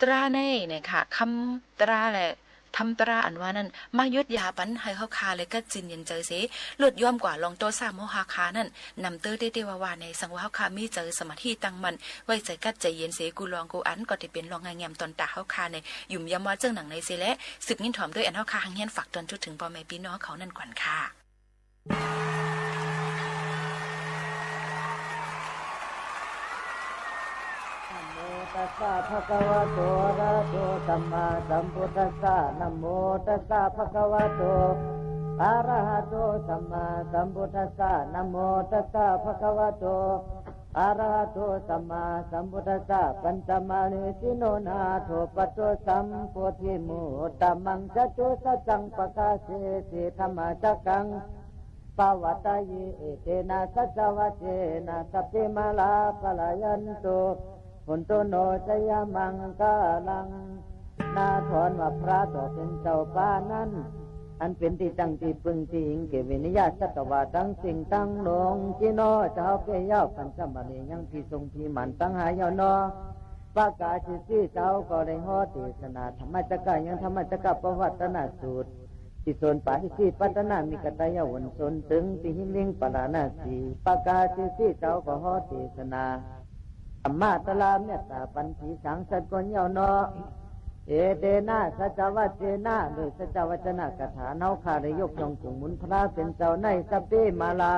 ตราในเนี่ยค่ะคำตราแหละทำตราอันว่านั้นมายุดยาปันให้เขาคาเลยก็จินเย็นใจเสลดย่อมกว่าลองโตสามโมหาคานั่นนำเตอร์ได้ว่าในสังว่าเขาคามีเจอสมาธิตั้งมันไว้ใจกัดใจเย็นเสกูลองกูอันก็จะเป็นลองงานแงมตอนตาเขาคาในยุ่มยำว่าเจ้าหนังในเสและสืบยินถ่อมด้วยอันเขาคาหังเฮียนฝากตอนจุดถึงพ่อแม่พี่น้องเขานั่นก่อนค่ะตัสสะภะคะวะโตอะระหะโตสัมมาสัมพุทธัสสะนะโมตัสสะภะคะวะโตอะระหะโตสัมมาสัมพุทธัสสะนะโมตัสสะภะคะวะโตอะระหะโตสัมมาสัมพุทธัสสะปัญจมานิสิโนนาโถปัตโตสัมโพธิมุตตมังจัตุสัจจังปะกาเสสิธรรมจักขังปวัตตายิเอเตนะสัจจวัจเจนะสัพเพมาลาภลายันตุผลโตโนชยมังกาลังนาถอนว่าพระต่อเป็นเจ้าป้านั้นอันเป็นที่ตั้งที่พึงที่หิงเกวินิยาสัตวาทั้งสิ่งตั้งหลงจิโนเจ้าเปยาวปัญจมณียังพิทรงพิมันตั้งหายนอปากาจิสีเจ้าก็ได้ฮอเทศนาธรรมจักรยังธรรมจักรประวัตนาสูตรที่ส่วนปาทิสีปัตนามีกตายวนสนถึงที่หิลิงปราณาสีปากาจิสีเจ้าก็ฮอเทศนาธรรมะตลาเมตตาปัญชีสังสัตกนยาวนอเอเตนะสัจวัจเจนะโดยสัจวัจนะกถาเนาคาได้ยกย่องสูงมุนพระเป็นเจ้าในสัพเพมาลา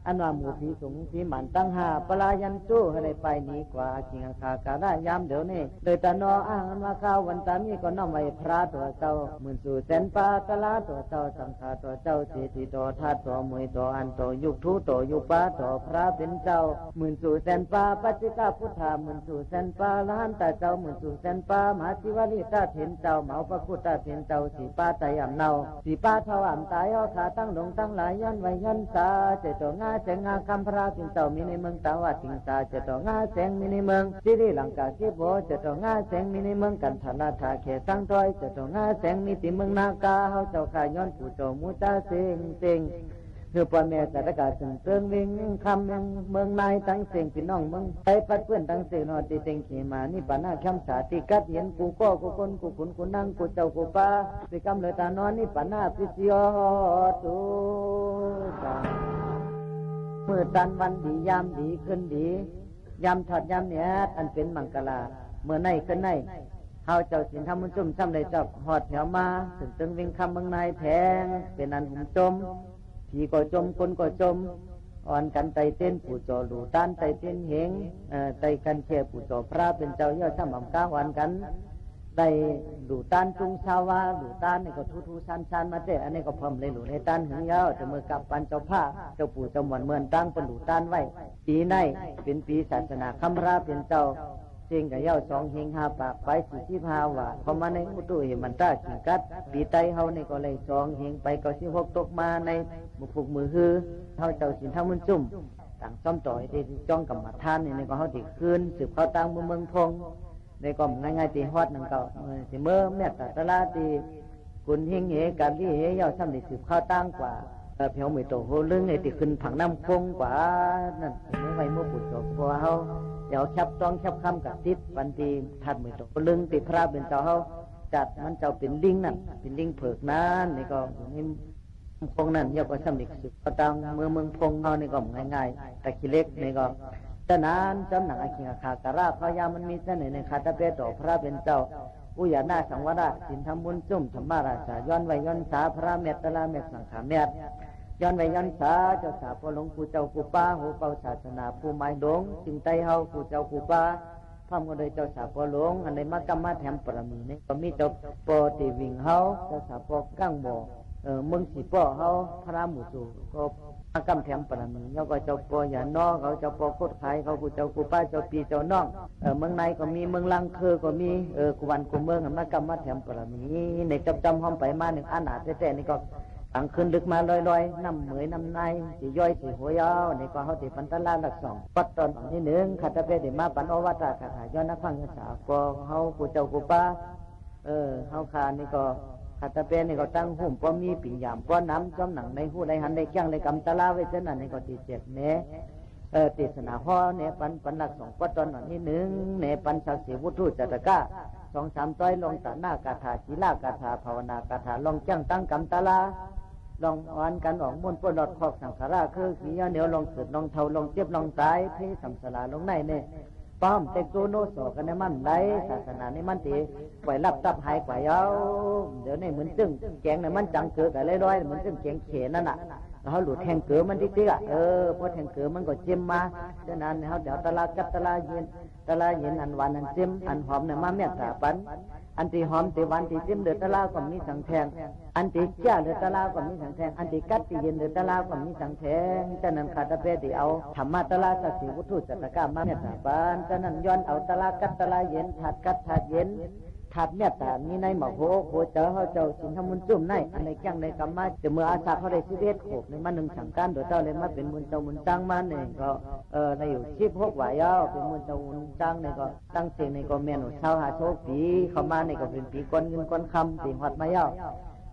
อันว่าหมู่ผีสงผีหมันตั้งห้าปลายันสู้ให้ได้ไปนี้กว่าจิงคากาได้ยามเดี๋ยวนี้โดยตานออ้างว่าข้าววันตามีก็น้อมไว้พระตัวเจ้าหมื่นสู่แสนปาตลาตัวเจ้าสังฆาตัวเจ้าเจติตัวธาตุตัวมวยตัวอันตัวยุคทุตัวยุคปาตัวพระเป็นเจ้าหมื่นสู่แสนปาปัจจิกาพุทธาหมื่นสู่แสนปาละหันตาเจ้าหมื่นสู่แสนปามหาจิวาริตาเถนเจ้าเหมาพระพุทธเถนเจ้าสีปาไตยำเนาสีปาเท่าอ่ำตายเอาขาตั้งลงตั้งหลายยันไว้ยันสาเจตัวงาเจงาคำพระเป็นเจ้ามีในเมืองตาวาติงตาเจตงาแสงมีในเมืองสิริลังกาสิโบเจตงาแสงมีในเมืองกันธนาถาเขสังถอยเจตงาแสงมีติเมืองนากาเฮาเจ้าข้าย้อนผู้เจ้ามูตาเสงเสงคือพ่อแม่สารกาสึงเติงวิ่งคำเมืองนายตั้งเสียงพี่น้องเมืองไปปัดเพื่อนตั้งเสียงนอติเต็งขีมานี่ปานาคำสาติกัดเห็นกูก็กูคนกูขุนกูนั่งกูเจ้ากูป้าสิกำเลยตานอนนี่ปานาพิสิโยตุสาเมื่อตันวันดียามดีขึ้นดียามถัดยามเนี้ยอันเป็นมังกลาเมื่อในขึ้นในเฮาเจ้าสินทำมุนจุ่มซ้ำเลยเจ้าหอดแถวมาถึงตึงวิ่งคำเมืองนายแทงเป็นอันหุ่มจมผีก็จมคนก็จมอ่อนกันไตเต้นผู้จอหลูต้านไตเต้นเหงไตกันเชี่ยผู้จอพระเป็นเจ้าย่อซ้ำอ่ำก้าอ่อนกันไตหลูต้านจุงชาวาหลูต้านนี่ก็ทูชันมาเตะอันนี้ก็พร้อมเลยหลูในต้านหึงยาวจะมือกับปันเจ้าผ้าเจ้าปู่เจ้าหมวนเมือนตั้งเป็นหลูต้านไว้ปีในเป็นปีศาสนาคำพระเป็นเจ้าเจงกับเย้าสองเฮงห้าปากไป45 ว่าเขามาในอุตุเหมันตาขิงกัดปีไตเฮานี่ก็เลยสองเฮงไปก็16ตกมาในบุกมือฮือเฮาเจ้าสินทั้งมุนจุ่มต่างซ้อมต่อยที่จ้องกับมาทานนี่ก็เฮาติคืนสืบเข้าตั้งเมืองพงในก็ง่ายๆตีฮอดนั่นก็สิเมื่อแม่ตะลาตีคุณหิงเหกันที่เหยาวซ้ำได้สืบเข้าตั้งกว่าเพียวมือโตโหลึงไอ้ที่ขึ้นผังน้ำคงกว่านั่นเมื่อไว้เมื่อปุจโตเพราะว่าเฮาเดี๋ยวแคบต้องแคบคำกับติดวันตีทัดมือโตลึงติพระเป็นเจ้าเฮาจัดมันเจ้าเป็นลิงนั่นเป็นลิงเผือกนั้นนี่ก็นี่พงนั่นเยาก็ซ้ำได้สืบเข้าตั้งเมืองพงเฮานี่ก็ง่ายๆแต่ขี้เล็กนี่ก็ฉะนั้นจำหนังอาคิงคากราพยามันมีเสน่ห์ในคาตาเปโตพระเป็นเจ้าอุยานาสังวราสินทำบุญจุ่มธรรมาราชาย้อนไว้ย้อนสาพระเมตตาเมตสังขาเมตย้อนไว้ย้อนสาเจ้าสาพหลวงปู่เจ้ากูป้าหูเป่าศาสนาผู้ไม้ดงจึงไตเฮาปู่เจ้ากูป้าพร้อมกันโดยเจ้าสาพหลวงอันใดมากรรมแถมปรมีนี่ก็มีเจ้าปอติวิงเฮาเจ้าสาพกั้งบ่เมืองสีป่อเฮาพระหมู่สู่ก็อากำแถมปรมีแล้วก็เจ้าปออย่านอเขาเจ้าปอโคตรไทยเขากูเจ้ากูป้าเจ้าปีเจ้าน้องเมืองในก็มีเมืองลังคือก็มีกุวันกุเมืองมากรรมแถมปรมีในจำห้องไปมาหนึ่งอานาแต่นี่ก็ต่างขึ้นลึกมาลอยๆน้ำเหมยน้ำในสีย่อยสีหัวยาวในก็เขาติปันตะลาหลัก2ปัดตอนที่1ขัดตะเปดิมาปันโอวัตตาคาถาย้อนนักพังษาก็เขากูเจ้ากูป้าเขาคานี่ก็ขัดตะเปนี่ก็ตั้งหุ่มป้อมมีปิ่งยามป้อนน้ำจอมหนังในหูในหันในแก้งในกำตะลาไว้เช่นนั้นนี่ก็ตี7เนติสนาห่อเนปันหลัก2ปัดตอนที่1เนปันสักสีวุฒิจัตกะ 2-3ต้อยลงตะหน้ากาถาศีลากาถาภาวนากาถาลองจังตั้งกำตาลาลองอ่อนกันออกมุ่นปวดหลอดคอกสังขาราคือขี้เหนียวลองสืดลองเท่าลองเจ็บลองตายเพสัมสลาลงในเนี่ยป้อมเตกโซโนโสกันในมันได้ศาสนาในมันตีปล่อยรับตับหายกว่าเย้าเดี๋ยวนี้เหมือนจึงแกงในมันจังเกิดกันเลยร้อยเหมือนจึงแกงเขนั่นน่ะเขาหลุดแทงเกือมันติ๊กๆอ่ะพอแทงเกือมันก็จิ้มมาฉะนั้นเขาเดี๋ยวตะลากัดตะลาเย็นอันหวานอันจิ้มอันหอมเนี่ยมาเมียตาปันอันที่หอมที่หวานที่จิ้มเดือดตะลาก็มีสังแทงอันที่เจ้าเดือดตะลาก็มีสังแทงอันที่กัดที่เย็นเดือดตะลาก็มีสังแทงฉะนั้นขาดเป้ที่เอาธรรมะตะลาสักสิวุฒิจัตกรรมมาเมียตาปันฉะนั้นย้อนเอาตะลากัดตะลาเย็นถัดกัดถัดเย็นถัดเมียตามีในหมอกโหเจ้าเขาเจ้าสินทมุนจุ่มในอันในแก้งในกรรมะจะเมื่ออาสาเขาได้สิเวทโขกในมันหนึ่งสังการโดยเจ้าเลยมาเป็นมุนเจ้ามุนจังมาเนี่ยก็ในอยู่ชีพ6 วายาวเป็นมุนเจ้ามุนจังเนี่ยก็ตั้งเสียงในก็เมียนชาวหาโชคปีเข้ามาในก็เป็นปีก้นเงินก้นคำตีหอดมายาว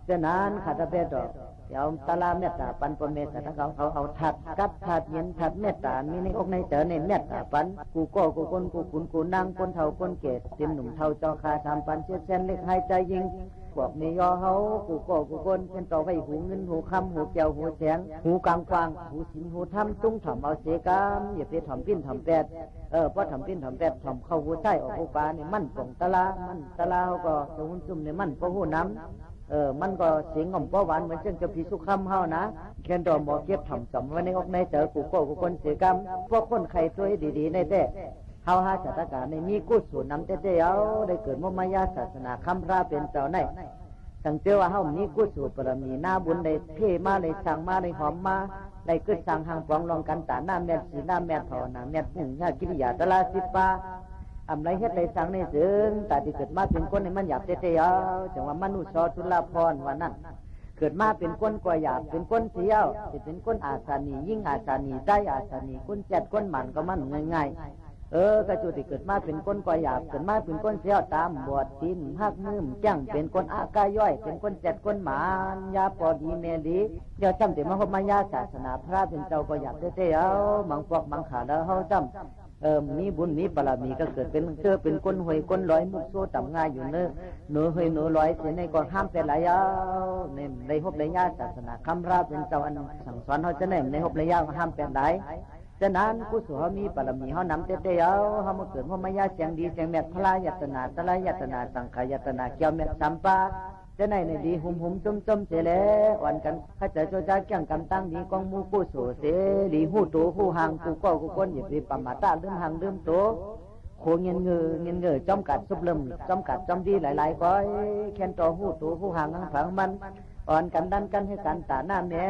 ฉะนั้นขาดเป้ต่อเดี๋ยวตะลาเมตตาปันปนเมตตาเขาเอาถัดกัดถัดเย็นถัดเมตตามีในอกในเจอในเมตตาปันกูก็กูคนกูขุนกูนั่งคนเท่าคนเกศเต็มหนุ่มเท่าจอคา3 ปันเชี่ยเส้นเล็กหายใจยิงบอกในยอเฮากูก็กูคนเป็นต่อไว้หูเงินหูคำหูแก้วหูแสงหูกลางกวางหูสินหูทำจุ้งถ่อมเอาเสกามอย่าไปถ่อมปิ้นถ่อมแปดเพราะถ่อมปิ้นถ่อมแปดถ่อมเข้าหูใต้ออกหูปลาเนี่ยมันป่องตะลามันตะลาเขาก็จะหุ่นจุ่มเนี่ยมันเพราะหูน้ำมันก็เสียงง่อมป้อหวานเหมือนเช่นจะพิสุขคำเฮานะแค่ดอกหมอเก็บถ่อมจำไว้ในอกในเจอกูก็กูคนเสียกรรมพวกคนใครตัวดีๆในแต่เฮาหาจัตการในมีกุศลนำแต่เอาได้เกิดมมายาศาสนาคำราเป็นเจ้าในตั้งเจอว่าเฮามีกุศลบารมีหน้าบุญได้เทมาได้สั่งมาได้หอมมาได้เกิดสั่งหางปองลองกันตาหน้าแม่นสีหน้าแม่นภาวนาแม่นปุ่งญากิริยาตะลา10 ปาอำไรเฮ็ดไรสั่งในซึ่งแต่ที่เกิดมาเป็นคนในมันหยาบเตะๆเอาจังว่ามนุษย์จุลพรว่านั่นเกิดมาเป็นคนกว่าหยาบเป็นคนเสียวสิเป็นคนอาสานียิ่งอาสานีได้อาสานีคนแจดคนหมันก็มันง่ายๆกระจุที่เกิดมาเป็นคนกว่าหยาบเกิดมาเป็นคนเสียวตามบวชศีลหักมือจังเป็นคนอากาย่อยเป็นคนแจดคนหมันยาปอดีเมลีเดี๋ยวจำแต่มาพบมายาศาสนาพระเป็นเจ้าก็หยาบเตะๆเอามังพวกมังขาแล้วเฮาจำมีบุญมีบารมีก็เกิดเป็นเจอเป็นคนหวยคนร้อยมุกโซต่ำง่ายอยู่เนอะหนูหวยหนูร้อยเสียในก็ห้ามแต่หลายในหบในญาศาสนาคำราเป็นเจ้าอันสั่งสอนเขาจะในหบในญาห้ามแต่หลายฉะนั้นผู้สูงมีบารมีเขานำเตะเอาเขามาเกิดว่าไม่ยาเสียงดีเสียงแม่พลายตนาตะลายตนาสังขายตนาเกี่ยวแม่สัมปาจะในดีหุ่มจมเจเลวันกันข้าจะโจจ้าเกี่ยงกำตั้งดีกองมูกู้โสเสดีหูโตหูหางกูก็กูก้นอย่าไปปมาตาลืมหางลืมโตโคเงินเงยจอมกัดซุบลมจอมกัดจอมดีหลายก้อยแค่นต่อหูโตหูหางหังฝังมันอ่อนกันดันกันให้กันตาหน้าแม่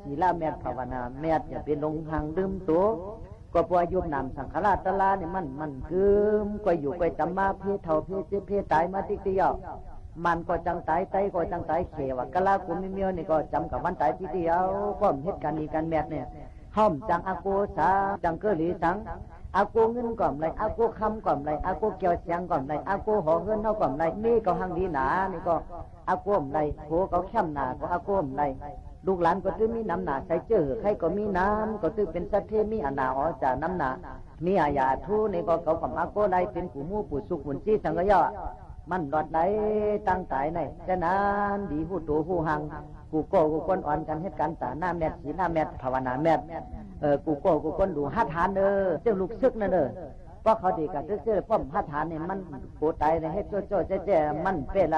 ศีลาแม่ภาวนาแม่อย่าไปลงหางลืมโตก็ปล่อยยุบนำสังขารตะลาเนี่ยมันคืมก็อยู่ไปจำมาเพศเท่าเพศเจ็บเพศตายมาติ๊กเดียวมันก็จังตายไตก็จังตายเขวกะลากุมิเมียวนี่ก็จำกับวันตายทีเดียวก็เหตุการณ์นี้การแมทเนี่ยห้อมจังอากูสาจังเกลีสังอากูเงินก่อมไรอากูคำก่อมไรอากูเกี่ยวเสียงก่อมไรอากูหอเงินเท่าก่อมไรมีก็หังดีหนานี่ก็อากูมไรโผก็เข้มหนาก็อากูมไรลูกหลานก็ตื้อมีน้ำหนาใส่เจอใครก็มีน้ำก็ตื้อเป็นสัตเทมีอนาอ๋อจ่าน้ำหนามีอาญาทูนี่ก็เขากับอากูไรเป็นผู้มู่ผู้สุขหุ่นจี้สังกย่อมันหลอดไหลตั้งตายในฉะนั้นดีหูโตหูหังกูโก้กูก้นอ่อนกันเหตุการณ์ตาหน้าแมทสีหน้าแมทภาวนาแมทกูโก้กูก้นดูหัดฐานเจ้าลูกซึกนั่นเพราะเขาดีกันเจ้าป้อมหัดฐานนี่มันโกตายในให้โจ้แจ้มันเปไหล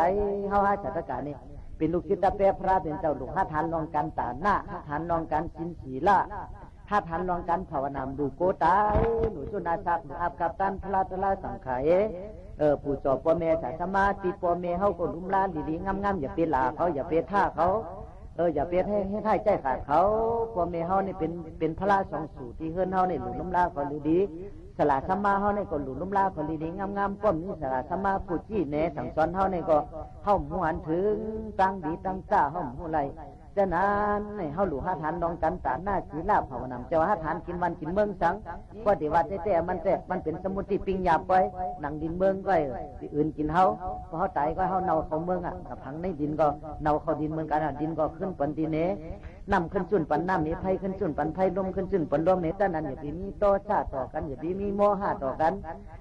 เฮาหาจัตการนี่เป็นลูกศิษย์ตาเปพระเป็นเจ้าลูกหัดฐานลองกันตาหน้าหัดฐานลองกันสินศีละถ้าทันลองกันภาวนามดูโกตายหนูจุนาศักดิ์อาบกับตันพลาตลาสังขายผู้จอบพ่อแม่สาสมาติพ่อแม่เขาก็ลุ่มล้านดีๆงามๆอย่าไปหลาเขาอย่าไปท่าเขาอย่าไปให้ท่ายใจขาดเขาพ่อแม่เขานี่เป็นพระสองสู่ที่เฮือนเขานี่หลุมลุ่มล้าเขาดีสละสมาเขานี่ก็หลุมลุ่มล้าเขาดีๆงามๆป้อมนี่สละสมาผู้จี้แหนสั่งสอนเขานี่ก็เข้าหวนถึงตั้งดีตั้งจ้าเข้าหูไรฉ ฉะนั้นให้เฮาหลู่หาทานดองกันตาหน้าศีลาภาวนำเจ้าหาทานกินวันกินเมืองสังก็ที่ว่าแต่มันเป็นสมุติปิงหยาบไปหนังดินเมืองก็ที่อื่นกินเฮาพอเฮาตายก็เฮาเน่าเข้าเมืองถ้าพังในดินก็เน่าเข้าดินเมืองกันดินก็ขึ้นปันดินเนน้ำขึ้นจุ่นปันน้ำมีไผขึ้นจุ่นปันไผลมขึ้นจุ่นปันลมเนฉะนั้นอย่าไปมีโตชาต่อกันอย่าไปมีโมหะต่อกัน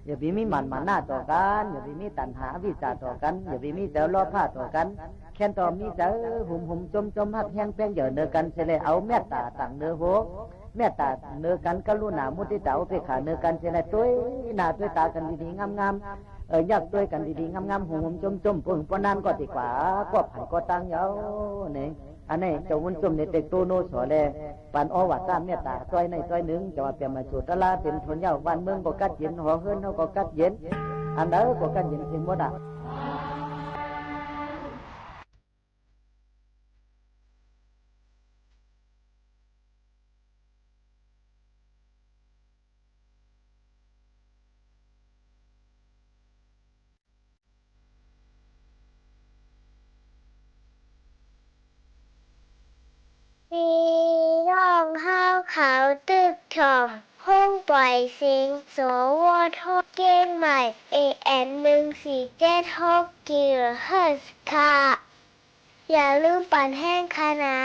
อย่าไปมีมันหน้าต่อกันอย่าไปมีตัณหาวิจารต่อกันอย่าไปมีเจ้าล้อผ้าต่อกันแค่นต่อมีเจ้าหุ่มจมหักแห้งแป้งเหยื่อเนื้อกันเสเลยเอาเมตตาต่างเนื้อโหเมตตาเนื้อกันกรุณามุทิตาอุเบกขาเนื้อกันเสเลยตัวหน้าตัวตากันดีๆงามๆอยากตัวกันดีๆงามๆหุ่มจมปนานก็ดีกว่าก็ผันก็ตั้งเยาเนี่ยอันนี้เจ้าวุ้นจมในเต็กตัวโนสอแลปันอวัตเมตตาซอยในซอยหนึ่งจะว่าเปลี่ยนมาจุดตะลาเป็นทนยาวบ้านเมืองก็กัดเย็นหัวเฮือนเขาก็กัดเย็นอันเด้อก็กัดเย็นจริงหมดอ่ะมีร่องข้าวขาวตึกถอมห้องปล่อยเสียงสวทเกมใหม่ AM 1476 กิโลเฮิรตซ์ค่ะอย่าลืมปั่นแห้งค่ะนะ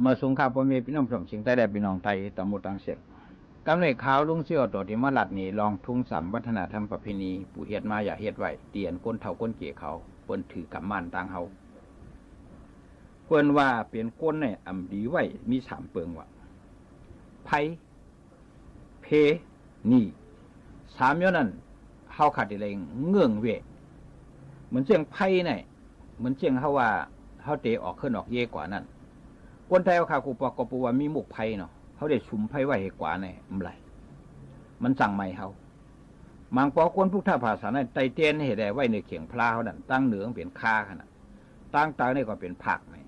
เมื่อสงครามพ่อแม่พี่น้องสมเสียงใต้แดนพี่น้องไทยต่างหมู่ต่างเสียงกำเนิดข่าวลุงเสี่ยวตัวที่มาลัดนี่ลองทุ่งสำวัฒนธรรมประเพณีปู่เฮ็ดมาอย่าเฮ็ดไว้เตียนก้นเท่าก้นเกี่ยเขาเปิ้นถือกำมันต่างเฮาเปิ้นว่าเปลี่ยนก้นเนี่ยอำดีไว้มี3เปิงว่าไผเพนี่3อย่างนั้นเฮาขาดได้เงื่องเวเหมือนเสียงไผเนี่ยเหมือนเสียงเฮาว่าเฮาเตะออกขึ้นออกเยกว่านั้นคนไทยเขากูปอกปูว่ามีหมกไผเนาะเขาได้ชุมไผ่ไว้ให้กว่าเนี่ยไรมันสั่งใหม่เขามังปอคนพุทธภาษาในไตเตียนให้ได้ไว้ในเขียงพลาเขานั่นตั้งเหนือเป็นคาขนาดตั้งตาเนี่ยก็เป็นผักเนี่ย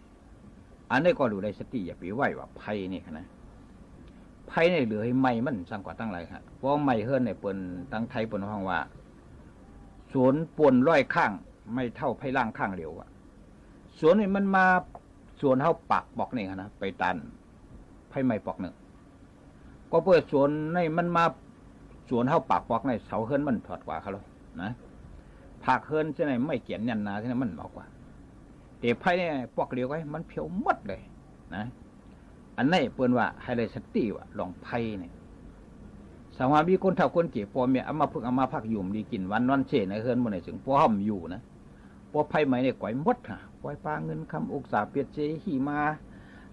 อันนี้ก็ดูได้สติอย่าไปไหวว่าไผ่นี่นะไผ่เนี่ยเหลือให้ไม่มันสั่งกว่าตั้งไรครับเพราะไม่เฮิรนในเปิ่นตั้งไทยเปิ่นห้องว่าสวนป่วนร้อยข้างไม่เท่าไผ่ล่างข้างเร็วอ่ะสวนนี่มันมาสวนเขาปักบอกนี่นะไปตันไผ่ไม่ปอกหนึ่งก็เปิดสวนในมันมาสวนเฮาปากปอกในเสาเฮิรนมันถอดกว่าเขาเลยนะผักเฮิรนใช่ไหมไม่เกี่ยนยันนาใช่ไหมมันมากกว่าเดี๋ยวไผ่เนี่ยปอกเดียวไว้มันเพียวหมดเลยนะอันนี้เปิ้นว่าให้ได้สติว่าลองไผ่เนี่ยสาวามีคนเฒ่าคนเก็บปอเมียเอามาพึกเอามาพักยุ่มดีกินวันนอนเฉยในเฮิรนบนไหนถึงปอห้อมอยู่นะปอไผ่ไหมเนี่ยก่อยหมดค่ะก่อยปลาเงินคำอุกษาเปียเจหีมา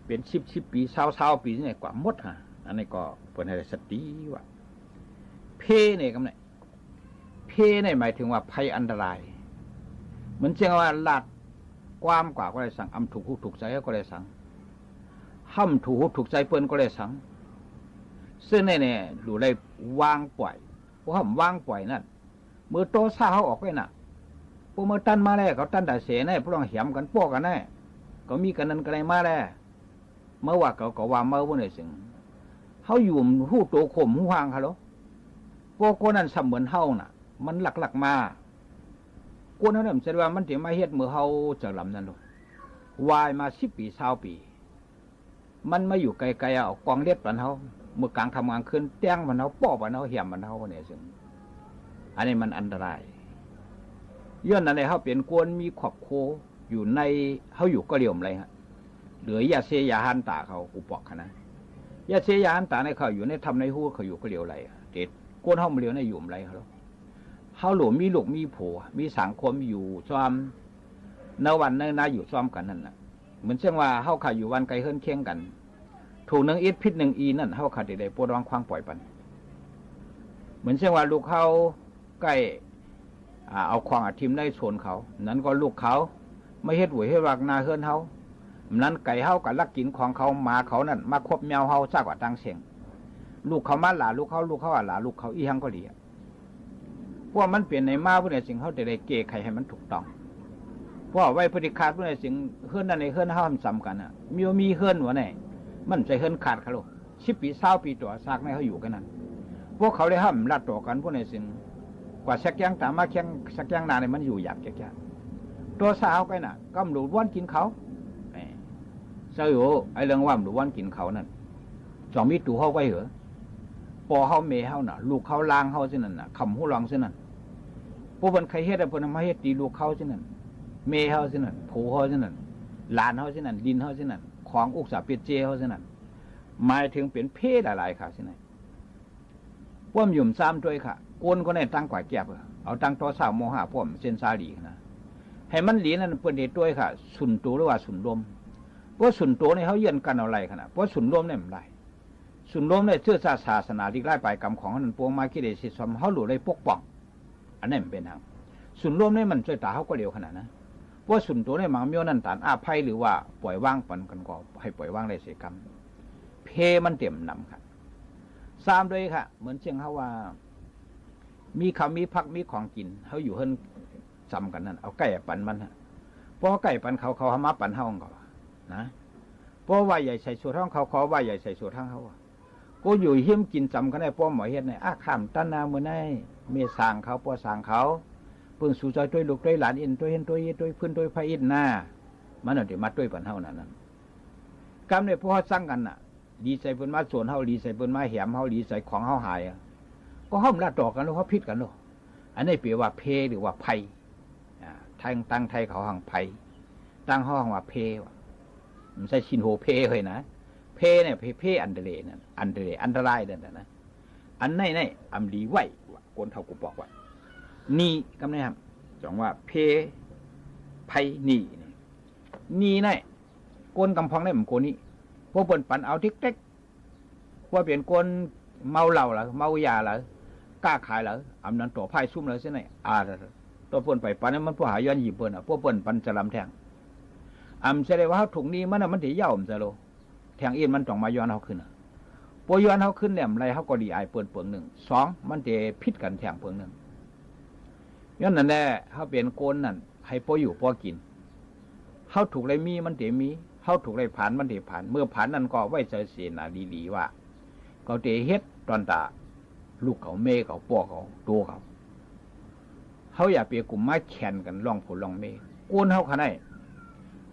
เป็น10ปี20ปีเนี่ยกว่าหมดฮะอันนี้ก็เปิ้นให้สติว่าเพเนี่ยกำไนเพเนี่ยหมายถึงว่าภัยอันตรายเหมือนเช่นว่าลาดความกว่าก็ได้สั่งอำถูกหูถูกใจก็ได้สั่งห้ำถูกหูถูกใจเปิ้นก็ได้สั่งซึ่งเนี่ยดูได้วางปล่อยเพราะห้ำวางปล่อยนั่นเมื่อโตซ่าเขาออกไปน่ะพวกเมื่อตันมาแล้วเขาตันแต่เสียแน่พวกเราเหี่ยมกันพวกกันแน่ก็มีกันนั้นกันอะไรมาแล้วเมื่อว่าเขาก็ว่าเมื่อวันไหนสิงเขาอยู่หูโตข่มหูห่างเขาหรอพวกคนนั้นเสมือนเฮาน่ะมันหลักๆมาคนนั้นแสดงว่ามันถึงมาเฮ็ดเมื่อเฮาจะลำนั่นหรอกวายมา10 ปี20 ปีมันมาอยู่ไกลๆเอากองเล็ดปันเฮาเมื่อกลางทำงานขึ้นแต้งปันเฮาป้อปันเฮาเหี่ยมปันเฮาเนี่ยสิอันนี้มันอันตรายย้อนนั้นเฮาเป็นคนมีขอบโคอยู่ในเฮาอยู่ก็เรียมไรฮะเหลือยาเสยาหันตาเขาอุปกนะยาเสยาหันตาในเขาอยู่ในทำในหูเขาอยู่ก็เรียวไรเด็ดก้นเฮามาเรียวในอยู่ไรเขาเฮาหลวมมีลูกมีผัวมีสังคมอยู่ซ้อมในวันในนาอยู่ซ้อมกันนั่นน่ะเหมือนเช่นว่าเฮาขาอยู่วันไกลเฮิรนเคียงกันถูก1 อิฐพิษ1 อีนั่นเฮาขาดได้ปวดร้องควางปล่อยปันเหมือนเช่นว่าลูกเขาใกล้เอาควางอาทิมได้ชนเขานั้นก็ลูกเขาไม่เฮ็ดหวยให้รักนาเฮิรนเฮานั้นไก่เฮากับลักกินของเขาหมาเขานั่นมาควบแมวเฮาซากกว่าตั้งเสียงลูกเขามาหลาลูกเขาหลาลูกเขาอีหังก็ดีพวกมันเปลี่ยนในมาพวกในสิ่งเขาจะได้เกะไขให้มันถูกต้องเพราะไว้ปฏิฆาตพวกในสิ่งเฮิรนนั่นในเฮิรนเฮาซ้ำกันอ่ะมีเฮิรนหัวไหนมันใจเฮิรนขาดเขาลูก 10 ปี20 ปีตัวซากในเขาอยู่กันนั้นพวกเขาได้ห้ามลัดต่อกันพวกในสิ่งกว่าสักอย่างตามมาแข่งสักอย่างนานเนี่ยมันอยู่อยากแก่ๆตัวสาวกันน่ะก็หลุดวันกินเขาเสียอยู่ไอ้เรื่องว่าหลุดวันกินเขานั่นจอมมีตู่เขาไว้เหรอปอเขาเมเขาน่ะลูกเขาล้างเขาเช่นนั้นน่ะคำหูลองเช่นนั้นพวกมันใครเฮ็ดแต่พวกนั้นมาเฮ็ดตีลูกเขาเช่นนั้นเมเขาเช่นนั้นผูเขาเช่นนั้นหลานเขาเช่นนั้นดินเขาเช่นนั้นของอุกษาเปียเจเขาเช่นนั้นหมายถึงเป็นเพศหลายๆค่ะเช่นนั้นพวกหยุ่มซ้ำด้วยค่ะโกนก็ได้ตั้งกว่าแก็บเอาตั้งต่อสาวโมหะพวกเส้นซาลีนะให้มันหลีนั่นเปิดเดชด้วยค่ะสุนตัวหรือว่าสุนลมเพราะสุนตัวเนี่ยเขาเยือนกันเอาไรขนาดเพราะสุนลมเนี่ยมันไรสุนลมเนี่ยเชื่อศาสนาที่ไล่ไปกรรมของนั้นพวงมาคิดเดชิสมเขาหลุดได้ปกป้องอันนี้มันเป็นทางสุนลมเนี่ยมันช่วยตาเขาก็เร็วขนาดนะเพราะสุนตัวเนี่ยมังเมียวนั่นตานอาภัยหรือว่าปล่อยว่างปันกันก็ให้ปล่อยว่างได้เสียกรรมเพมันเต็มนำค่ะซ้ำด้วยค่ะเหมือนเช่นเขาว่ามีเขามีพักมีของกินเขาอยู่เฮิรนจำกันนั่นเอาไก่ปันมันฮะเพราะไก่ปันเขาหามาปันเฮาของเขานะเพราะว่าใหญ่ใส่สูตรท้องเขาว่าใหญ่ใส่สูตรท้องเขาก็อยู่เฮี้ยมกินจำกันได้เพราะหมอเฮ็ดในข้ามตันนาเมื่อไงเมสางเขาป้อสางเขาเพิ่งสู่ใจด้วยลูกด้วยหลานอินด้วยเห็นด้วยพื้นด้วยพระอินหน้ามันเอาเดี๋ยวมาด้วยปันเฮานั่นกรรมเนี่ยพวกเขาสร้างกันน่ะดีใส่เปิ้นมาส่วนเฮาดีใส่เปิ้นมาแหมเฮาดีใส่ของเฮาหายก็ห้อมละต่อกันแล้วเขาพิษกันเนาะอันนี้เปรียบว่าเพหรือว่าไพตั้งไทยเขาหังไพตั้งห้องว่าเพว่ะมันใช่ชินโฮเพเลยนะเพเนี่ยเพอันเดเลนั่นอันเดเลอันตรายนั่นนะอันไหนอัมลีไหวคนเท่ากูบอกว่านี่กำเนิดครับจองว่าเพไพนี่ไหนก้นกำพองได้เหมือนโกนี่พวกเปิ่นปันเอาทิกเต็กว่าเปลี่ยนก้นเมาเหล้าหรือเมายาหรือกล้าขายหรืออำนั้นตัวไพ่ซุ่มเลยเส้นไหนตัวเปิ่นไปปันนั้นมันผู้หาย้อนหยิบเปิ่นพวกเปิ่นปันจะลำแทงแสดงว่าเขาถุงนี้มันถือย่าจะโลแทงอินมันต้องมาย้อนเขาขึ้นพอย้อนเขาขึ้นเนี่ยอะไรเขาก็ดีไอเปิ่นเปิ่งหนึ่ง2มันจะพิษกันแทงเปิ่งหนึ่งย้อนนั่นแหละเขาเปลี่ยนโกนนั่นให้พออยู่พอกินเขาถูกไรมีมันจะมีเขาถูกไรผ่านมันจะผ่านเมื่อผ่านนั่นก็ไว้ใจเสียนาดีๆว่าเขาจะเฮ็ดตอนตาลูกเขาเมย์เขาป้อเขาตัวเขาอย่าเปียกลุ่มไม้แข่นกันล่องผลล่องเมย์โกนเขาขนาด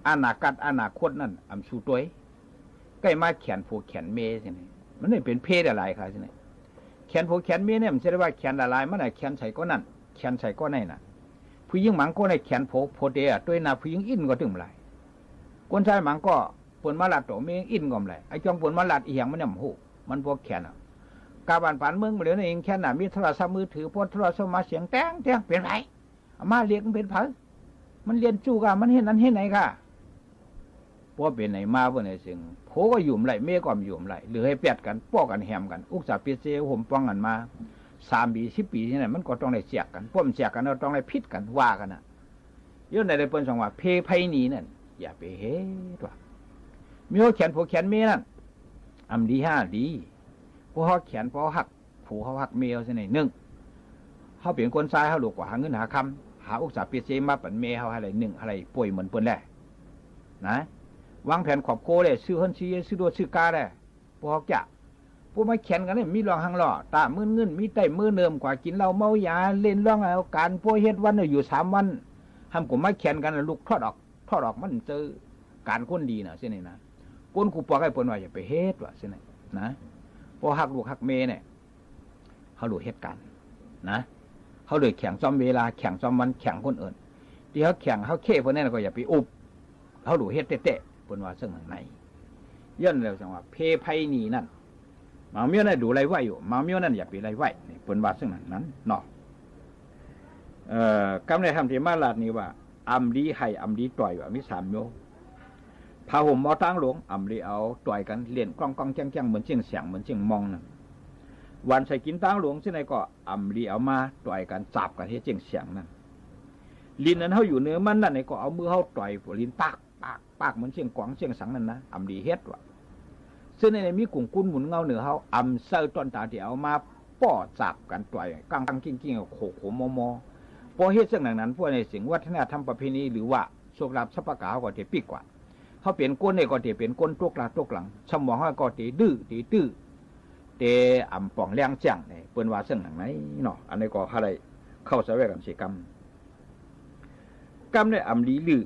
อนาคตนั่นสู้ตัวใกล้มาแขนผูกแขนเมย์ใช่ไหมมันไม่เป็นเพศอะไรครับใช่ไหมแขนผูกแขนเมย์เนี่ยมันจะได้ว่าแขนอะไรมันไหนแขนใส่ก็นั่นแขนใส่ก็ไหนน่ะผู้หญิงหมังก็ในแขนโพเดียด้วยนาผู้หญิงอินก็ถึงไรคนชายหมังก็ปนมาลัดตัวเมย์อินก็ไรไอ้จองปนมาลัดอีหยังมันเนี่ยมันพวกแขนกาบานปานเมืองมาเหลือในเองแค่น่ะมีโทรศัพท์มือถือพอโทรศัพท์มาเสียงแต้งเป็นไรมาเรียกมันเป็นเผอมันเรียนจู่กันมันเห็นนั้นเห็นไหนค่ะพอเป็นไหนมาพวกไหนเสียงโผก็หยุ่มไหลเมฆก็หยุ่มไหลหรือให้แปดกันป้อกันแหมกันอุกษาเปียเจห่มป้องกันมา3 ปี 10 ปีที่ไหนมันก็ต้องได้เสียกันพวกมันเสียกันเราต้องได้พิษกันว่ากันนะย้อนในได้เปิ้นสองว่าเพไพนี้นั่นอย่าไปเฮ็ดว่ามีเขาแขนผูกแขนเมนั่นดีดีพวกเขาแขนพวกหักผูเขาหักเมลใช่ไหมเขาเปลี่ยนคนซ้ายเขาหลกกว่าหาเงินหาคำหาอุกษาเปียเจมาปั่นเมเขาอะไรอะไรป่วยเหมือนเปิ้นแหละนะวางแผนขอบโคเลยซื้อหันซื้อตัวซื้อกาเลยพวกเขาจะพวกมาแข่งกันเนี่ยมีรองหังหล่อตามือเงินมีไตมือเนิมกว่ากินเหล้าเมายาเล่นร่องเอาการพวกเฮ็ดวันอยู่3 วันทำกลุ่มมาแข่งกันลูกทอดออกมันเจอการก้นดีนะเส้นนี้นะก้นกูปอกให้ปนว่าอย่าไปเฮ็ดว่ะเส้นนี้นะพอหักลูกหักเมเนี่ยเขาดูเฮ็ดกันนะเขาเลยแข่งซ้อมเวลาแข่งซ้อมวันแข่งคนอื่นที่เขาแข่งเขาเค้พวกนี้ก็อย่าไปอุบเขาดูเฮ็ดเตะปนว่าซึ่งไหนย้อนเร็วจังว่าเพไพนีนั่นมาเมียนั่นดูไรไหวอยู่มาเมียนั่นอย่าไปไรไหวนี่ปนว่าซึ่งนั้นเนาะกำในทำที่มาลาดนี้ว่าดีให้ดีต่อยว่ามี3 โยพาห่มเอาตั้งหลวงดีเอาต่อยกันเล่นกล้องแจ้งเหมือนเจียงเสียงเหมือนเจียงมองนั่นวันใส่กินตั้งหลวงที่ไหนก็ดีเอามาต่อยกันจับกันที่เจียงเสียงนั่นลิ้นนั้นเขาอยู่เนื้อมันนั่นไหนก็เอามือเขาต่อยลิ้นปากเหมือนเชียงกวางเชียงสังนั่นนะดีเฮ็ดว่ะซึ่งในมีกลุ่มกุ้นหมุนเงาเหนือเขาเซอร์ต้นตาที่เอามาป้อจับกันต่อยกังกิ้งโขมอพอเฮ็ดซึ่งนั้นพวกในสิ่งวัฒนธรรมประเพณีหรือว่าโชคลาภทรัพย์กาเขาก็จะปีกกว่า เขาเปลี่ยนก้นเนี่ยก็ตีเปลี่ยนก้นตุกหลังสมองเขาก็ตีดื้อเตอ่ำป่องแรงจังเนี่ยเปิ้นว่าเส้นหนังไหนเนาะอันนี้ก็อะไรเข้าสะเวกันสิกรรมเนี่ยอ่ำลีลือ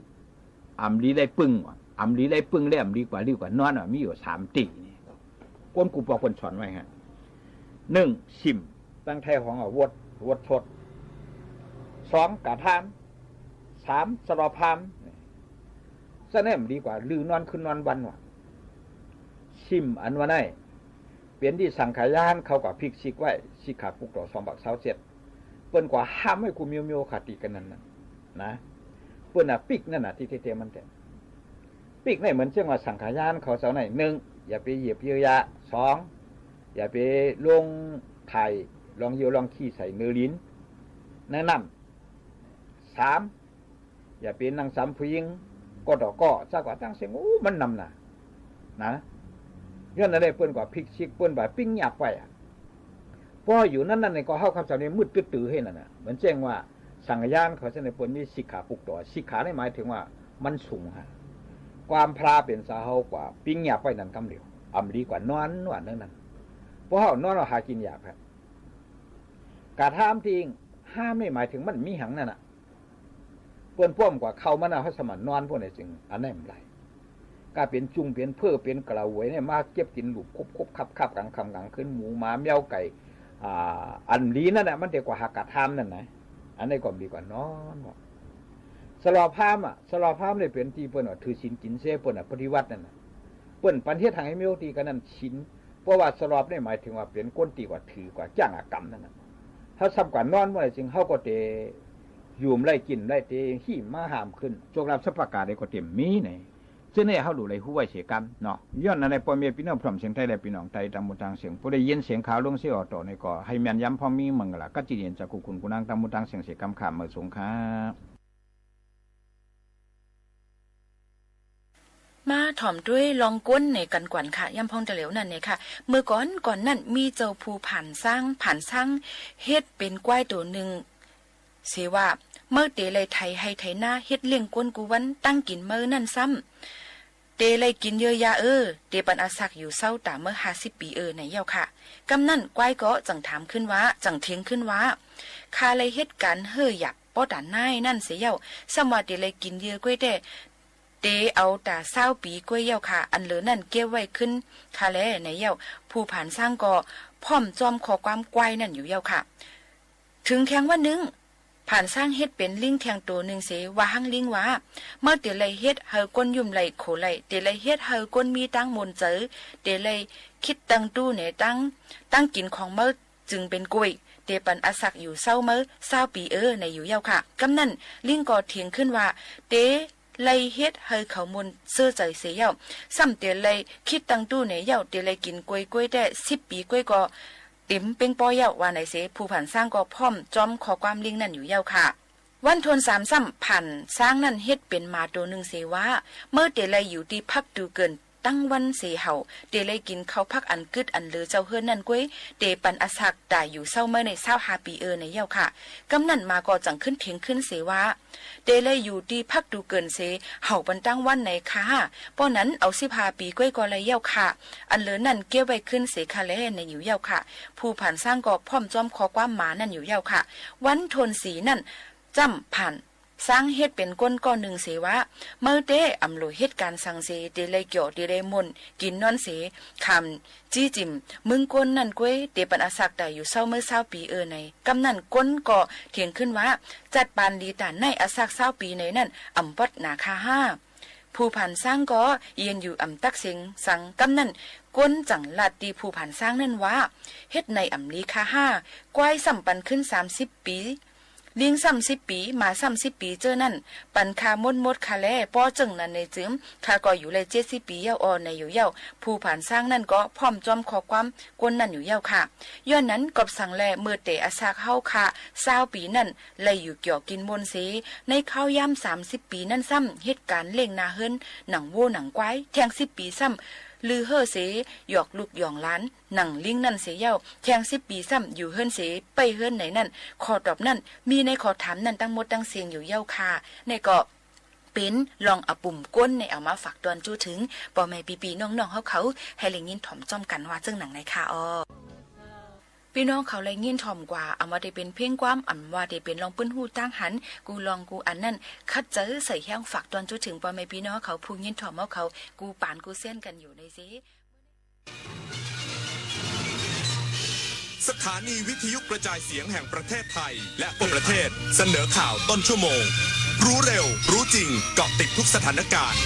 อ่ำลีได้ปึ้งอ่ำลีได้ปึ้งได้อ่ำลีกว่านอนมีอยู่3ตีนี่ก้นกูปอคนสอนไว้ฮะ1ชิมตั้งไทยของวดทด2กะทาม3สลอพามซะแน่มดีกว่าลือนอนขึ้นนอนวันว่ะชิมอันว่าได้เปลี่ยนที่สังขายานเขากับพริกซิกไว้สิขาปุกต่อ2 บัก27เปิ้นกว่าห้ามให้กูมิวขาดตีกันนั่นนะเปิ้นน่ะปิกนั่นน่ะที่เทมันแต่ปิกนี่เหมือนเช่นว่าสังขายานเขาเสาไหน1อย่าไปเหยียบเยอะยะ2อย่าไปลงไถ่ลองเยียวลองขี้ใส่เนื้อลิ้นแนะนำ3อย่าเป็นนางสามผู้หญิงก็ดอกก็ซะกว่าตั้งเสียงมันนำนะย้อนอะไรเปิ้นกว่าพริกชิกเปิ้นว่าปิ้งหยาบไว้พออยู่นั่นนี่ก็เฮาคำสอนนี้มืดตื้อๆให้นั่นน่ะเหมือนแจ้งว่าสังขยานเขาจะในเปิ้นมีสิกขาปุกต่อสิกขานี่หมายถึงว่ามันสูงฮะความพราเป็นสาเฮากว่าปิ้งหยาบไว้นั่นกำเหลียวอำดีกว่านอนว่านั่นเพราะเฮานอนเราหากินหยาบครับกะทามจริงห้ามไม่หมายถึงมันมีหังนั่นน่ะเปิ้นพ่วมกว่าเขามันน่ะเฮาสมันนอนพวกนี้จึงอันนั้นไรก็เป็นจุงเป็นเพื่อเป็นกระหวยเนี่ยมาเก็บกินหลุบคบคับกลางคำกลางขึ้นหมูหมาแมวไก่อันนี้นั่นน่ะมันดีกว่าหากะทามนั่นนะอันนี้ก็ดีกว่านอนสลอพามเนี่ยเป็นที่เปิ้นว่าถือศีลกินเสเปิ้นน่ะปฏิวัตินั่นน่ะเปิ้นปันเทศทางให้มีโอตีกันนั่นศีลเพราะว่าสลอบเนี่ยหมายถึงว่าเป็นก้นตีกว่าถือกว่าจ้างกรรมนั่นน่ะถ้าซ้ำกว่านอนเมื่อไหร่จึงเฮาก็เตอยู่ไล่กินไล่เตขี้มาหามขึ้นจงรับสัพพกาได้ก็เต็มมีไหนเจ้าเนี่ยเขาดูเลยหู้ไว้เสียกรรมเนาะย้อนในปอเมียพี่น้องพร้อมเสียงไทยและพี่น้องไทยตามมุทางเสียงผู้ได้ยินเสียงข่าวลงเสียออกต่อในก่อให้แม่นย้ำพอมีมังละก็จีเรียนจากคุณกุนางตามมุทางเสียงเสียกรรมขามเมื่อสงครับมาถ่อมด้วยลองก้นในกันกวนค่ะย่ำพองตะเหลวนั่นเนี่ยค่ะเมื่อก่อนนั่นมีเจ้าภูผ่านสร้างเฮ็ดเป็นกล้วยตัวหนึ่งเสว่าเมื่อเตเลยไทยให้ไทยหน้าเฮ็ดเลี้ยงก้นกูวันตั้งกินเมื่อนั่นซ้ำเตเลยกินเยอะยาเตปันอาศักอยู่เศร้าตาเมื่อ50 ปีในเย้าค่ะกำนั่นกล้วยก็จังถามขึ้นว่าจังเทียงขึ้นว่าคาเลยเฮ็ดกันเฮอหยับป้อด่านนายนั่นเสียเย้าสมว่าเตเลยกินเยอะกล้วยเตเอาแต่20 ปีกล้วยเย้าค่ะอันเหลือนั่นเก็บไว้ขึ้นคาแลในเย้าผู้ผ่านสร้างก็พร้อมจอมขอความกล้วยนั่นอยู่เย้าค่ะถึงแข่งว่านึงผ่านสร้างเฮ็ดเป็นลิงแทงตัวหนึ่งเสว่าหังลิงว่าเมื่อเตเลยเฮ็ดเฮาก้นยุ่มไหลโขไหลเตเลยเฮ็ดเฮาก้นมีตั้งมนเจอเตเลยคิดตั้งตู้เนี่ยตั้งกินของเมื่อจึงเป็นกล้วยเตปันอาศักอยู่เศร้าเมื่อ20 ปีในอยู่เย้าค่ะกำนั้นลิงก็เถียงขึ้นว่าเตไลเฮ็ดเฮาเขามนเสื้อใจเสียเย้าซ้ำเตเลยคิดตั้งตู้เนี่ยเย้าเตเลยกินกล้วยได้10 ปีกล้วยก็ติ๋มเป็นปอเย้าว่าไหนเสผู้ผ่านสร้างก็พร้อมจอมขอความลิงนั่นอยู่เย้าค่ะวันทน3 ซ้ำผ่านสร้างนั่นเฮ็ดเป็นมาตัวหนึ่งเสว่าเมื่อเตเลยอยู่ที่พักดูเกินตั้งวันเสเห่าเตเลยกินข้าวพักอันกึดอันเลือเจ้าเฮือนนั่นก้วยเตปันอาศักตายอยู่เศร้าเมื่อใน25 ปีในเย้าค่ะกำนั่นมาก็จังขึ้นเถียงขึ้นเสว่าเตเลยอยู่ที่พักดูเกินเสเห่าปันตั้งวันในค่ะป้อนั้นเอา15 ปีก้วยก็เลยเย้าค่ะอันเลือนั่นเก็บไว้ขึ้นเสคาแลในอยู่เย้าค่ะผู้ผ่านสร้างก็พร้อมจอมขอความหมานั่นอยู่เย้าค่ะวันทนสีนั่นจำผ่านสร้างเฮ็ดเป็นก้นก้อนหนึ่งเสว่าเมื่อเตอำโลเฮ็ดการสั่งเสเตเลยเกี่ยวเตเลยมนกินนอนเสคำจี้จิมมึงก้นนั่นก้วยเตปันอาศักได้อยู่เศร้าเมื่อ20 ปีในกำนั่นก้นก็เถียงขึ้นว่าจัดปานลีตาในอาศัก20 ปีในนั่นอำปดนาคา5ผู้ผ่านสร้างก็เย็นอยู่อำตักเสียงสังกำนั่นก้นจังลาดตีผู้ผ่านสร้างนั่นว่าเฮ็ดในอำลีคา5กวายสัมปันขึ้น30 ปีเลี้ยง30 ปีมา30 ปีเจอนั่นปันคามดคาแลป้อจึงนั่นในจืมคาก็อยู่เลย70 ปีเย้าในอยู่เย้าผู้ผ่านสร้างนั่นก็พร้อมจอมขอความก้นนั่นอยู่เย้าค่ะย้อนนั้นกบสั่งแลเมื่อเตอาศักเฮาค่ะ20 ปีนั่นเลยอยู่เกี่ยวกินมนเสในข้าวย่ำ30 ปีนั่นซ้ำเหตุการณ์เล่งนาเฮิรนหนังโวหนังควายแทง10 ปีซ้ำลือเฮ่อเสหยอกลูกหยองล้านหนังลิงนั่นเสียเย้าแทง10 ปีซ้ำอยู่เฮิรนเสไปเฮิรนไหนนั่นขอตอบนั่นมีในขอถามนั่นตั้งหมดตั้งเสียงอยู่เย้าค่ะในก็ เป็นลองเอาปุ่มก้นในเอามาฝากตอนจู้ถึงป่อแม่ปีๆน้องๆเขาให้เลยยินถ่อมจ้อมกันว่าจึงหนังในค่ะพี่น้องเขาเลยยินถ่อมกว่าเอามาได้เป็นเพียงความอ่ำว่าได้เป็นลองปื้นหูตั้งหันกูลองกูอันนั่นคัดเจอใส่แห้งฝากตอนจู้ถึงป่อแม่พี่น้องเขาพูยินถ่อมเขากูปานกูเส้นกันอยู่ในซิ สถานีวิทยุกระจายเสียงแห่งประเทศไทยและทั่วประเทศเสนอข่าวต้นชั่วโมงรู้เร็วรู้จริงเกาะติดทุกสถานการณ์